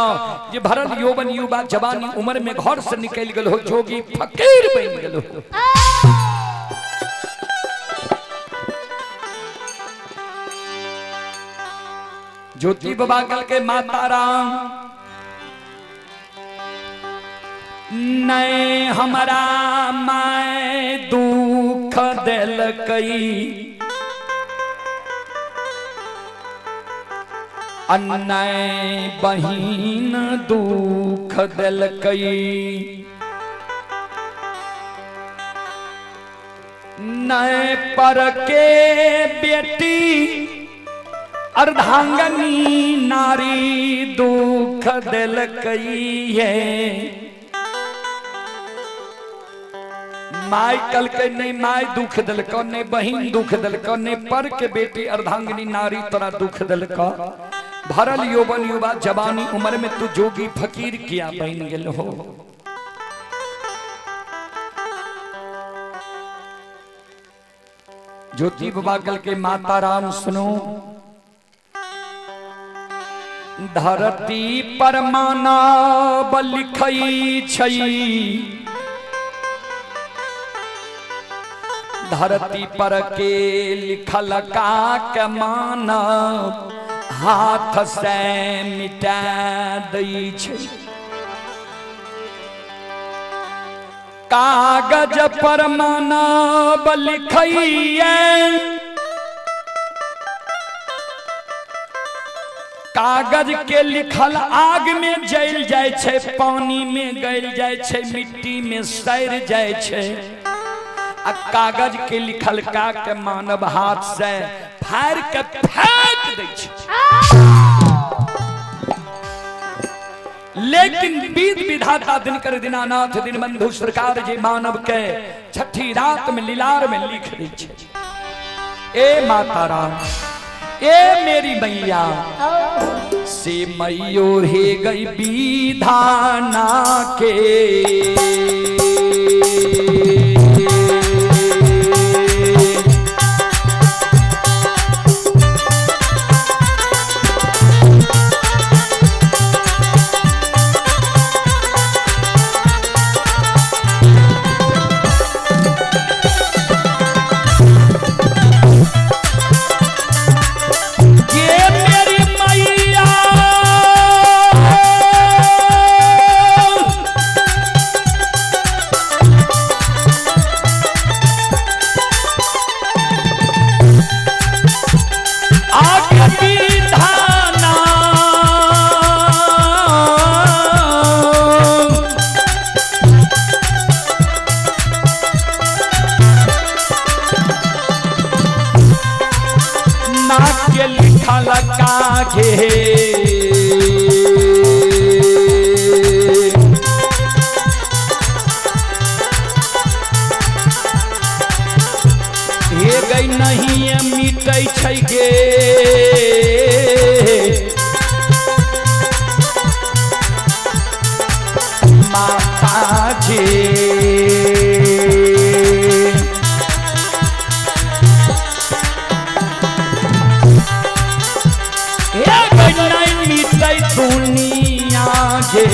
जे भरल यौवन युवा जवानी उम्र में घर से निकल गेल हो जोगी फकीर बन गेल हो। ज्योति बाबा कल के माता राम नए हमारा माय दुख दिल कई अन्नय बहिन दुख दिल कई नए पर के बेटी अर्धांगनी नारी दुख दिल कई है। माय कल के नहीं माय दुख दिल का नहीं बहिन दुख दिल का नहीं पर के बेटी अर्धांगनी नारी तोरा दुख दिल का भरल यौवन युवा जवानी उम्र में तू जोगी फकीर किया बन गेल हो। ज्योति बाबा कल के माता राम सुनो, धरती पर मानव लिखई छई, धरती पर के लिखल का के मानव हाथ से मिटा दई छे। कागज पर मानव लिखइए, कागज के लिखल आग में जल जाय छे, पानी में गल जाय छे, मिट्टी में सड़ जाय छे। आ कागज के लिखल का के मानव हाथ से फाड़ के फेंक दै छे। लेकिन विध विधाता दिनकर दीनानाथ दीनबंधु सरकार जी मानव के छठी रात में लीलार में लिख दै छे। ए माता राम, ए मेरी मैया से मैयो हे गई विधाना के, हे गई नहीं मिटै छै गे माता जी। दुनिया जे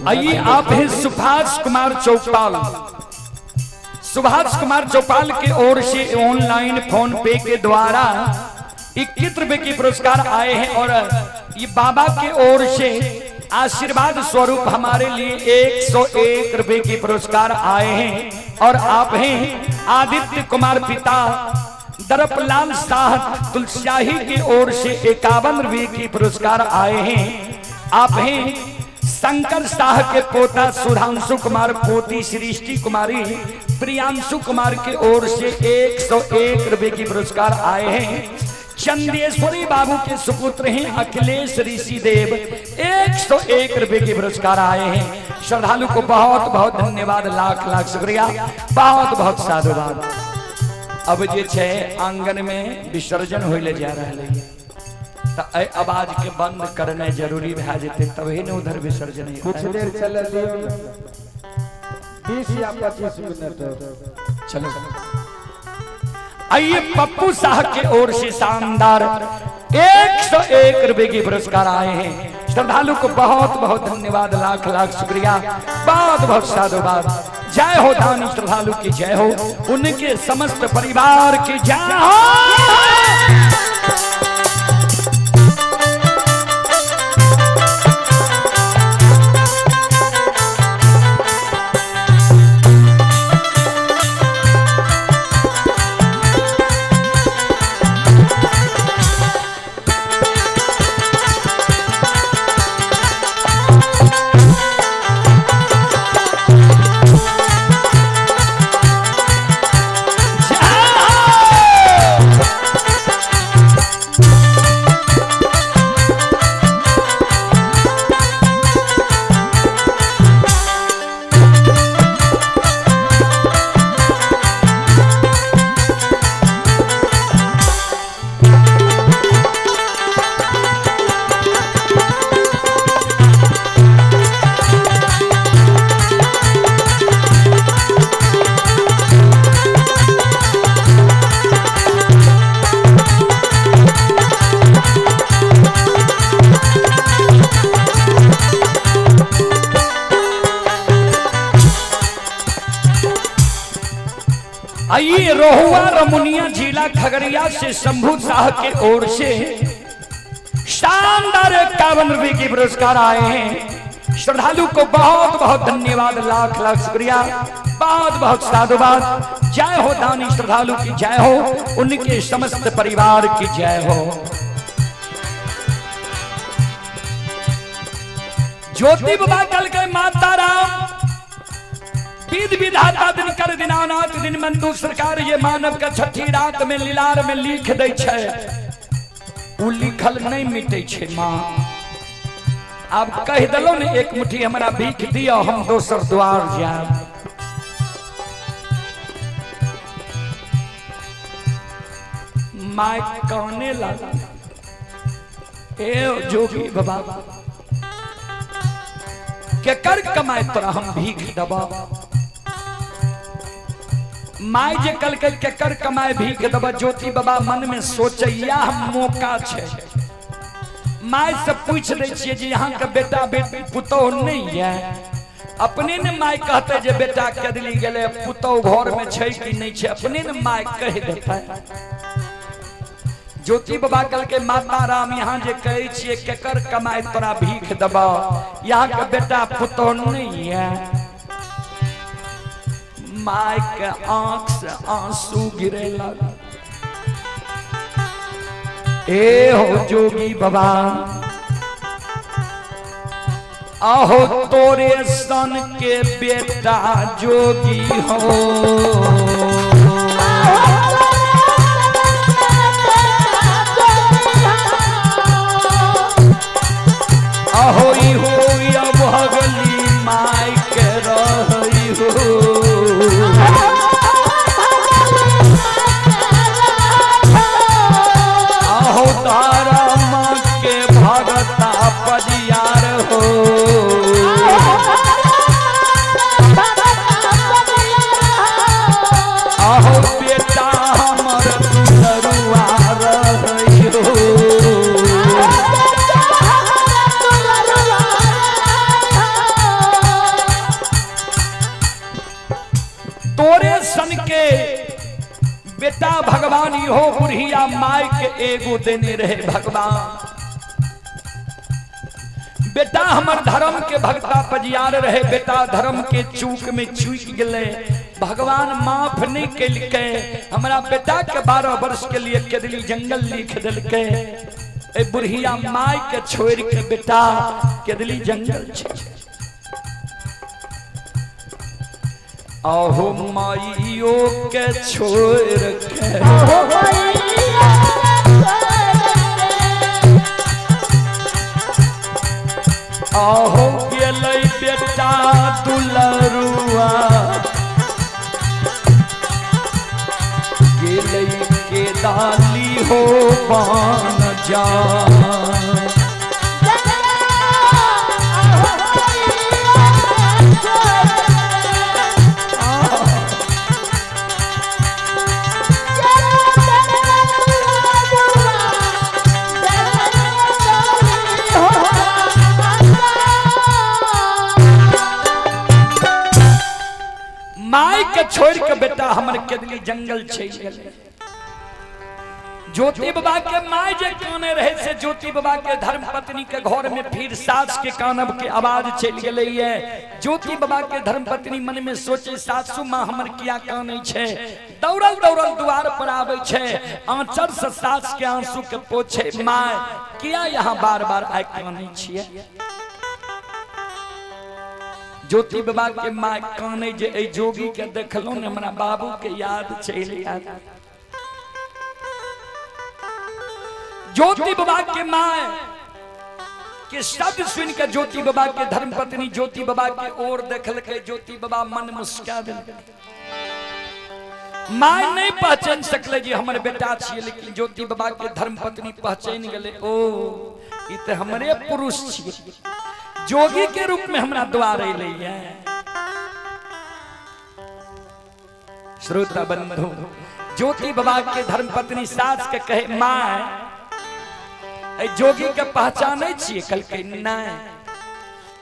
आइए आप हैं सुभाष कुमार चौपाल। सुभाष कुमार चौपाल की ओर से ऑनलाइन फोन पे के द्वारा 21 रुपए की पुरस्कार आए हैं और ये बाबा की ओर से आशीर्वाद स्वरूप हमारे लिए 101 रुपए की पुरस्कार आए हैं। और आप हैं आदित्य कुमार पिता दरपलाल शाह तुलसियाही की ओर से 51 रुपए की पुरस्कार आए हैं। आप हैं शंकर शाह के पोता सुधांशु कुमार, पोती सृष्टि कुमारी प्रियांशु कुमार की ओर से 101 रुपए की पुरस्कार आए हैं। चंदेश्वरी बाबू के सुपुत्र हैं अखिलेश ऋषि देव, 101 रुपए के पुरस्कार आए हैं। श्रद्धालु को बहुत बहुत धन्यवाद, लाख लाख शुक्रिया, बहुत बहुत साधुवाद। अब जे छे आंगन में विसर्जन होइले जा रहा है तो आवाज के बंद करना जरूरी भा जेते, तभी न उधर विसर्जन। कुछ देर चल लियो, 20 या 25 मिनट चलो। आइए पप्पू साहब के ओर से शानदार 101 रुपए की पुरस्कार आए हैं। श्रद्धालु को बहुत बहुत धन्यवाद, लाख लाख शुक्रिया, बहुत बहुत साधुवाद। जय हो दानी श्रद्धालु की जय हो, उनके समस्त परिवार की जय हो। आइए रोहुआ रमुनिया जिला खगड़िया से शंभू साह के ओर से शानदार 51 रुपए की पुरस्कार आए हैं। श्रद्धालु को बहुत बहुत धन्यवाद, लाख लाख शुक्रिया, बहुत बहुत साधुवाद। जय हो दानी श्रद्धालु की जय हो, उनके समस्त परिवार की जय हो। ज्योति बाबा कल के माता राम विध विधाता दिन कर दीनानाथ दिन बंधु सरकार, ये मानव का छठी रात में लीलार में लिख दे छे, उ लिखल नहीं मिटे छे। माँ आप कह दलो ने एक मुट्ठी हमरा भीख दिया, हम दोसर द्वार जाब। माय कहने लगा ए जोगी बाबा के कर कमाए तोरा हम भीख दबा। माय जे कल कल के कर कमाए भीख दबा। ज्योति बाबा मन में सोचे यह मौका छे। माय से पूछ ले छिए जे यहाँ के बेटा बेटी पुतौह नहीं है, अपने ने माय कहते जे बेटा कदली गेले पुतौह घर में छे कि नहीं छे, अपने ने माय कह देता है। ज्योति बाबा कल के माता राम यहाँ जे कहे छिए केकर कमाए तोरा भीख दबा, यहाँ के बेटा पुतौह नहीं है। माय के आंख से आंसू गिरे लगा। ए हो जोगी बाबा, आहो तोरे सन के बेटा जोगी हो। आहो हो या भगली माय के रही हो। आहो तारा माँ के भगता परियार हो। आहो बेटा के एगो देने रहे भगवान। बेटा हमर धर्म के भक्ता पजियार रहे, बेटा धर्म के चूक में चूक गए, भगवान माफ नहीं कैलके। हमरा बेटा के 12 वर्ष के लिए केदली जंगल लिख दिलके। ए बुढ़िया माय के छोड़ के बेटा केदली जंगल छे। आहो माइयो के छोड़ के, आहो गेलै बेटा दुलरुआ, गेलै के डाली हो बान जा। माई के छोड़ के बेटा हमर केदली जंगल चल गए। ज्योति बाबा के माई जे काने रहे से ज्योति बाबा के धर्म पत्नी के घर में फिर सास के कानब के आवाज चल गई है। ज्योति बाबा के धर्म पत्नी मन में सोचे सासू माँ हमर किया काने छे। दौड़ल दौड़ल द्वार पर आवे छे, आंचर से सास के आंसू के पोछे, माय किया यहाँ बार बार आय काने छिए। ज्योति बाबा के माँ काने जे ए जोगी के देखलो ने हमरा बाबू के याद चल आया। ज्योति बाबा के माँ के शब्द सुन के ज्योति बाबा के धर्म पत्नी ज्योति बाबा के ओर देखल के ज्योति बाबा मन मुस्का दिल। माँ नहीं पहचान सकले जी हमर बेटा छिए, लेकिन ज्योति बाबा के धर्म पत्नी पहचान गले। ओ ई त हमरे पुरुष छिए, जोगी के रूप में हमरा द्वार अइले है। श्रोता बंधु, ज्योति बाबा के धर्म पत्नी सास के कहे माँ जोगी के पहचाने छिए? कल के नहीं,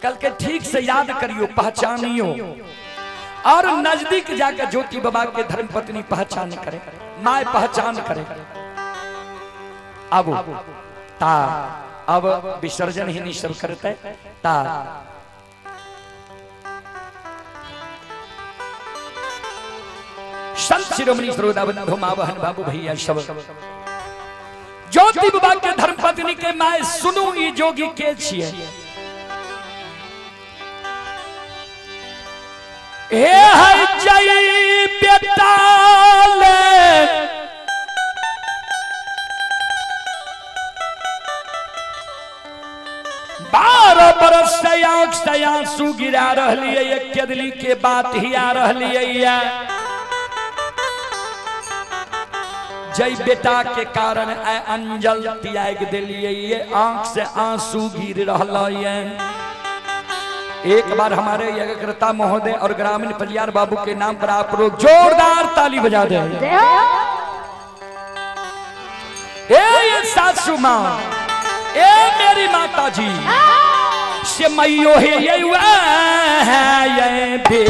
कल के ठीक से याद करियो, पहचानियो। और नजदीक जाकर ज्योति बाबा के धर्म पत्नी पहचान करे, माँ पहचान करे। अब ता अब विसर्जन ही निश्चल करते ता संत शिरोमणि श्रोता बंधु माँ बहन बाबू भैया सब ज्योति बाबा के धर्म पत्नी के माय सुनू ई जोगी के छिए। हे है जय बेटा ले 12 बरस से आंख से आंसू गिरा रहलिए, एक केदली के बात ही आ रहलिए। जय बेटा के कारण अंजल त्याग दिलिए, ये आंख से आंसू गिर रहा है। एक बार हमारे यज्ञकर्ता महोदय और ग्रामीण परियार बाबू के नाम पर आप लोग जोरदार ताली बजा दें। ये सासू माँ, ए मेरी माता जी से मैयो है ये बे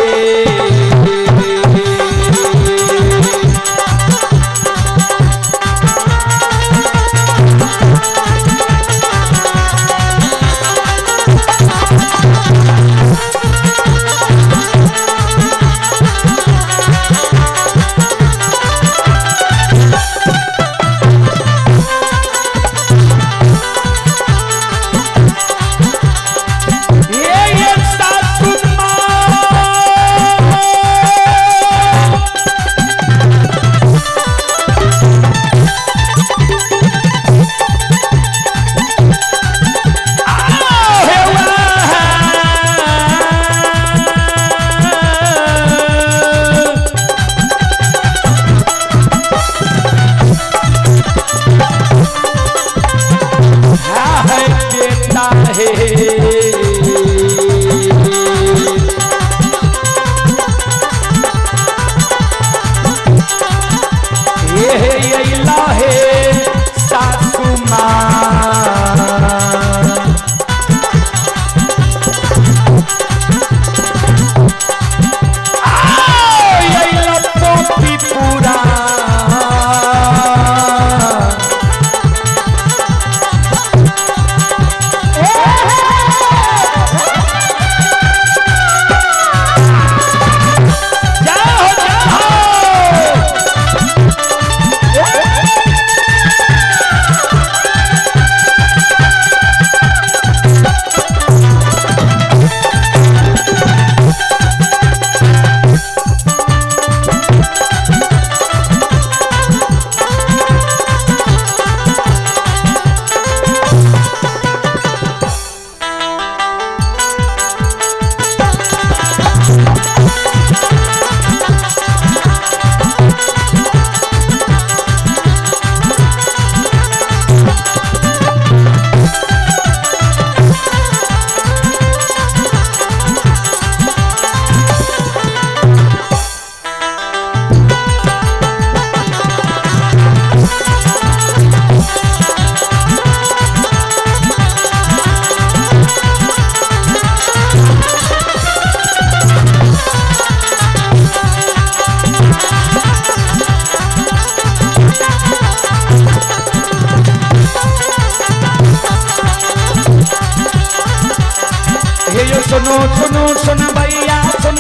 सुनो सुनो सुन भैया सुन।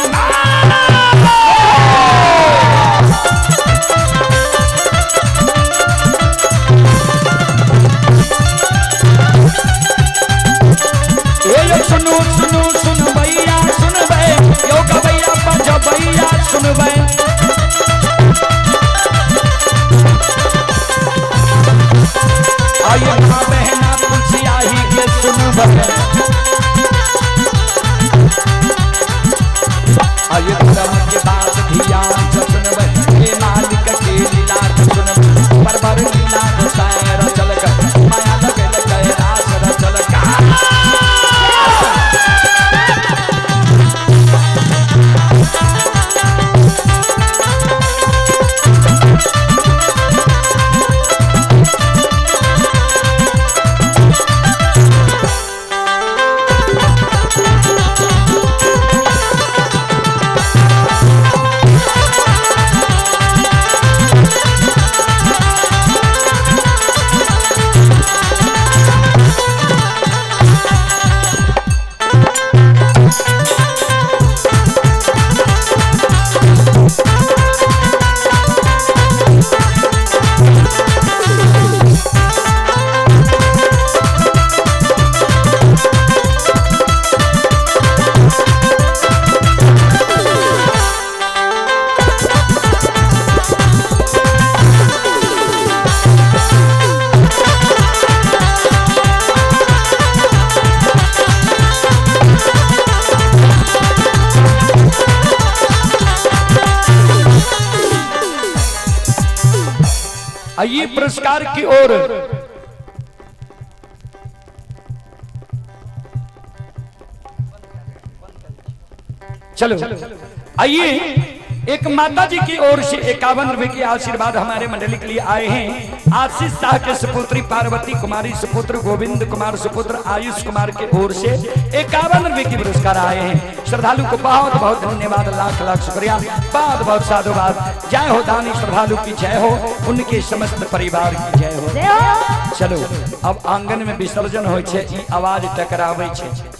ये सुनो सुनो सुन भैया सुन बे यो गवैया पंज भैया सुन बे। आइए माँ बहना तुलसिया ही के सुन बे। आइए धर्म के बात ध्यान से सुन बे। ये मालिक के लीला सुन बे। परवर लीला गोसाई रचल कर माया लगे लगे रास रचल का। आइए पुरस्कार की ओर। चलो आइए एक माता जी की ओर से 51 रुपए के आशीर्वाद हमारे मंडली के लिए आए हैं। आशीष शाह के सुपुत्री पार्वती कुमारी सुपुत्र गोविंद कुमार सुपुत्र आयुष कुमार के ओर से 51 रुपए की पुरस्कार आए हैं। श्रद्धालु को बहुत बहुत धन्यवाद, लाख लाख शुक्रिया, बहुत बहुत साधुवाद। जय हो दानी श्रद्धालु की जय हो, उनके समस्त परिवार की जय हो। चलो अब आंगन में विसर्जन हो छे, ई आवाज टकरावे छे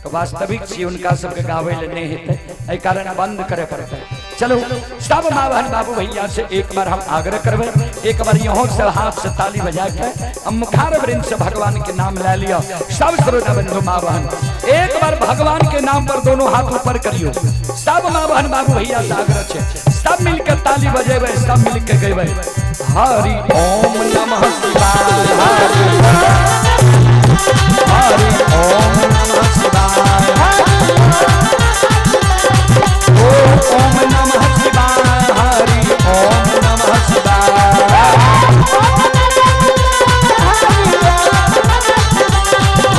तो वास्तविक छी उनका सबके गावे ले नहीं हेते, एहि कारण बंद करे पड़ते। चलो सब माँ बहन बाबू भैया से एक बार हम आग्रह करवे, एक बार यहाँ से हाथ से ताली बजा के हम मुखार वृंद से भगवान के नाम ले लिया। सब श्रोता बंधु माँ बहन एक बार भगवान के नाम पर दोनों हाथ ऊपर करियो। सब माँ बहन बाबू भैया से आग्रह छे, सब मिलकर ताली बजेबे, सब मिलकर गएबे हरि ओम नमः शिवाय, हरि ओम नमः शिवाय, ओम नमः शिवाय, हरि ओम नमः शिवाय,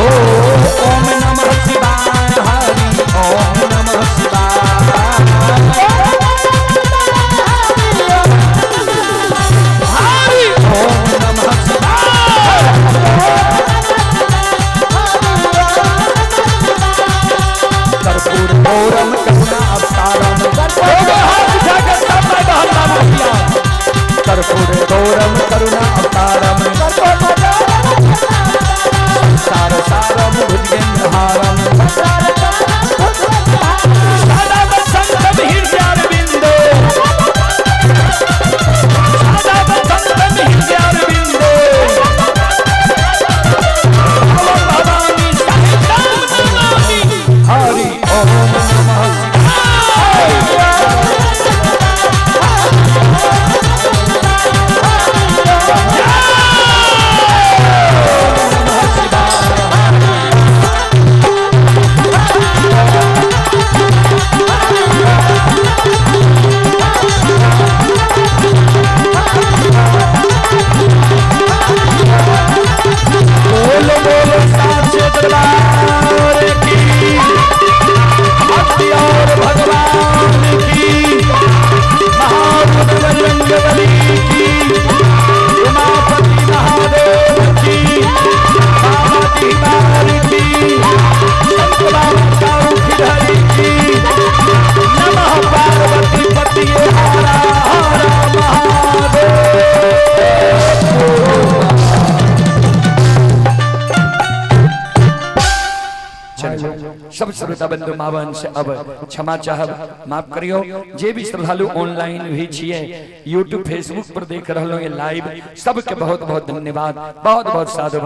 ओम नमः शिवाय, हरि ओम नमः शिवाय, हरि ओम नमः शिवाय। छल सब श्रोता बंधु मावन से अब क्षमा चाहब, माफ करियो। जे भी श्रद्धालु ऑनलाइन भी छिए, यूट्यूब फेसबुक पर देख रहलो ये लाइव, सबके बहुत बहुत धन्यवाद, बहुत बहुत साधुवाद।